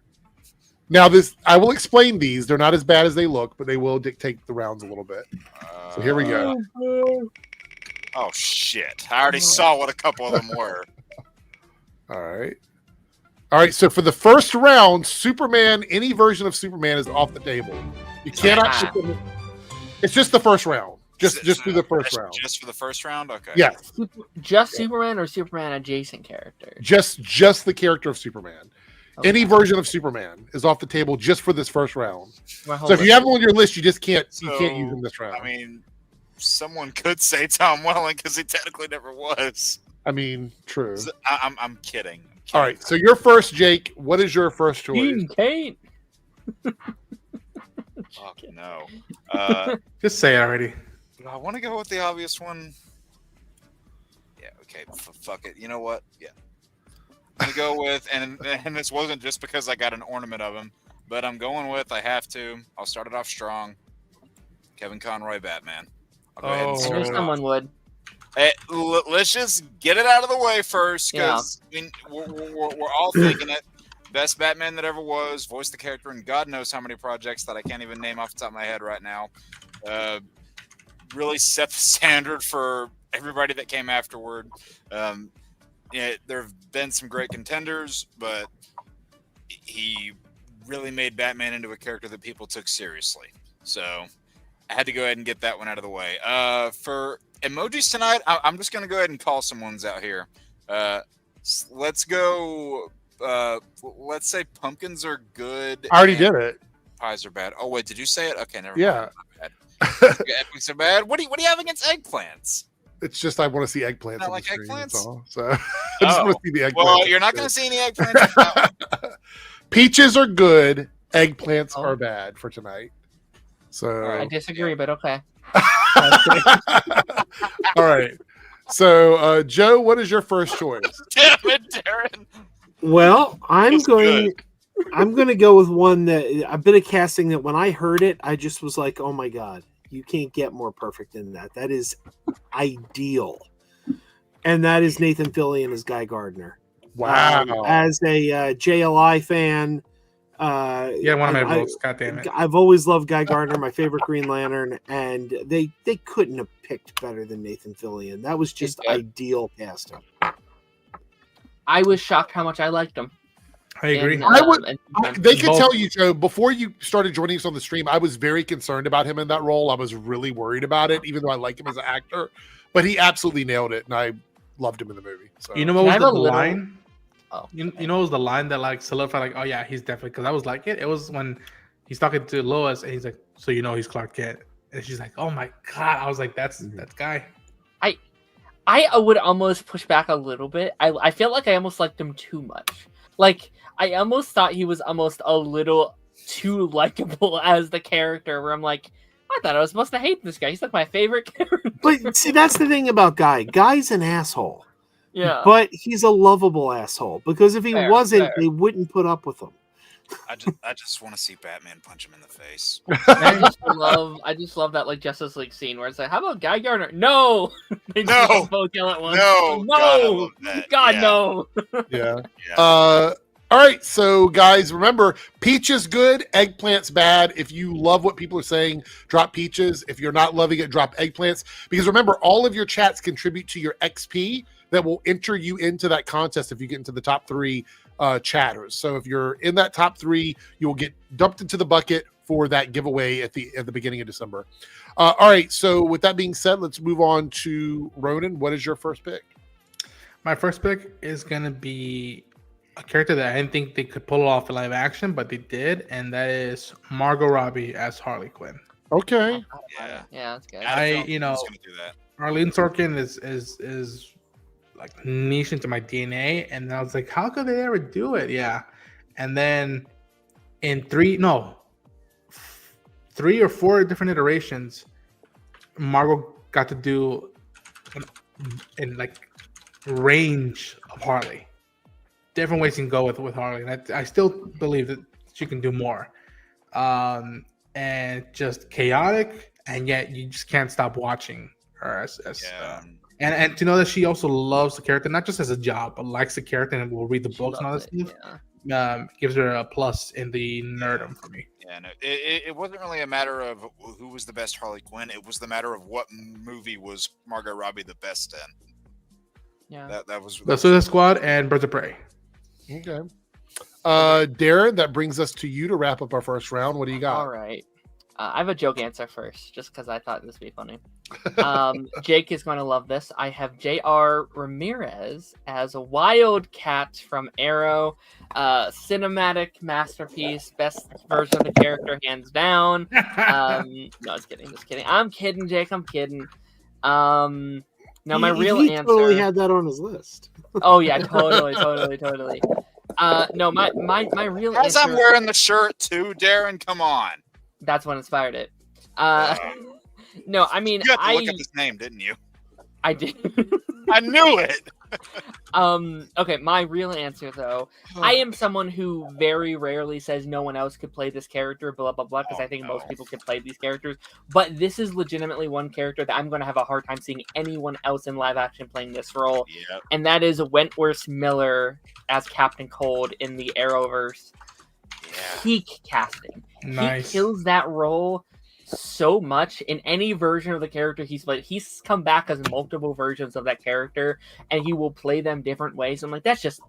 Now, I will explain these. They're not as bad as they look, but they will dictate the rounds a little bit. So here we go. Oh shit! I already saw what a couple of them were. All right. So for the first round, Superman, any version of Superman is off the table. You cannot. It's just the first round. Just do the first round. Just for the first round, okay. Yes. Just Superman or Superman adjacent character? Just the character of Superman. Okay. Any version of Superman is off the table just for this first round. So if you have him on your list, you just can't. You can't use him this round. I mean, someone could say Tom Welling because he technically never was. I mean, true. So, I'm kidding. All right. So your first, Jake. What is your first choice? Dean Kate. Fuck no. Just say it already. I want to go with the obvious one. Yeah. Okay. Fuck it. You know what? Yeah. I'm gonna go with, and this wasn't just because I got an ornament of him, but I'm going with. I have to. I'll start it off strong. Kevin Conroy, Batman. I'll go ahead and start it someone off. would. Hey, let's just get it out of the way first, because I mean, we're all thinking it. Best Batman that ever was. Voiced the character in God knows how many projects that I can't even name off the top of my head right now. Really set the standard for everybody that came afterward. there have been some great contenders, but he really made Batman into a character that people took seriously. So I had to go ahead and get that one out of the way. For emojis tonight, I'm just going to go ahead and call some ones out here. Let's go. Let's say pumpkins are good. I already did it. Pies are bad. Oh wait, did you say it? Okay, never Yeah. mind. Eggplants are bad. What do you have against eggplants? It's just I want to see eggplants. Not on like the screen, that's eggplants? all. So I just want to see the eggplants. Well, you're not going to see any eggplants. Peaches are good. Eggplants are bad for tonight. So I disagree, but okay. all right. So Joe, what is your first choice? Damn it, Darren. Well, I'm going to go with one that a bit of casting that when I heard it, I just was like, "Oh my god, you can't get more perfect than that. That is ideal." And that is Nathan Fillion as Guy Gardner. Wow. As a JLI fan, Yeah, one of my votes. God damn it. I've always loved Guy Gardner, my favorite Green Lantern, and they couldn't have picked better than Nathan Fillion. That was just ideal casting. I was shocked how much I liked him. I agree. They could tell you, Joe, before you started joining us on the stream, I was very concerned about him in that role. I was really worried about it, even though I like him as an actor. But he absolutely nailed it, and I loved him in the movie. So. You know what was the line? You know what was the line that like solidified, like, oh yeah, he's definitely, because I was like it. It was when he's talking to Lois, and he's like, so you know he's Clark Kent, and she's like, oh my god. I was like, that's Guy. I would almost push back a little bit. I feel like I almost liked him too much. Like, I almost thought he was almost a little too likable as the character, where I'm like, I thought I was supposed to hate this guy. He's like my favorite character. But see, that's the thing about Guy. Guy's an asshole. Yeah. But he's a lovable asshole, because if he wasn't, they wouldn't put up with him. I just want to see Batman punch him in the face. I just love that like Justice League scene where it's like, how about Guy Gardner? No, they just both kill at once. No, God, no. Yeah. All right, so guys, remember, peaches good, eggplants bad. If you love what people are saying, drop peaches. If you're not loving it, drop eggplants. Because remember, all of your chats contribute to your XP that will enter you into that contest if you get into the top 3 chatters. So if you're in that top 3, you will get dumped into the bucket for that giveaway at the beginning of December. All right, so with that being said, let's move on to Ronan. What is your first pick? My first pick is gonna be a character that I didn't think they could pull off in live action, but they did, and that is Margot Robbie as Harley Quinn. Okay. Yeah, that's good. Arlene Sorkin is like niche into my DNA, and I was like, how could they ever do it? Yeah. And then in 3 or 4 different iterations, Margot got to do in like range of Harley. Different ways you can go with Harley, and I still believe that she can do more. And just chaotic, and yet you just can't stop watching her and to know that she also loves the character, not just as a job, but likes the character and will read the books and all that stuff. Gives her a plus in the nerdom for me. Yeah, no, it wasn't really a matter of who was the best Harley Quinn. It was the matter of what movie was Margot Robbie the best in. Yeah, that was the Suicide Squad and Birds of Prey. Okay. Darren, that brings us to you to wrap up our first round. What do you got? All right. I have a joke answer first, just because I thought this would be funny. Jake is going to love this. I have J.R. Ramirez as a Wildcat from Arrow. Cinematic masterpiece. Best version of the character, hands down. No, just kidding. I'm kidding, Jake. I'm kidding. Now, my real he answer... totally had that on his list. Oh, yeah, totally. No, my real answer... As I'm wearing the shirt, too, Darren, come on. That's what inspired it. No, I mean, you had to look up his name, didn't you? I did. I knew it. Okay, my real answer though, I am someone who very rarely says no one else could play this character, blah blah blah, because I think most people could play these characters. But this is legitimately one character that I'm going to have a hard time seeing anyone else in live action playing this role, and that is Wentworth Miller as Captain Cold in the Arrowverse. Peak casting. Nice. He kills that role so much in any version of the character he's played. He's come back as multiple versions of that character, and he will play them different ways. I'm like, that's just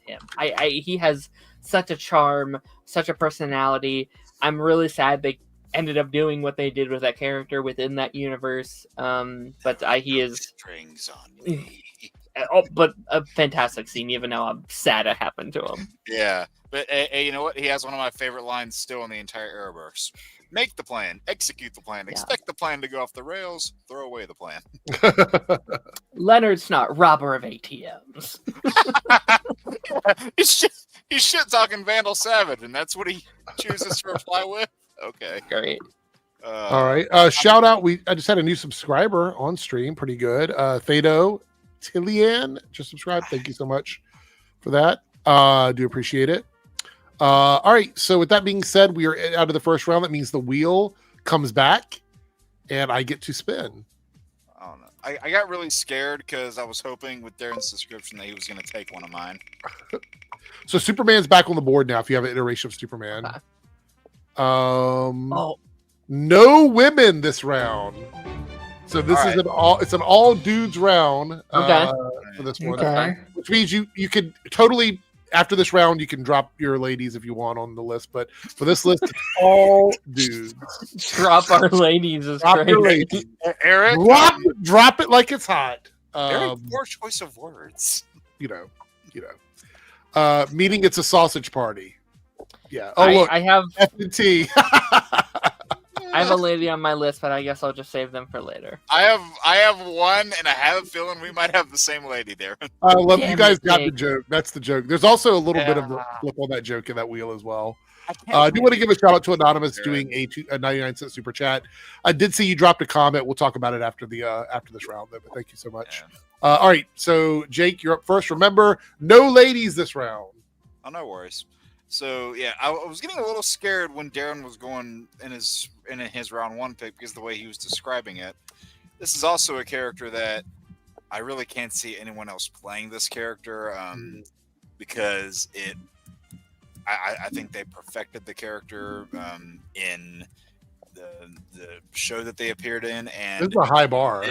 him. He has such a charm, such a personality. I'm really sad they ended up doing what they did with that character within that universe. But he is strings on me. But a fantastic scene, even though I'm sad it happened to him. Yeah, but hey, you know what? He has one of my favorite lines still in the entire Arrowverse. Make the plan, execute the plan, expect the plan to go off the rails, throw away the plan. Leonard's not robber of ATMs. He's shit talking Vandal Savage, and that's what he chooses to reply with. Okay, great. All right, shout out. I just had a new subscriber on stream. Pretty good. Thado Tillian just subscribed. Thank you so much for that. Do appreciate it. All right, so with that being said, we are out of the first round. That means the wheel comes back and I get to spin. I don't know. I got really scared because I was hoping with Darren's description that he was going to take one of mine. So Superman's back on the board now if you have an iteration of Superman. No women this round. So this is an all dudes round for this one. Okay. Which means you could totally, after this round, you can drop your ladies if you want on the list. But for this list, it's all dudes. Drop our ladies is Drop crazy. your ladies. Eric, drop it like it's hot. Eric, poor choice of words. Meaning it's a sausage party. Yeah. I have F&T. I have a lady on my list, but I guess I'll just save them for later. I have one, and I have a feeling we might have the same lady there. I love you guys got the joke. That's the joke. There's also a little bit of a flip on that joke in that wheel as well. I do want to give a shout out to Anonymous doing a 99-cent super chat. I did see you dropped a comment. We'll talk about it after this round, though. But thank you so much. All right, so Jake, you're up first. Remember, no ladies this round. Oh, no worries. So yeah, I was getting a little scared when Darren was going in his round one pick because of the way he was describing it. This is also a character that I really can't see anyone else playing this character because I think they perfected the character in the show that they appeared in, and this is a high bar.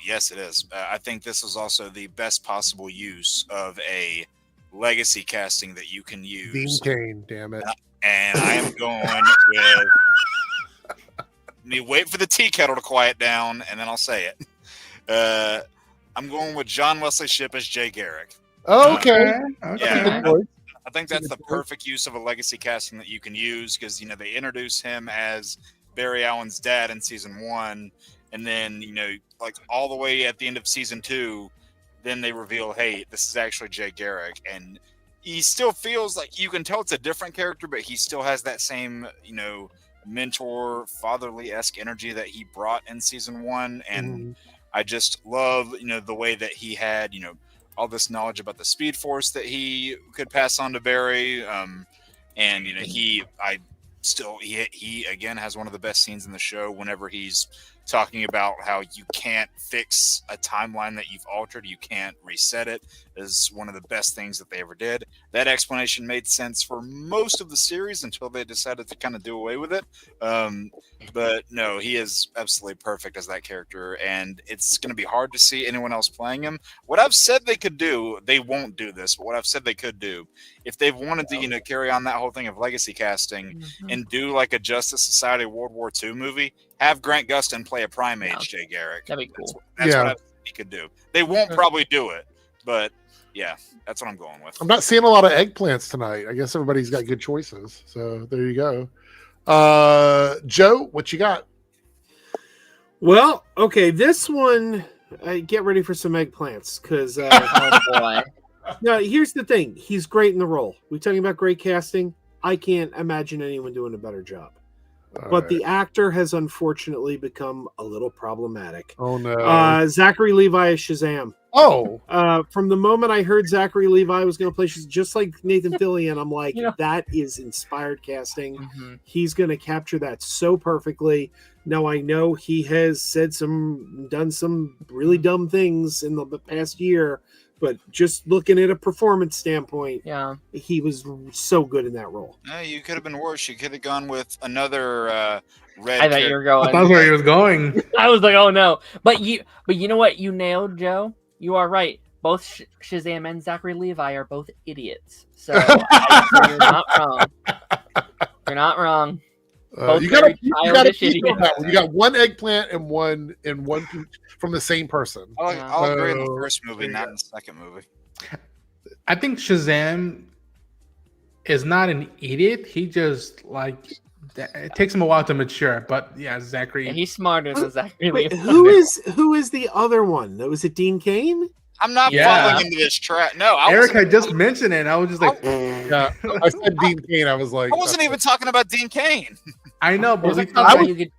Yes, it is. I think this is also the best possible use of a legacy casting that you can use. Dean Cain, damn it. And I am going with. Let me wait for the tea kettle to quiet down, and then I'll say it. I'm going with John Wesley Shipp as Jay Garrick. Okay. Yeah, I think that's the perfect use of a legacy casting that you can use because they introduce him as Barry Allen's dad in season 1, and then like all the way at the end of season 2. Then they reveal, hey, this is actually Jay Garrick. And he still feels like you can tell it's a different character, but he still has that same, mentor, fatherly-esque energy that he brought in season 1. And I just love, the way that he had, all this knowledge about the Speed Force that he could pass on to Barry. And, he again has one of the best scenes in the show whenever he's talking about how you can't fix a timeline that you've altered. You can't reset it is one of the best things that they ever did. That explanation made sense for most of the series until they decided to kind of do away with it. But no, he is absolutely perfect as that character, and it's going to be hard to see anyone else playing him. What I've said they could do, they won't do this, but what I've said they could do, if they've wanted to, carry on that whole thing of legacy casting and do like a Justice Society World War II movie, have Grant Gustin play a prime age Jay Garrick. That'd be cool. That's what he could do. They won't probably do it, but yeah, that's what I'm going with. I'm not seeing a lot of eggplants tonight. I guess everybody's got good choices. So there you go. Joe, what you got? Well, okay, this one, get ready for some eggplants because oh boy. No, here's the thing. He's great in the role. We're talking about great casting. I can't imagine anyone doing a better job. But the actor has unfortunately become a little problematic. Oh no! Zachary Levi is Shazam. Oh, from the moment I heard Zachary Levi was going to play Shazam, just like Nathan Fillion, I'm like, that is inspired casting. He's going to capture that so perfectly. Now I know he has done some really dumb things in the past year, but just looking at a performance standpoint, Yeah, he was so good in that role. No, you could have been worse. You could have gone with another red. I thought you were going. That's where he was going. I was like, oh no. But you know what? You nailed, Joe. You are right. Both Shazam and Zachary Levi are both idiots. So you're not wrong. You're not wrong. You got you got one eggplant and one peach from the same person. I'll agree in the first movie, not in the second movie. I think Shazam is not an idiot. He just it takes him a while to mature. But yeah, Zachary. Yeah, he's smarter than Zachary. Wait, who is the other one? Was it Dean Cain? I'm not falling into this trap. No, Eric had just mentioned it. And I was just like, yeah, I said Dean Cain. I was like, I wasn't even talking about Dean Cain. I know, but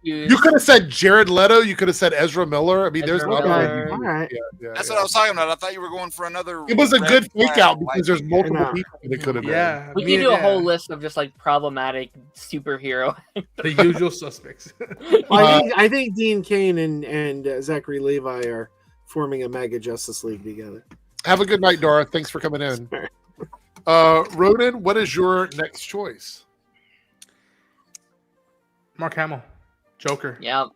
you could have said Jared Leto. You could have said Ezra Miller. I mean, there's other. All right. That's what I was talking about. I thought you were going for another. It was a good fake out because there's multiple people that could have been. Yeah, we can do a whole list of just like problematic superhero. The usual suspects. I think Dean Cain and Zachary Levi are forming a mega Justice League together. Have a good night, Dara. Thanks for coming in. Ronan, what is your next choice? Mark Hamill, Joker. Yep.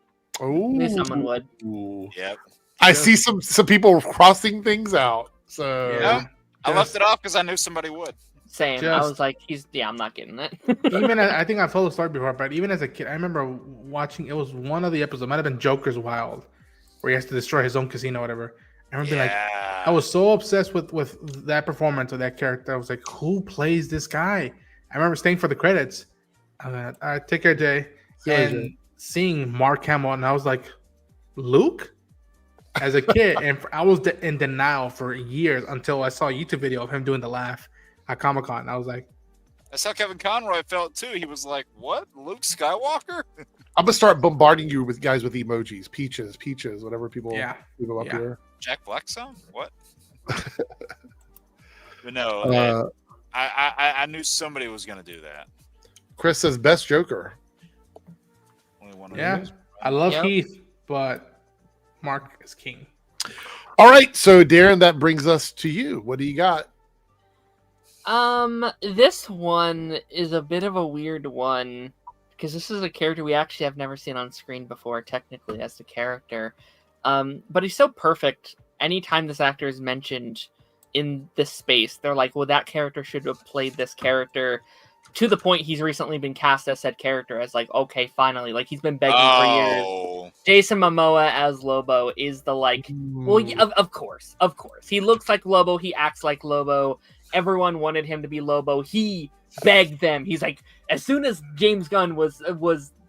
Oh, knew someone would. Yep. I see some people crossing things out. So yeah, I left it off because I knew somebody would. Same. I was like, I'm not getting it. Even I think I've told the story before, but even as a kid, I remember watching. It was one of the episodes. It might have been Joker's Wild, where he has to destroy his own casino, or whatever. I remember being like, I was so obsessed with that performance of that character. I was like, who plays this guy? I remember staying for the credits. All right, take care, Jay. And seeing Mark Hamill, and I was like, Luke? As a kid, and I was in denial for years until I saw a YouTube video of him doing the laugh at Comic-Con. I was like, that's how Kevin Conroy felt too. He was like, what? Luke Skywalker? I'm gonna start bombarding you with guys with emojis, peaches, whatever people up here. Jack Black song? What? But no, I knew somebody was gonna do that. Chris says best Joker. Only one. Yeah, I love Heath, but Mark is king. All right, so Darren, that brings us to you. What do you got? This one is a bit of a weird one because this is a character we actually have never seen on screen before, technically, as the character. But he's so perfect. Anytime this actor is mentioned in this space, they're like, well, that character should have played this character. To the point he's recently been cast as said character as like, okay, finally. Like, he's been begging for years. Jason Momoa as Lobo is the well, yeah, of course. He looks like Lobo. He acts like Lobo. Everyone wanted him to be Lobo. He begged them. He's like, as soon as James Gunn was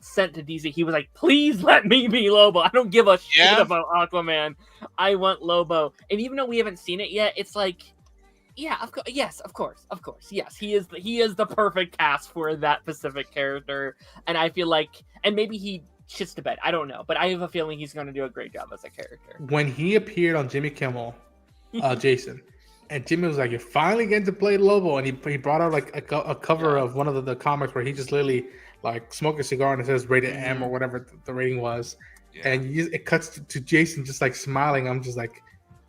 sent to DC, he was like, please let me be Lobo. I don't give a shit about Aquaman. I want Lobo. And even though we haven't seen it yet, it's like, yeah, of course. Yes, he is the perfect cast for that specific character. And I feel like, and maybe he shits to bed. I don't know, but I have a feeling he's going to do a great job as a character. When he appeared on Jimmy Kimmel, Jason, and Jimmy was like, "You're finally getting to play Lobo," and he brought out like a cover of one of the comics where he just literally like smoked a cigar and it says rated M or whatever the rating was, and it cuts to Jason just like smiling. I'm just like,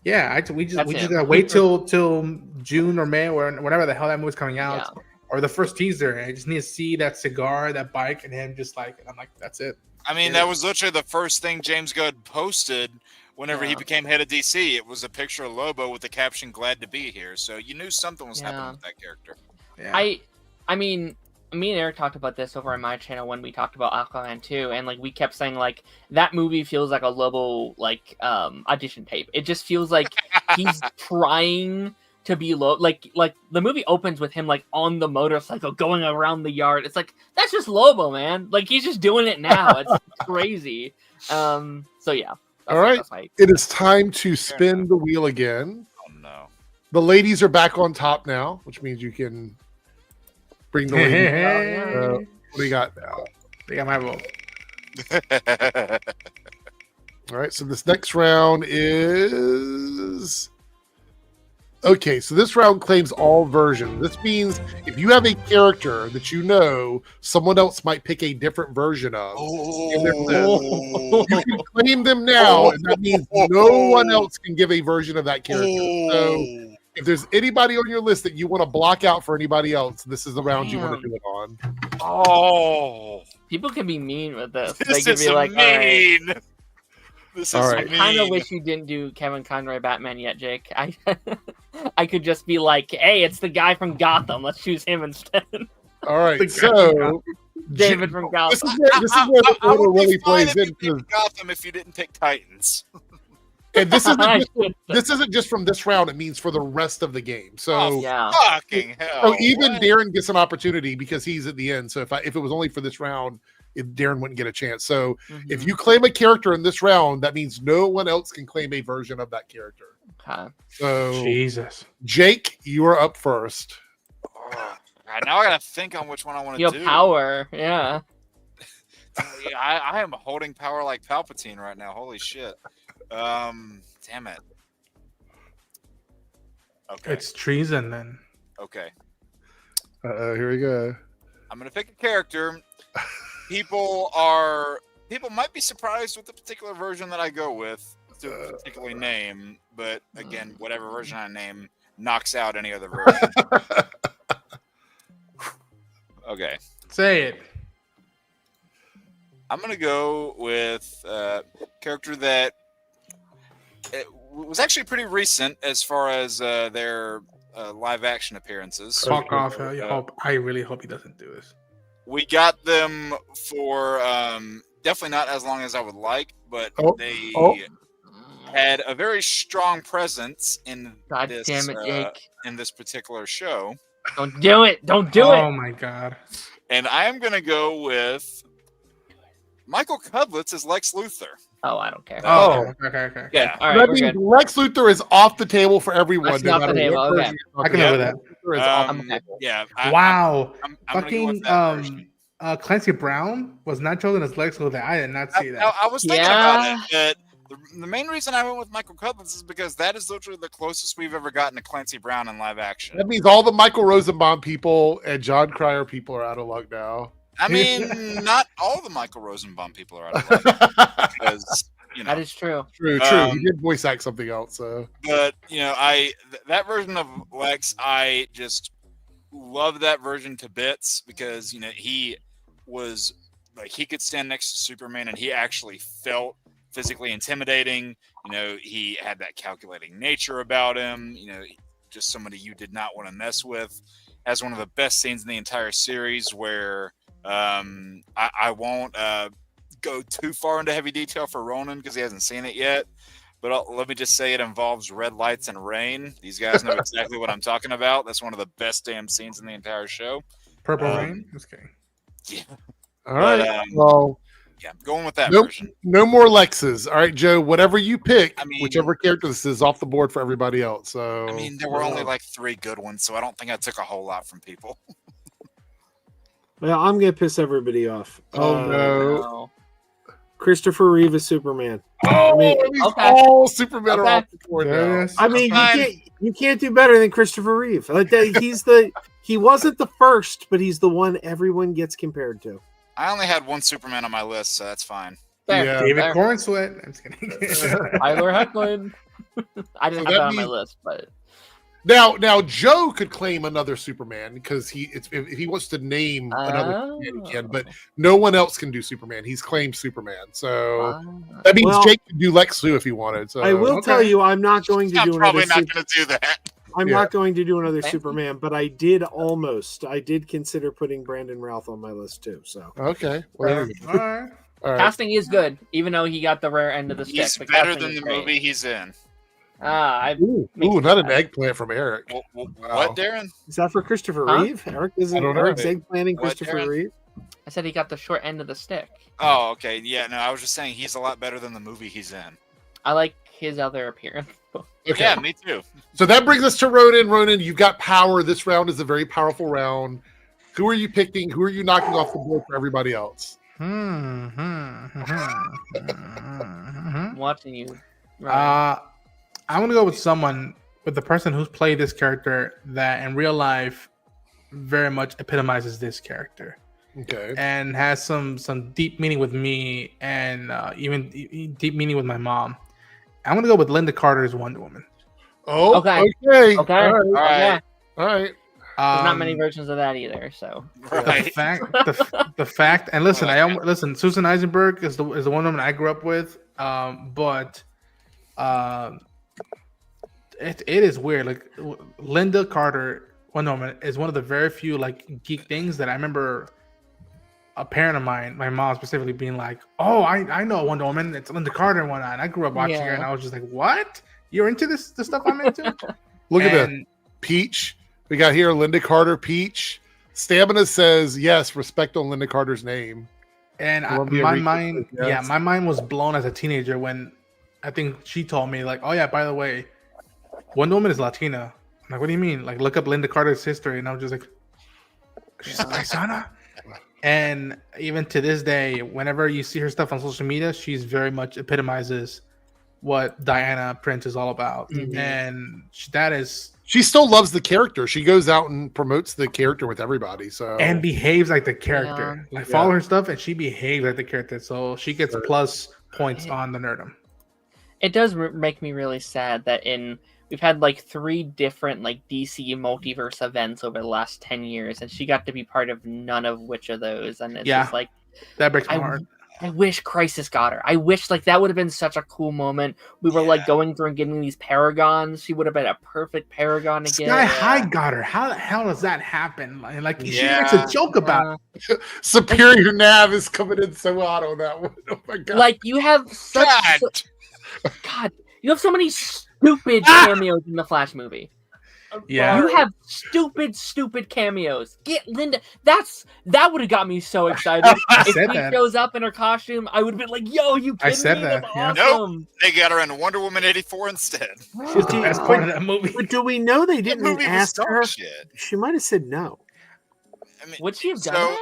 yeah, we just gotta wait till June or May or whenever the hell that movie's coming out, or the first teaser. And I just need to see that cigar, that bike, and him just like, and I'm like, that's it. I mean, that was literally the first thing James Gunn posted whenever he became head of DC. It was a picture of Lobo with the caption "Glad to be here." So you knew something was happening with that character. Yeah. I mean, me and Eric talked about this over on my channel when we talked about Aquaman 2, and like we kept saying like that movie feels like a Lobo like audition tape. It just feels like he's trying to be like the movie opens with him like on the motorcycle going around the yard. It's like that's just Lobo, man. Like he's just doing it now. It's crazy. So yeah. All right. It is time to spin the wheel again. Oh no. The ladies are back on top now, which means you can bring the ladies out. What do you got now? They got my vote. All right. So this next round is Okay, so this round claims all versions. This means if you have a character that you know someone else might pick a different version of, in their list, you can claim them now, and that means no one else can give a version of that character. So if there's anybody on your list that you want to block out for anybody else, this is the round you want to do it on. Oh, people can be mean with this. This They can is be like, mean. All right. This All is right. I kind of mean. wish you didn't do Kevin Conroy Batman yet, Jake. I could just be like, hey, it's the guy from Gotham. Let's choose him instead. All right, so David from Gotham. this is where the I order would be really fine plays if in, you picked Gotham if you didn't pick Titans. and this isn't just from this round. It means for the rest of the game. So Fucking hell. So even Darren gets an opportunity because he's at the end. So if it was only for this round, Darren wouldn't get a chance. So if you claim a character in this round, that means no one else can claim a version of that character. Okay. So Jesus, Jake, you are up first. God, now I gotta think on which one I want to You do. have power, yeah. Yeah, I am holding power like Palpatine right now. Holy shit. Damn it. Okay. it's treason then. Okay. Here we go. I'm gonna pick a character. People might be surprised with the particular version that I go with to particularly name, but again, whatever version I name knocks out any other version. Okay. Say it. I'm gonna go with a character that was actually pretty recent as far as their live action appearances. Fuck off. I really hope he doesn't do this. We got them for definitely not as long as I would like, but they had a very strong presence in this. Damn it, Jake. In this particular show. Don't do it. Don't do it. Oh my god. And I am gonna go with Michael Cudlitz as Lex Luthor. Oh, I don't care. Oh, okay. Yeah. All right, That we're means good. Lex Luthor is off the table for everyone. Lex no off the matter table, what okay. version you're I can talking live with about. that. Luthor is off the okay. table. Yeah. Wow. I'm gonna go with Fucking that version. Clancy Brown was not chosen as Lex Luthor. I did not see that. I was thinking about it, but the main reason I went with Michael Cudlitz is because that is literally the closest we've ever gotten to Clancy Brown in live action. That means all the Michael Rosenbaum people and John Cryer people are out of luck now. I mean, not all the Michael Rosenbaum people are out of luck because that is true. True. He did voice act something else. So, but that version of Lex, I just love that version to bits because he was like he could stand next to Superman and he actually felt physically intimidating. He had that calculating nature about him. Just somebody you did not want to mess with. Has one of the best scenes in the entire series where I won't go too far into heavy detail for Ronan because he hasn't seen it yet. But let me just say it involves red lights and rain. These guys know exactly what I'm talking about. That's one of the best damn scenes in the entire show. Purple Rain? Just kidding. Yeah. All right. Well, yeah, going with that version. No more Lexes. All right, Joe, whatever you pick, whichever character this is off the board for everybody else. So I mean, there were only like 3 good ones, so I don't think I took a whole lot from people. Well, I'm gonna piss everybody off. Oh no. Christopher Reeve is Superman. Oh, all Supermen are off the board now. I mean, you can't do better than Christopher Reeve. Like he wasn't the first, but he's the one everyone gets compared to. I only had one Superman on my list, so that's fine. David Cornsweat. I'm just kidding. Tyler Hoechlin. I didn't have that on my list, but now Joe could claim another Superman because if he wants to name another Superman, he can, but no one else can do Superman. He's claimed Superman, so that means Jake can do Lex Luthor if he wanted. So I will tell you, I'm not going to do probably another. not going to do that. I'm not going to do another Superman, but I did consider putting Brandon Routh on my list too. So okay, well, all right. Casting is good, even though he got the rare end of the stick. He's better than the movie he's in. Ooh, not an eggplant from Eric. What, Darren? Is that for Christopher Reeve? Eric's eggplanting Christopher Reeve. I said he got the short end of the stick. Oh, okay. Yeah, no, I was just saying he's a lot better than the movie he's in. I like his other appearance. Okay. Yeah, me too. So that brings us to Ronan. Ronan, you've got power. This round is a very powerful round. Who are you picking? Who are you knocking off the board for everybody else? I'm watching you. I'm gonna go with someone with the person who's played this character that in real life very much epitomizes this character. Okay. And has some deep meaning with me, and even deep meaning with my mom. I'm gonna go with Linda Carter's Wonder Woman. Oh, Okay. okay. Okay. All right. Okay. All right. There's not many versions of that either. So The fact, and listen, listen. Susan Eisenberg is the one woman I grew up with, but it is weird. Like Linda Carter, Wonder Woman, is one of the very few like geek things that I remember. A parent of mine, my mom specifically, being like, "Oh, I know Wonder Woman. It's Linda Carter and whatnot." And I grew up watching her, and I was just like, "What? You're into the stuff I'm into?" Look at that. Peach. We got here Linda Carter, Peach. Stamina says yes. Respect on Linda Carter's name. And my mind, my mind was blown as a teenager when I think she told me like, "Oh yeah, by the way, Wonder Woman is Latina." I'm like, "What do you mean?" Like, look up Linda Carter's history, and I was just like, "She's a paisana." And even to this day, whenever you see her stuff on social media, she's very much epitomizes what Diana Prince is all about. Mhm. And that is... She still loves the character. She goes out and promotes the character with everybody. So And behaves like the character. Yeah. Like, follow her stuff, and she behaves like the character. So she gets plus points on the Nerdum. it does make me really sad that we've had like 3 different like DC multiverse events over the last 10 years, and she got to be part of none of which of those. And it's just like, that breaks my heart. I wish Crisis got her. I wish like that would have been such a cool moment. We were like going through and getting these paragons. She would have been a perfect paragon again. Sky High got her. How the hell does that happen? Like she makes a joke about it. Superior Nav is coming in so hot on that one. Oh my god! Like you have such God, you have so many stupid cameos in the Flash movie. Yeah. You have stupid cameos. Get Linda. That would have got me so excited. If she shows up in her costume, I would have been like, "Yo, you kidding I said me? that. That's Yeah. awesome." Nope, they got her in Wonder Woman 84 instead. She's the best part of that movie. But do we know they didn't movie was ask dog her? shit. She might have said no. I mean, Would she have done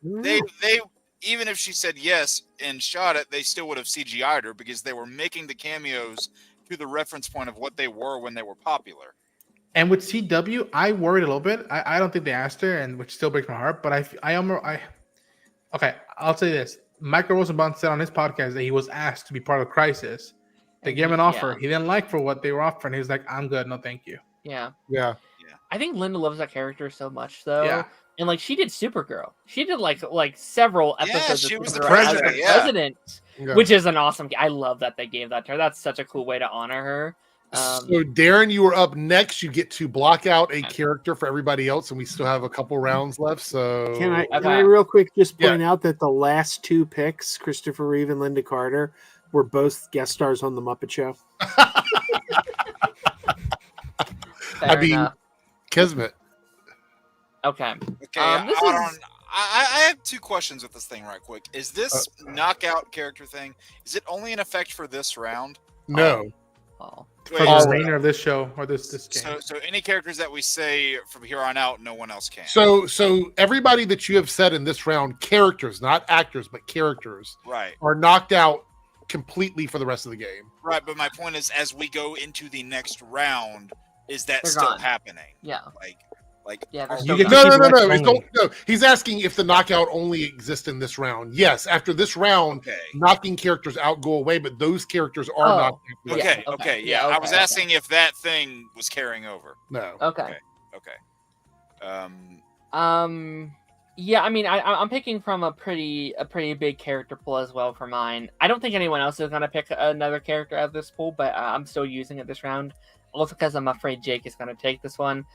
that? They even if she said yes and shot it, they still would have CGI'd her because they were making the cameos to the reference point of what they were when they were popular. And with CW, I worried a little bit. I don't think they asked her, and which still breaks my heart. But okay, I'll say this: Michael Rosenbaum said on his podcast that he was asked to be part of Crisis. They gave him an offer. He didn't like for what they were offering. He was like, "I'm good, no, thank you." Yeah. I think Linda loves that character so much, though. Yeah. And like she did Supergirl. She did like several episodes. she of was the Supergirl as president, the yeah. president, Yeah. which is an awesome. I love that they gave that to her. That's such a cool way to honor her. So Darren, you are up next. You get to block out a character for everybody else, and we still have a couple rounds left. So Can I real quick just point out that the last 2 picks, Christopher Reeve and Linda Carter, were both guest stars on The Muppet Show? I mean, Kismet. Okay. Okay, this hold is- on. I have 2 questions with this thing right quick. Is this knockout character thing, is it only in effect for this round? No. For the remainder of this show or this game. So any characters that we say from here on out, no one else can. So everybody that you have said in this round, characters, not actors, but characters, Right. are knocked out completely for the rest of the game. Right, but my point is, as we go into the next round, is that They're still gone. happening? Yeah. Like yeah. are You we- get No. Only. No. He's asking if the knockout only exists in this round. Yes, after this round, knocking characters out go away, but those characters are knocked out. Okay, yeah. I was asking if that thing was carrying over. No. Okay. Okay. Yeah, I mean, I'm picking from a pretty big character pool as well for mine. I don't think anyone else is gonna pick another character out of this pool, but I'm still using it this round. Also, because I'm afraid Jake is gonna take this one.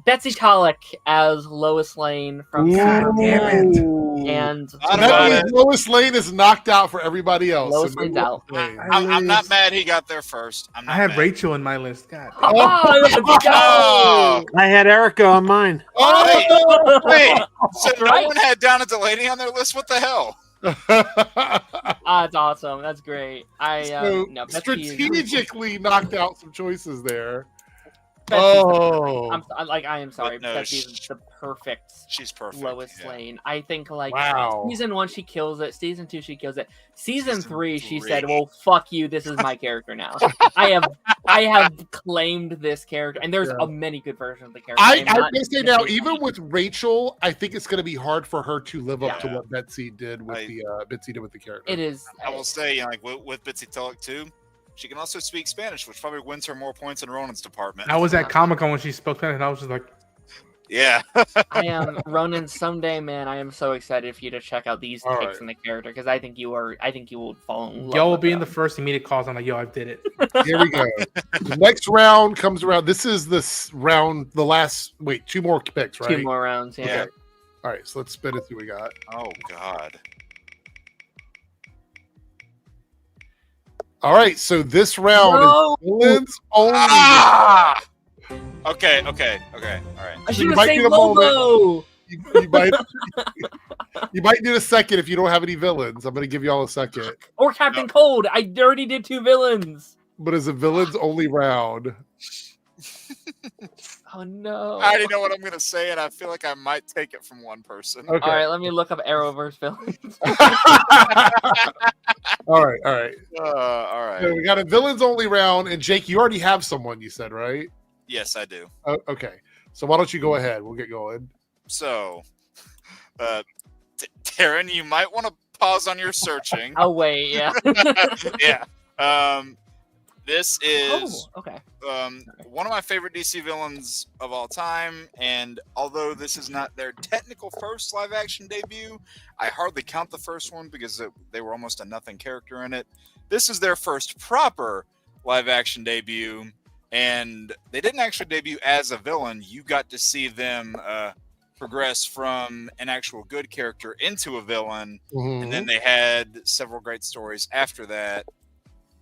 Betsy Pollock as Lois Lane from Supergirl. And that means Lois Lane is knocked out for everybody else. Lois So Lane's no out. Lane. I'm not mad he got there first. I'm not I have mad. Rachel in my list. God. Oh, let's go! I had Erica on mine. Oh, wait. So no one had Donna Delaney on their list? What the hell? That's awesome. That's great. So Betsy is- strategically knocked out some choices there. Oh. I am sorry. But no, Betsy's the perfect. She's perfect. Lois yeah. Lane. I think Wow. season 1 she kills it. Season 2 she kills it. Season 3 she said, "Well, fuck you. This is my character now. I have claimed this character." And there's many good versions of the character. I'm gonna say now, even with Rachel, I think it's gonna be hard for her to live up to what Betsy did with the character. It is. I will say, like with Bitsy Tulloch too, she can also speak Spanish, which probably wins her more points in Ronan's department. I was at Comic-Con when she spoke Spanish, and I was just like, yeah. I am Ronan. Someday, man, I am so excited for you to check out these picks in the character because I think you will fall in love. yo will with be in them. the first immediate calls. I'm like, yo, I did it. Here we go. The next round comes around. This is this round. The last. Wait, 2 more picks, right? 2 more rounds. Yeah. Okay. All right, so let's spin it. See what we got. Oh God. All right, so this round is villains only. Ah! Okay. All right. I should have saved Lobo. You might. You might need a second if you don't have any villains. I'm gonna give y'all a second. Or Captain Cold. I already did 2 villains. But it's a villains only round. Oh no. I already know what I'm gonna say, and I feel like I might take it from one person. Okay. All right, let me look up Arrowverse villains. All right. All right. So we got a villains only round, and Jake, you already have someone. You said, right? Yes, I do. Okay. So why don't you go ahead? We'll get going. So, Darren, you might want to pause on your searching. Oh wait, yeah. Yeah. This is okay. One of my favorite DC villains of all time, and although this is not their technical first live-action debut, I hardly count the first one because they were almost a nothing character in it. This is their first proper live-action debut, and they didn't actually debut as a villain. You got to see them progress from an actual good character into a villain, and then they had several great stories after that.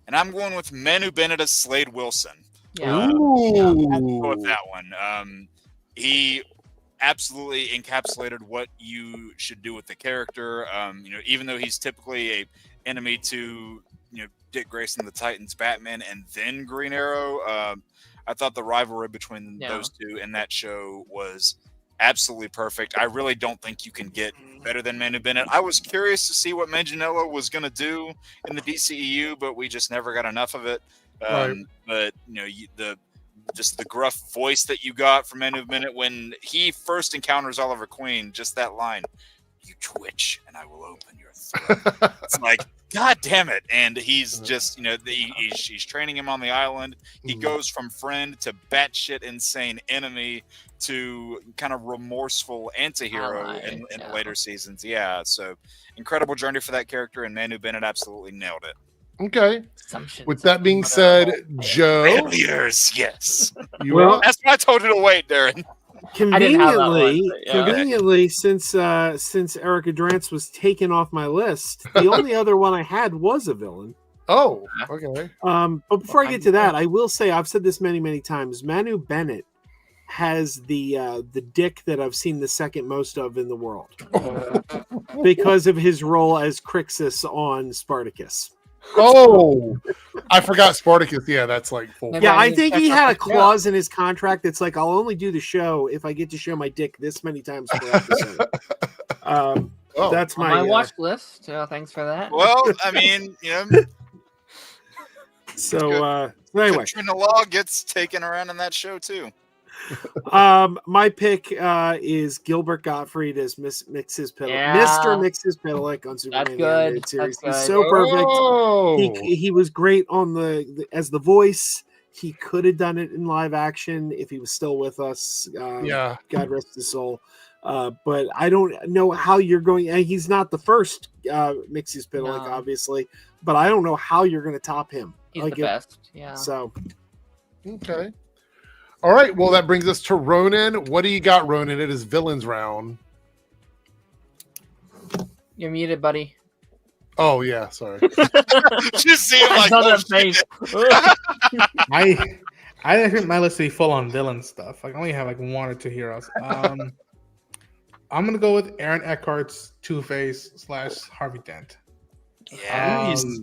And I'm going with Manu Bennett as Slade Wilson. Yeah. I'll go with that one. He absolutely encapsulated what you should do with the character. Even though he's typically a enemy to Dick Grayson, the Titans, Batman, and then Green Arrow, I thought the rivalry between those two in that show was absolutely perfect. I really don't think you can get better than Manu Bennett. I was curious to see what Manganiello was going to do in the DCEU, but we just never got enough of it. Right. But the gruff voice that you got from Manu Bennett when he first encounters Oliver Queen, just that line, "You twitch and I will open your throat." It's like, God damn it. And he's just, he's training him on the island. He goes from friend to batshit insane enemy to kind of remorseful anti-hero in the later seasons. Yeah, so incredible journey for that character, and Manu Bennett absolutely nailed it. Okay. With that being said, Joe. Failures, yes. Well, that's why I told you to wait, Darren. Conveniently, since AirrickDebunks was taken off my list, the only other one I had was a villain. Oh, okay. But before I get to that, I will say I've said this many times. Manu Bennett has the dick that I've seen the second most of in the world because of his role as Crixus on Spartacus. Oh, I forgot Spartacus. Yeah, that's like full. Yeah, I think he had a clause in his contract that's like, I'll only do the show if I get to show my dick this many times per episode. That's my watch list. Thanks for that. Well, I mean, So anyway, Katrina Law gets taken around in that show too. My pick is Gilbert Gottfried as Mr. Mxyzptlk on Superman the Animated Series. He's so perfect. He was great on as the voice. He could have done it in live action if he was still with us. God rest his soul. But I don't know how you're going. He's not the first Mxyzptlk, obviously, but I don't know how you're going to top him. He's the best. Yeah. So, okay. All right. Well, that brings us to Ronan. What do you got, Ronan? It is villains round. You're muted, buddy. Oh yeah, sorry. Just see him like I think my list to be full on villain stuff. I only have like 1 or 2 heroes. I'm gonna go with Aaron Eckhart's Two-Face / Harvey Dent. Yeah. Is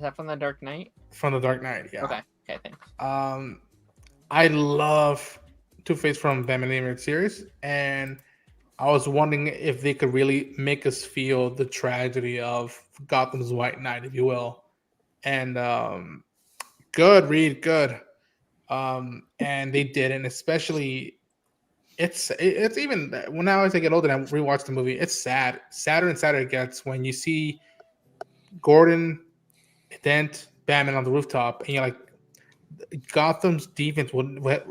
that from The Dark Knight? From The Dark Knight, yeah. Okay, thanks. I love Two-Face from Batman Animated Series, and I was wondering if they could really make us feel the tragedy of Gotham's White Knight, if you will. And good, Reed, good. And they did, and especially it's even when now as I get older and I rewatch the movie, it's sadder and sadder it gets when you see Gordon, Dent, Batman on the rooftop, and you're like, Gotham's defense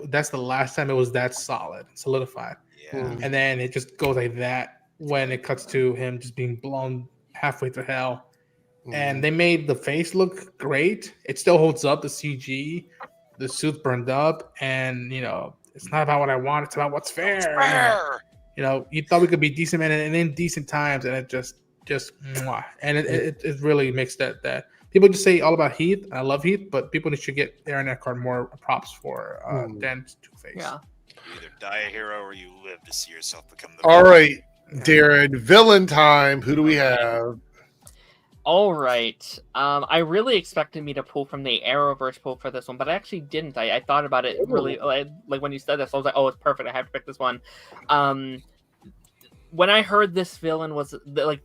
that's the last time it was that solid, solidified. Yeah. And then it just goes like that when it cuts to him just being blown halfway through hell. And they made the face look great. It still holds up, the CG, the suit's burned up, and it's not about what I want, it's about what's fair. You thought we could be decent men and in decent times, and it just mwah. And it really makes that people just say all about Heath. I love Heath, but people should get Aaron Eckhart more props for Dent Two-Face. Yeah. You either die a hero or you live to see yourself become the All right, Darren, villain time. Who do we have? All right. I really expected me to pull from the Arrowverse pool for this one, but I actually didn't. I thought about it really, like when you said this, I was like, oh, it's perfect. I have to pick this one. When I heard this villain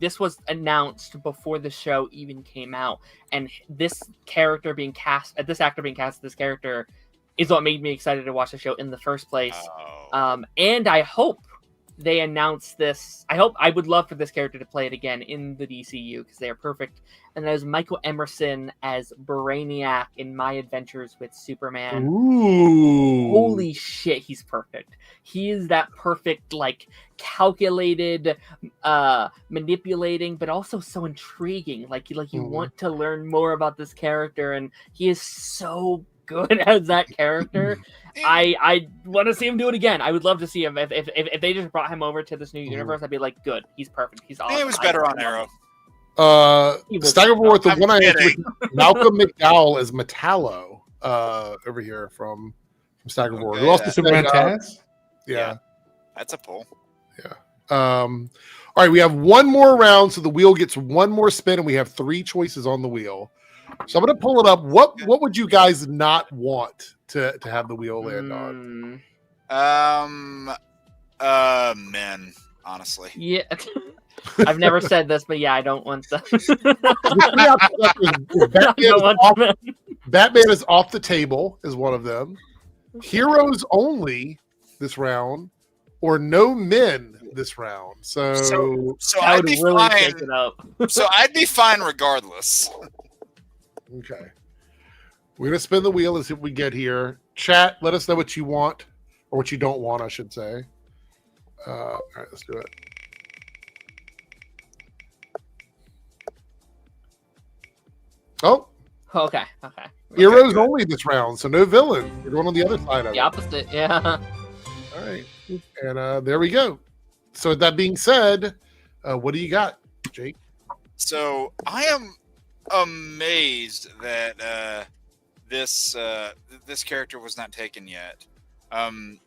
this was announced before the show even came out, and this actor being cast as this character is what made me excited to watch the show in the first place. And I hope they announce this. I would love for this character to play it again in the DCU because they are perfect. And that is Michael Emerson as Brainiac in My Adventures with Superman. Ooh. Holy shit, he's perfect. He is that perfect, like, calculated, manipulating, but also so intriguing. Like you want to learn more about this character, and he is so good as that character. I want to see him do it again. I would love to see him if they just brought him over to this new universe. I'd be like, good, he's perfect, he's awesome. He was better on Arrow. Staggermore with the one I Malcolm McDowell as Metallo over here from Staggermore. Who also Superman Taz? Yeah, that's a pull. Yeah. All right, we have one more round, so the wheel gets one more spin, and we have 3 choices on the wheel. So I'm going to pull it up. What would you guys not want to have the wheel land on? Men, honestly. Yeah. I've never said this, but yeah, I don't want that. Batman is off the table is one of them. Heroes only this round, or no men this round. So I'd be fine. So I'd be fine regardless. Okay. We're going to spin the wheel and see what we get here. Chat, let us know what you want, or what you don't want, I should say. All right, let's do it. Oh. Okay. Heroes only this round, so no villain. We're going on the other side of the it. opposite, yeah. All right. And there we go. So with that being said, what do you got, Jake? So I am amazed that this character was not taken yet. I'm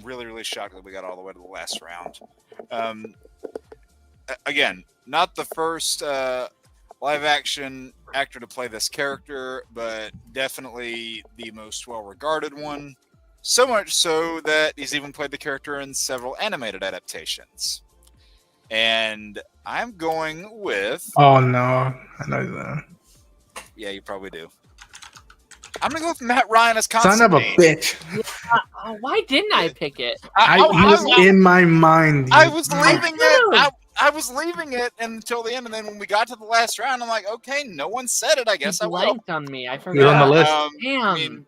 really shocked that we got all the way to the last round. Again, not the first live action actor to play this character, but definitely the most well regarded one. So much so that he's even played the character in several animated adaptations. And I'm going with... Oh, no. I know that. Yeah, you probably do. I'm going to go with Matt Ryan as Constantine. Son of a bitch. Yeah, why didn't I pick it? I was in my mind. I was leaving it. I was leaving it until the end, and then when we got to the last round, I'm like, okay, no one said it. I guess I will. Blanked on me. I forgot. You're on the list. Damn. I mean,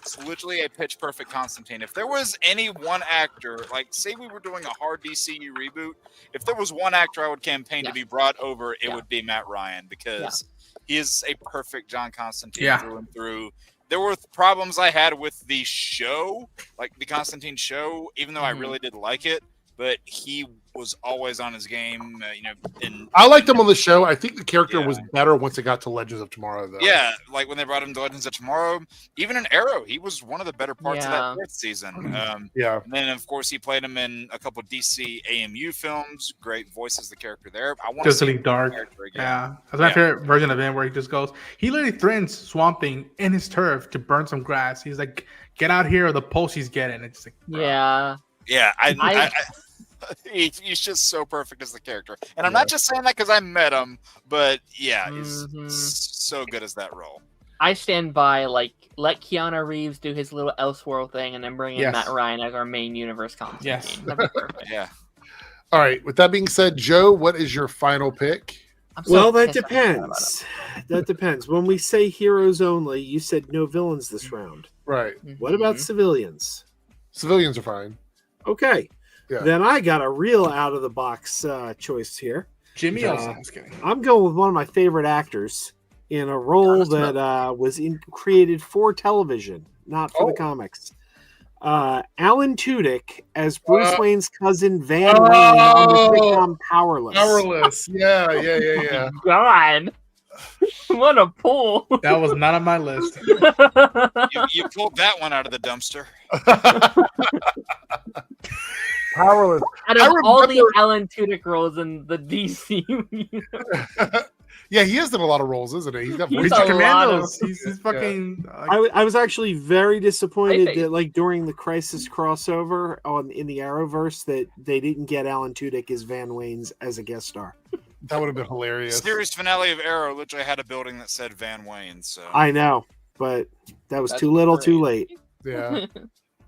it's literally a pitch perfect Constantine. If there was any one actor, like say we were doing a hard DCU reboot, if there was one actor I would campaign to be brought over, it would be Matt Ryan, because he is a perfect John Constantine through and through. There were problems I had with the show, like the Constantine show, even though I really did like it. but he was always on his game. And I liked him on the show. I think the character was better once it got to Legends of Tomorrow, though. Yeah, like when they brought him to Legends of Tomorrow, even in Arrow, he was one of the better parts of that fourth season. And then, of course, he played him in a couple DC AMU films. Great voice as the character there. I want to see Dark. Yeah, that's my favorite version of him, where he just goes. He literally threatens Swamp Thing in his turf to burn some grass. He's like, "Get out here!" Or the pulse he's getting. It's like, bro. Yeah. He's just so perfect as the character, and I'm not just saying that because I met him, but he's so good as that role. I stand by, like, let Keanu Reeves do his little Elseworld thing, and then bring in Matt Ryan as our main universe Constantine. Yes, that'd be perfect. Yeah. All right. With that being said, Joe, what is your final pick? Well, that depends. That depends. When we say heroes only, you said no villains this round. Right. What about civilians? Civilians are fine. Okay. Yeah. Then I got a real out of the box choice here. Jimmy Olsen. Just kidding. I'm going with one of my favorite actors in a role that was created for television, not for the comics. Alan Tudyk as Bruce Wayne's cousin Van Wayne on the sitcom Powerless. Powerless. Yeah. God. What a pull. That was not on my list. You pulled that one out of the dumpster. Powerless. Out of all the Alan Tudyk roles in the DC universe. Yeah, he has done a lot of roles, isn't he? He's got He's Commandos. He's fucking. I was actually very disappointed that, like, during the Crisis crossover in the Arrowverse, that they didn't get Alan Tudyk as Van Wayne's as a guest star. That would have been hilarious. Series finale of Arrow literally had a building that said Van Wayne. So I know, but that was too little, too late. Yeah.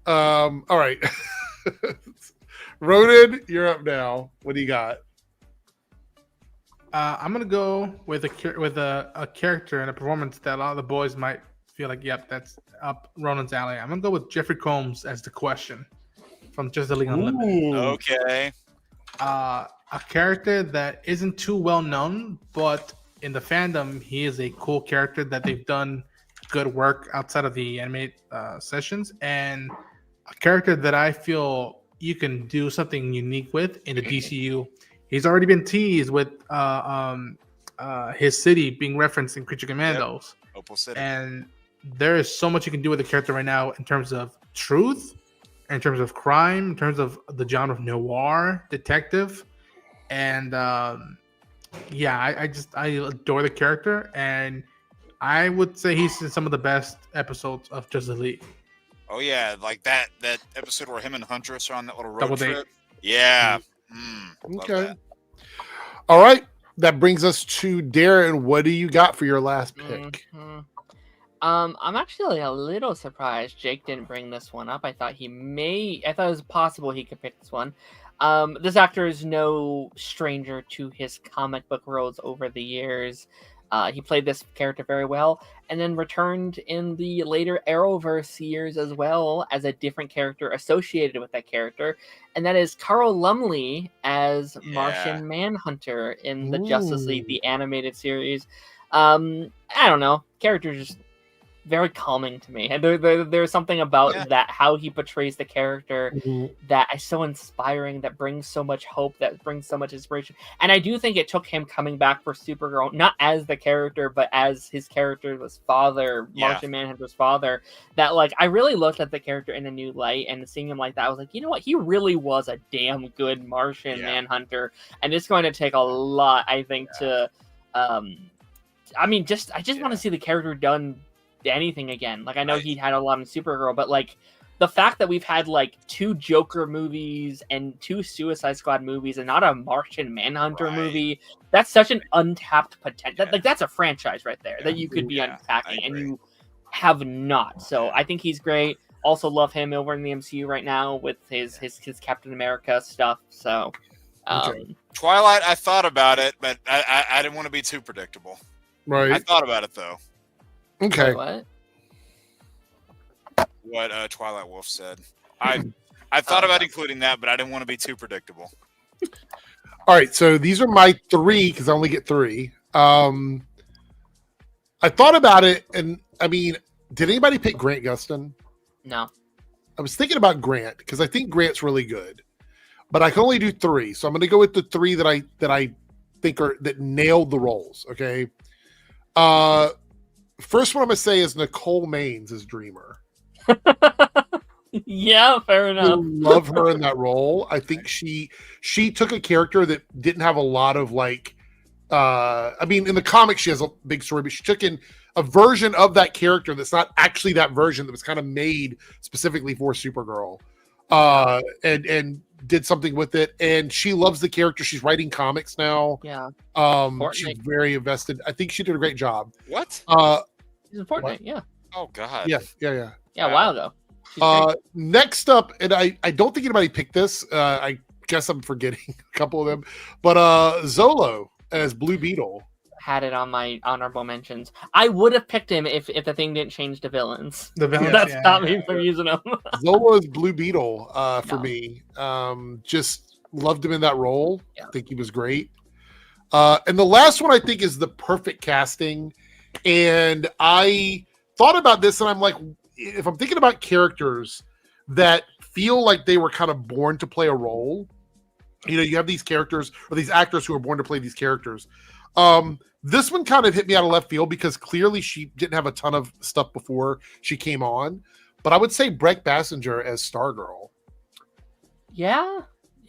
All right. Ronan, you're up now. What do you got? I'm gonna go with a character and a performance that a lot of the boys might feel like, yep, that's up Ronan's alley. I'm gonna go with Jeffrey Combs as the Question from Justice League Unlimited. Okay. A character that isn't too well known, but in the fandom, he is a cool character that they've done good work outside of the animated sessions, and a character that I feel you can do something unique with in the DCU. He's already been teased with his city being referenced in Creature Commandos. Yep. Opal City. And there is so much you can do with the character right now in terms of truth, in terms of crime, in terms of the genre of noir, detective. And I adore the character. And I would say he's in some of the best episodes of Justice League. Oh, yeah. Like that episode where him and Huntress are on that little road Double trip. date. Yeah. Okay. All right. That brings us to Darren. What do you got for your last pick? I'm actually a little surprised Jake didn't bring this one up. I thought it was possible he could pick this one. This actor is no stranger to his comic book roles over the years. He played this character very well, and then returned in the later Arrowverse years as well as a different character associated with that character, and that is Carl Lumley as Martian Manhunter in the Justice League, the animated series. I don't know, character just very calming to me, and there's something about that, how he portrays the character, that is so inspiring, that brings so much hope, that brings so much inspiration. And I do think it took him coming back for Supergirl, not as the character, but as his character's father, Martian Manhunter's father, that, like, I really looked at the character in a new light, and seeing him like that, I was like, you know what, he really was a damn good Martian Manhunter, and it's going to take a lot, I think, to I just want to see the character done anything again. Like, I know he had a lot in Supergirl, but, like, the fact that we've had, like, 2 Joker movies and 2 Suicide Squad movies and not a Martian Manhunter movie, that's such an untapped potential. Like, that's a franchise right there that you could be unpacking, and you have not. So I think he's great. Also love him over in the MCU right now with his Captain America stuff. So Twilight, I thought about it, but I didn't want to be too predictable. Right. I thought about it, though. Okay. What Twilight Wolf said. I thought about including that, but I didn't want to be too predictable. All right, so these are my 3 because I only get 3. I thought about it, and I mean, did anybody pick Grant Gustin? No. I was thinking about Grant because I think Grant's really good. but I can only do 3. So I'm going to go with the 3 that I think that nailed the roles. Okay. First one I'm going to say is Nicole Maines as Dreamer. Yeah, fair enough. I love her in that role. I think she took a character that didn't have a lot of like. I mean, in the comics she has a big story, but she took in a version of that character that's not actually that version, that was kind of made specifically for Supergirl, and did something with it. And she loves the character. She's writing comics now. Yeah. She's very invested. I think she did a great job. What? She's in Fortnite. Yeah. Oh God. Yeah. Yeah, a while ago. Next up, and I don't think anybody picked this. I guess I'm forgetting a couple of them, but Zolo as Blue Beetle. Had it on my honorable mentions. I would have picked him if the thing didn't change to villains. The villains, that stopped me from using him. Zolo as Blue Beetle for me. Just loved him in that role. I think he was great. And the last one I think is the perfect casting. And I thought about this, and I'm like, if I'm thinking about characters that feel like they were kind of born to play a role, you know, you have these characters or these actors who are born to play these characters. This one kind of hit me out of left field because clearly she didn't have a ton of stuff before she came on. But I would say Brett Bassinger as Stargirl. Yeah.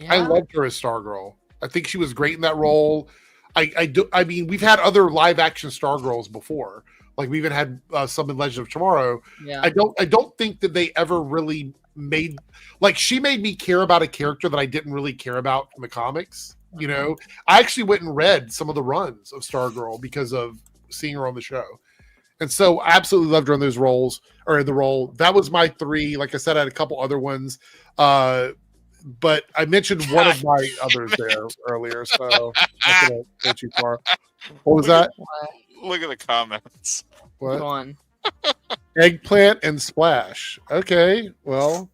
I loved her as Stargirl. I think she was great in that role. I mean, we've had other live action Stargirls before. Like we even had some in Legend of Tomorrow. Yeah. I don't think that they ever really made, like, she made me care about a character that I didn't really care about from the comics. You know, I actually went and read some of the runs of Stargirl because of seeing her on the show. And so I absolutely loved her in those roles, or in the role. That was my 3. Like I said, I had a couple other ones. But I mentioned one of my others there earlier, so I'm not gonna go too far. What was that? Look at the comments. What? Go on. Eggplant and Splash. Okay, well,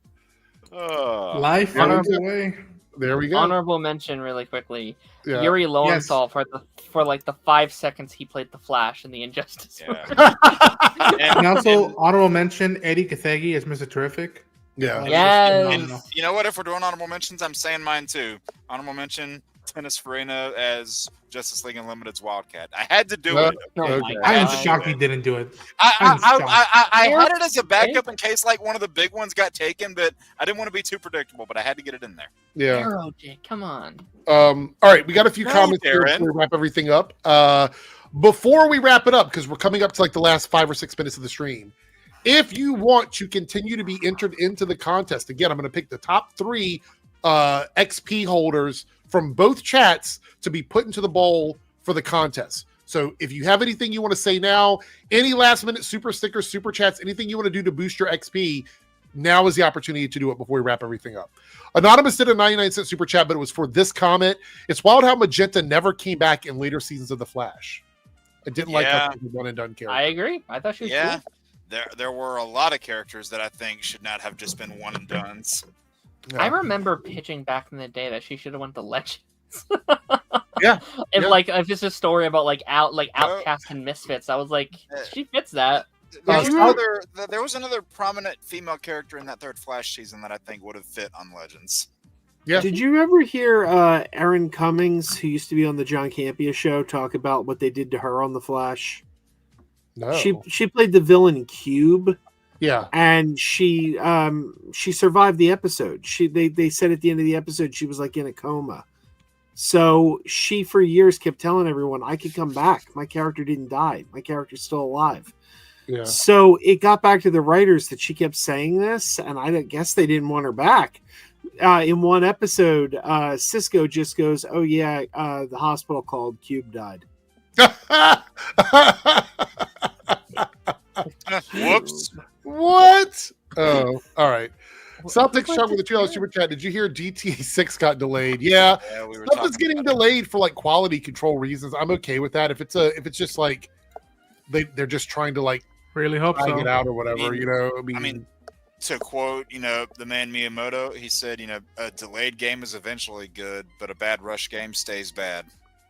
Life there finds a way. There we go. Honorable mention really quickly. Yeah. Yuri Lowenthal for like the 5 seconds he played the Flash in the Injustice. And also honorable mention Eddie Cathegi as Mr. Terrific. Yeah. Yes. And you know what? If we're doing honorable mentions, I'm saying mine too. Honorable mention: Dennis Farina as Justice League Unlimited's Wildcat. I had to do it. I am shocked he didn't do it. I had it as a backup in case like one of the big ones got taken, but I didn't want to be too predictable. But I had to get it in there. Yeah. Arrow, Jake, come on. All right, we got a few No, comments here Darren. before we wrap everything up. Before we wrap it up, because we're coming up to like the last 5 or 6 minutes of the stream. If you want to continue to be entered into the contest, again, I'm going to pick the top 3 XP holders from both chats to be put into the bowl for the contest. So if you have anything you want to say now, any last minute super stickers, super chats, anything you want to do to boost your XP, now is the opportunity to do it before we wrap everything up. Anonymous did a 99-cent super chat, but it was for this comment. It's wild how Magenta never came back in later seasons of The Flash. I didn't like her as a one and done character. I agree. I thought she was Yeah. cool. There were a lot of characters that I think should not have just been one and dones. I remember pitching back in the day that she should have went to Legends. Yeah. And like if it's a story about like outcasts and misfits, I was like, she fits that. There was another prominent female character in that 3rd Flash season that I think would have fit on Legends. Yeah. Did you ever hear Erin Cummings, who used to be on the John Campea show, talk about what they did to her on The Flash? No. She played the villain Cube. Yeah. And she survived the episode. They said at the end of the episode she was like in a coma. So she for years kept telling everyone, I could come back. My character didn't die. My character's still alive. Yeah. So it got back to the writers that she kept saying this, and I guess they didn't want her back. In one episode, Cisco just goes, "Oh yeah, the hospital called. Cube died." Whoops. What? Oh, all right. Celtics Chuck with the $2 super chat. Did you hear GTA 6 got delayed? Yeah, we were stuff is getting delayed for like quality control reasons. I'm okay with that. If it's just like they're just trying to like really hope drag so. it out or whatever, I mean- you know. I mean, to quote, the man Miyamoto, he said, a delayed game is eventually good, but a bad rush game stays bad.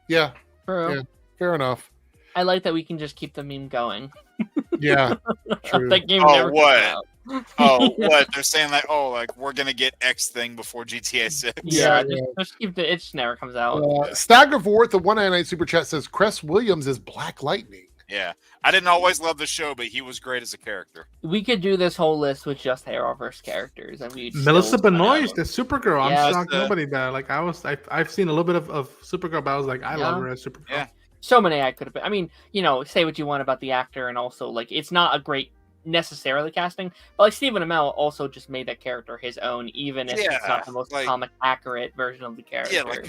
yeah, True. yeah, fair enough. I like that we can just keep the meme going. Yeah, true. That game Oh, never what? came out. Oh, what they're saying like, oh, like we're gonna get X thing before GTA 6. Yeah, just keep it just never comes out. Stagger Forth, the 199 super chat says Cress Williams is Black Lightning. Yeah, I didn't always love the show, but he was great as a character. We could do this whole list with just Arrowverse characters, and we Melissa Benoist, the Supergirl. I'm Yeah, shocked nobody that. Like I've seen a little bit of Supergirl, but I was like, I love her as Supergirl. Yeah. So many I could have been. I mean, say what you want about the actor, and also like it's not a great necessarily casting, but like Stephen Amell also just made that character his own, even if it's not the most comic accurate version of the character. Yeah, like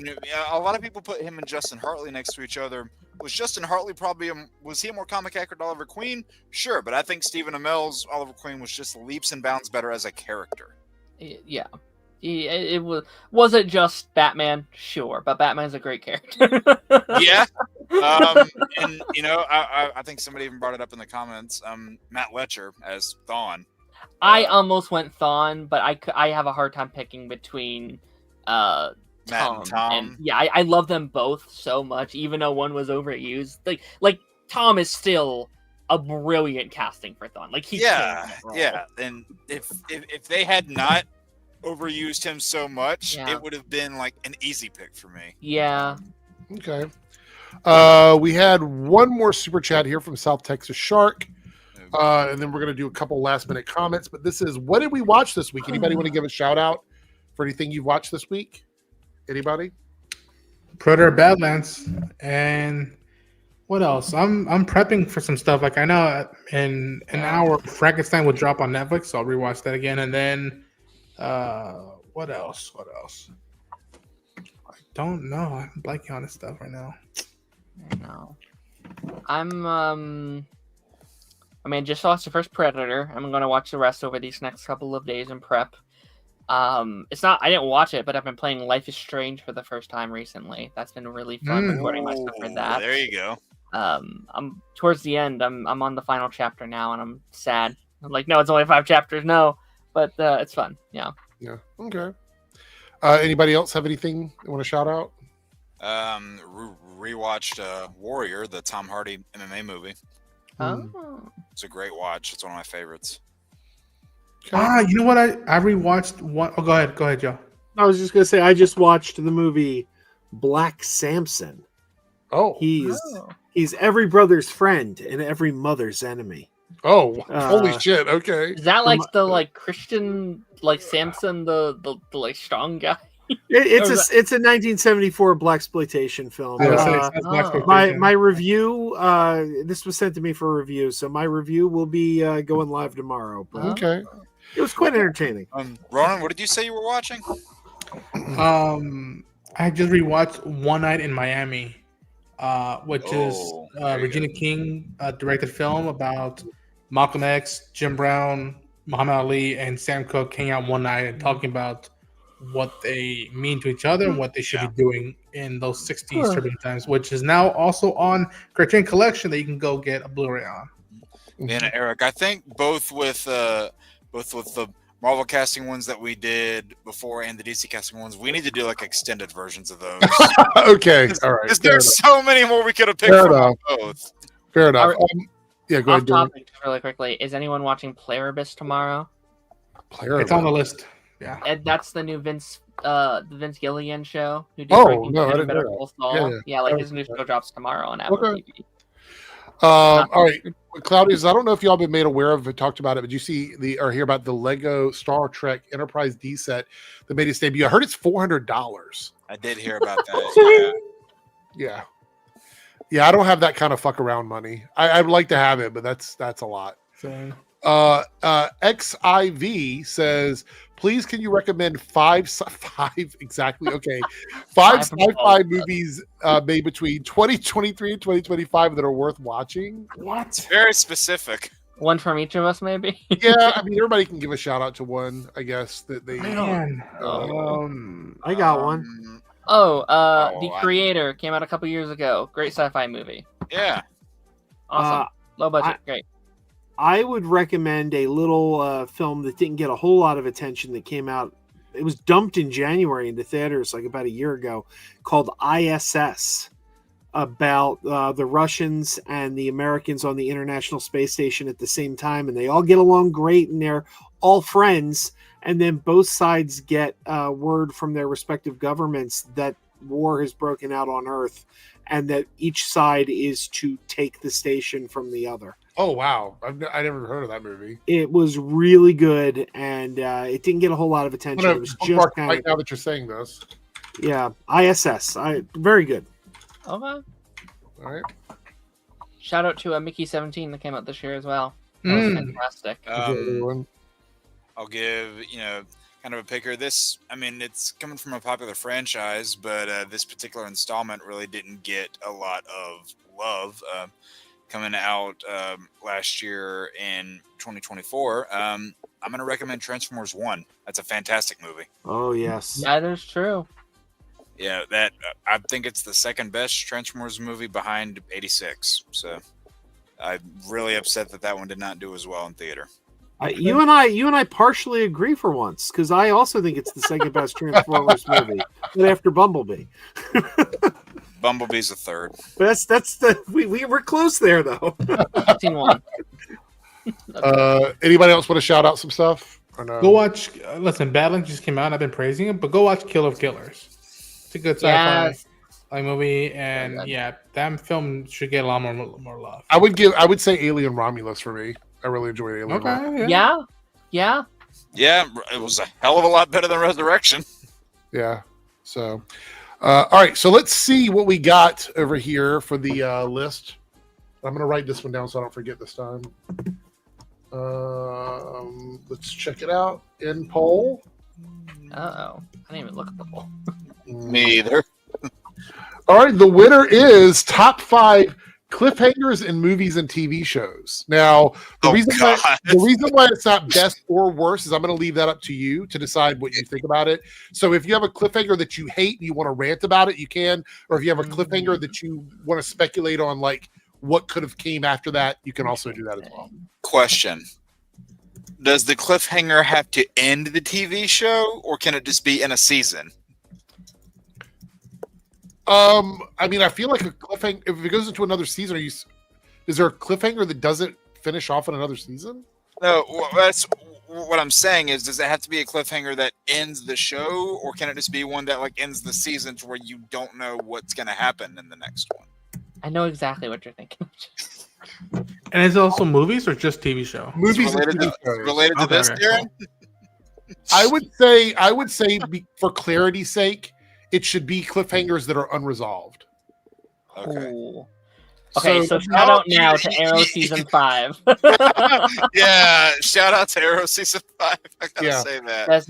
a lot of people put him and Justin Hartley next to each other. Was Justin Hartley probably was he a more comic accurate Oliver Queen? Sure, but I think Stephen Amell's Oliver Queen was just leaps and bounds better as a character. Yeah. It was it just Batman? Sure, but Batman's a great character. Yeah. And I think somebody even brought it up in the comments. Matt Letcher as Thawne. I almost went Thawne, but I have a hard time picking between Matt and Tom. And yeah, I love them both so much, even though one was overused. Like Tom is still a brilliant casting for Thawne. Like yeah. And if they had not overused him so much, it would have been like an easy pick for me. Yeah. Okay. We had one more super chat here from South Texas Shark. And then we're going to do a couple last minute comments. But this is, what did we watch this week? Anybody want to give a shout out for anything you've watched this week? Anybody? Predator Badlands. And what else? I'm prepping for some stuff. Like I know in an hour Frankenstein will drop on Netflix, so I'll rewatch that again. And then what else? I don't know. I'm blanking on this stuff right now. I know. I just watched the first Predator. I'm gonna watch the rest over these next couple of days in prep. I didn't watch it, but I've been playing Life is Strange for the first time recently. That's been really fun recording myself for that. There you go. I'm towards the end. I'm on the final chapter now, and I'm sad. I'm like, no, it's only 5 chapters. No, but it's fun. Yeah. Yeah. Okay. Anybody else have anything you want to shout out? Rewatched Warrior, the Tom Hardy MMA movie. Oh. It's a great watch. It's one of my favorites. Okay. You know what? I rewatched one. Oh, go ahead, Joe. I was just gonna say I just watched the movie Black Samson. Oh, he's every brother's friend and every mother's enemy. Oh, holy shit! Okay, is that like the Christian Samson, the strong guy? It's a 1974 blaxploitation film. My review. This was sent to me for review, so my review will be going live tomorrow. But okay, it was quite entertaining. Ronan, what did you say you were watching? I just rewatched One Night in Miami, which is Regina King directed film about Malcolm X, Jim Brown, Muhammad Ali, and Sam Cooke hanging out one night and talking about what they mean to each other and what they should be doing in those 60s turbulent times, which is now also on Criterion Collection that you can go get a Blu-ray on. And Eric, I think both with the Marvel casting ones that we did before and the DC casting ones, we need to do extended versions of those. Okay, all right. Because there's so many more we could have picked from both. Fair enough. Yeah, go ahead. Off topic, really quickly. Is anyone watching Pluribus tomorrow? Pluribus. It's on the list. Yeah. And that's the new Vince Gilligan show. Who did I Breaking didn't Bad, know Better that. Call Saul. Yeah. His new show drops tomorrow on Apple TV. All right, Claudius, I don't know if y'all been made aware of it, talked about it, but you see or hear about the Lego Star Trek Enterprise D set that made its debut. I heard it's $400. I did hear about that. Yeah. Yeah, I don't have that kind of fuck around money. I'd like to have it, but that's a lot. Same. XIV says, please can you recommend five exactly? Okay. 5 sci-fi movies made between 2023 and 2025 that are worth watching. What? Very specific. One from each of us, maybe? Yeah, I mean, everybody can give a shout out to one, I guess, that they I got one. The Creator came out a couple years ago. Great sci-fi movie. Yeah. Awesome. Low budget. Great. I would recommend a little film that didn't get a whole lot of attention that came out. It was dumped in January into theaters about a year ago, called ISS. about the Russians and the Americans on the International Space Station at the same time, and they all get along great, and they're all friends. And then both sides get word from their respective governments that war has broken out on Earth, and that each side is to take the station from the other. Oh wow, I never heard of that movie. It was really good, and it didn't get a whole lot of attention. It was just kind right now that you're saying this. Yeah, ISS. Very good. Okay. All right. Shout out to Mickey 17 that came out this year as well. That was fantastic. I'll give, kind of a picker. This, I mean, it's coming from a popular franchise, but this particular installment really didn't get a lot of love. Coming out last year in 2024, I'm going to recommend Transformers 1. That's a fantastic movie. Oh, yes. That is true. Yeah, that I think it's the second best Transformers movie behind 86. So I'm really upset that one did not do as well in theater. You and I partially agree for once, because I also think it's the second best Transformers movie, but after Bumblebee. Bumblebee's the third. That's we were close there though. 1. Anybody else want to shout out some stuff? Or no? Go watch. Listen, Badlands just came out. I've been praising it, but go watch Kill of Killers. It's a good sci-fi movie, and that film should get a lot more love. I would say Alien Romulus for me. I really enjoyed Alien. Okay, yeah. Yeah, it was a hell of a lot better than Resurrection. Yeah. So, all right. So let's see what we got over here for the list. I'm going to write this one down so I don't forget this time. Let's check it out in poll. I didn't even look at the poll. Me either. All right. The winner is top 5 cliffhangers in movies and TV shows. Now, the reason why it's not best or worst is I'm going to leave that up to you to decide what you think about it. So if you have a cliffhanger that you hate and you want to rant about it, you can. Or if you have a cliffhanger that you want to speculate on, like what could have came after that, you can also do that as well. Question: does the cliffhanger have to end the TV show, or can it just be in a season? I mean, I feel like a cliffhanger, if it goes into another season, is there a cliffhanger that doesn't finish off in another season? No, that's what I'm saying is, does it have to be a cliffhanger that ends the show, or can it just be one that like ends the season to where you don't know what's going to happen in the next one? I know exactly what you're thinking. And is it also movies or just TV show? Movies related to this, Darren? I would say for clarity's sake, it should be cliffhangers that are unresolved. Okay. Okay, so shout out now to Arrow season 5. Yeah, shout out to Arrow season 5. I gotta say that. That's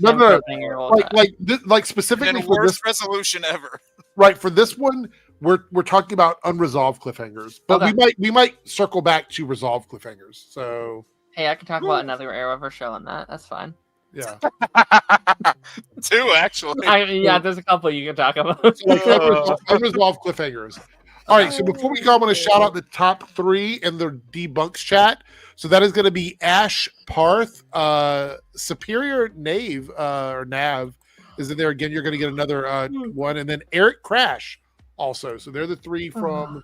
like specifically for this resolution ever. Right, for this one, we're talking about unresolved cliffhangers, but we might circle back to resolved cliffhangers. So hey, I can talk about another Arrow ever show on that. That's fine. Yeah. 2 actually. There's a couple you can talk about. Unresolved cliffhangers. All right, so before we go, I'm going to shout out the top 3 in the debunks chat. So that is going to be Ash Parth, Superior Knave or Nav is in there again. You're going to get another one, and then Eric Crash also. So they're the 3 from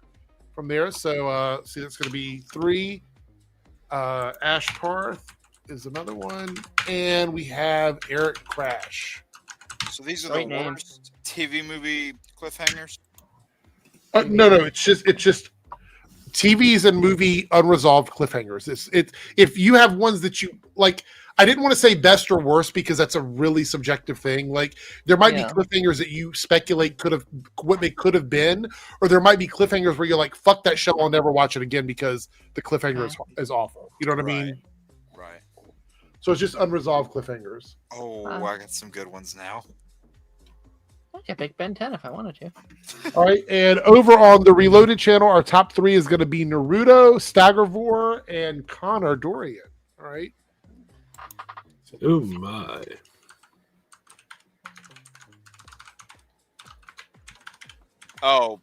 there. So see, that's going to be 3. Ash Parth is another one, and we have Eric Crash. So these are the worst TV movie cliffhangers. No, it's just TVs and movie unresolved cliffhangers. It's if you have ones that you like. I didn't want to say best or worst because that's a really subjective thing. Like there might be cliffhangers that you speculate could have been, or there might be cliffhangers where you're like, "Fuck that show, I'll never watch it again" because the cliffhanger is awful. You know what I mean? Right. So it's just unresolved cliffhangers. Oh, I got some good ones now. I could pick Ben 10 if I wanted to. All right, and over on the Reloaded channel, our top 3 is going to be Naruto, Staggervore, and Connor Dorian. All right. Oh my! Oh,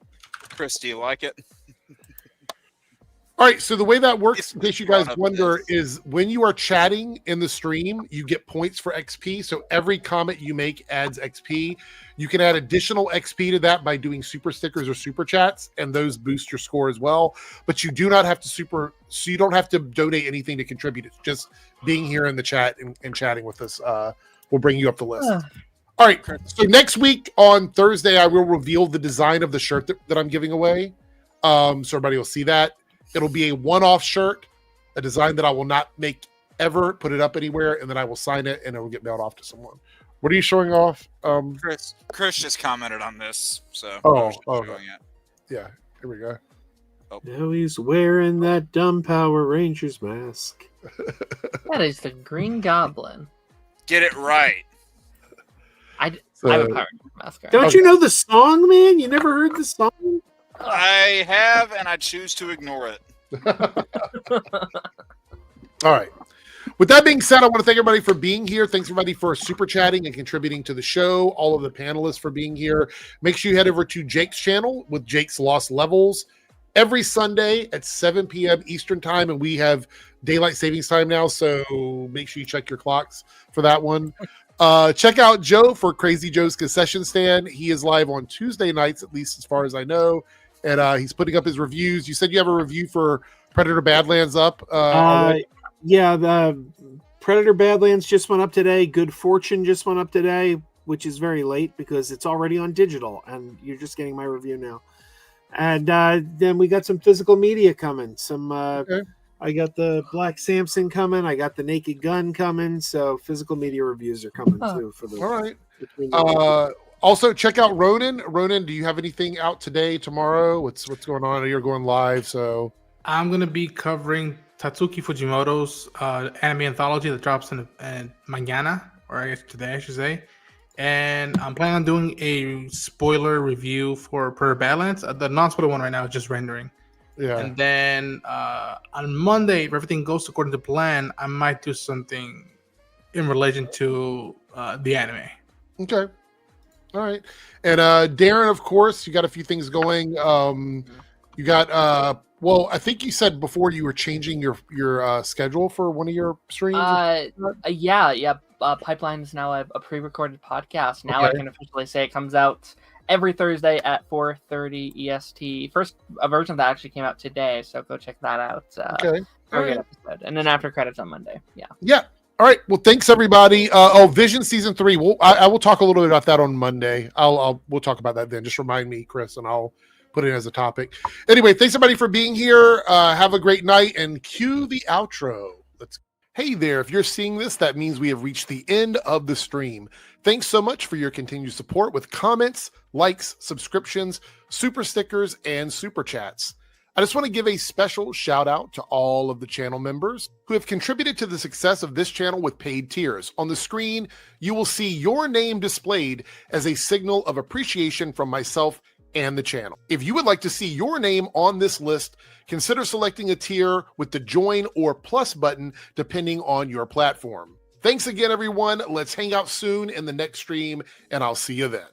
Chris, do you like it? All right, so the way that works, in case you guys brought up wonder, this. is when you are chatting in the stream, you get points for XP. So every comment you make adds XP. You can add additional XP to that by doing super stickers or super chats, and those boost your score as well. But you do not have to so you don't have to donate anything to contribute. It's just being here in the chat and chatting with us will bring you up the list. All right, so next week on Thursday, I will reveal the design of the shirt that I'm giving away. So everybody will see that. It'll be a one-off shirt, a design that I will not make ever, put it up anywhere, and then I will sign it, and it will get mailed off to someone. What are you showing off? Chris just commented on this, so okay. showing it. Yeah, here we go. Now he's wearing that dumb Power Rangers mask. That is the Green Goblin. Get it right. I have a Power Rangers mask. Right? Don't you know the song, man? You never heard the song? I have, and I choose to ignore it. All right. With that being said, I want to thank everybody for being here. Thanks everybody for super chatting and contributing to the show. All of the panelists for being here. Make sure you head over to Jake's channel with Jake's Lost Levels every Sunday at 7 p.m. Eastern time, and we have daylight savings time now, so make sure you check your clocks for that one. Check out Joe for Crazy Joe's Concession Stand. He is live on Tuesday nights, at least as far as I know, and he's putting up his reviews. You said you have a review for Predator Badlands up. Yeah, the Predator Badlands just went up today. Good Fortune just went up today, which is very late because it's already on digital, and you're just getting my review now. And then we got some physical media coming. I got the Black Samson coming. I got the Naked Gun coming. So physical media reviews are coming too. For the all right. Also, check out Ronan. Ronan, do you have anything out today, tomorrow? What's going on? I know you're going live, so I'm gonna be covering Tatsuki Fujimoto's anime anthology that drops in mañana, or I guess today, I should say. And I'm planning on doing a spoiler review for Predator Badlands. The non-spoiler one right now is just rendering. Yeah. And then on Monday, if everything goes according to plan, I might do something in relation to the anime. Okay. All right. And Darren, of course, you got a few things going. You got well, I think you said before you were changing your schedule for one of your streams. Yeah. Pipeline is now a pre-recorded podcast. Now I can officially say it comes out every Thursday at 4:30 EST. First version of that actually came out today, so go check that out. Very good episode. And then after credits on Monday. Yeah. Yeah. All right. Well, thanks everybody. Vision season 3. I will talk a little bit about that on Monday. We'll talk about that then. Just remind me, Chris, and I'll put it as a topic. Anyway, thanks everybody for being here. Have a great night, and cue the outro. Hey there, if you're seeing this, that means we have reached the end of the stream. Thanks so much for your continued support with comments, likes, subscriptions, super stickers, and super chats. I just want to give a special shout out to all of the channel members who have contributed to the success of this channel with paid tiers. On the screen, you will see your name displayed as a signal of appreciation from myself and the channel. If you would like to see your name on this list, consider selecting a tier with the join or plus button depending on your platform. Thanks again, everyone. Let's hang out soon in the next stream, and I'll see you then.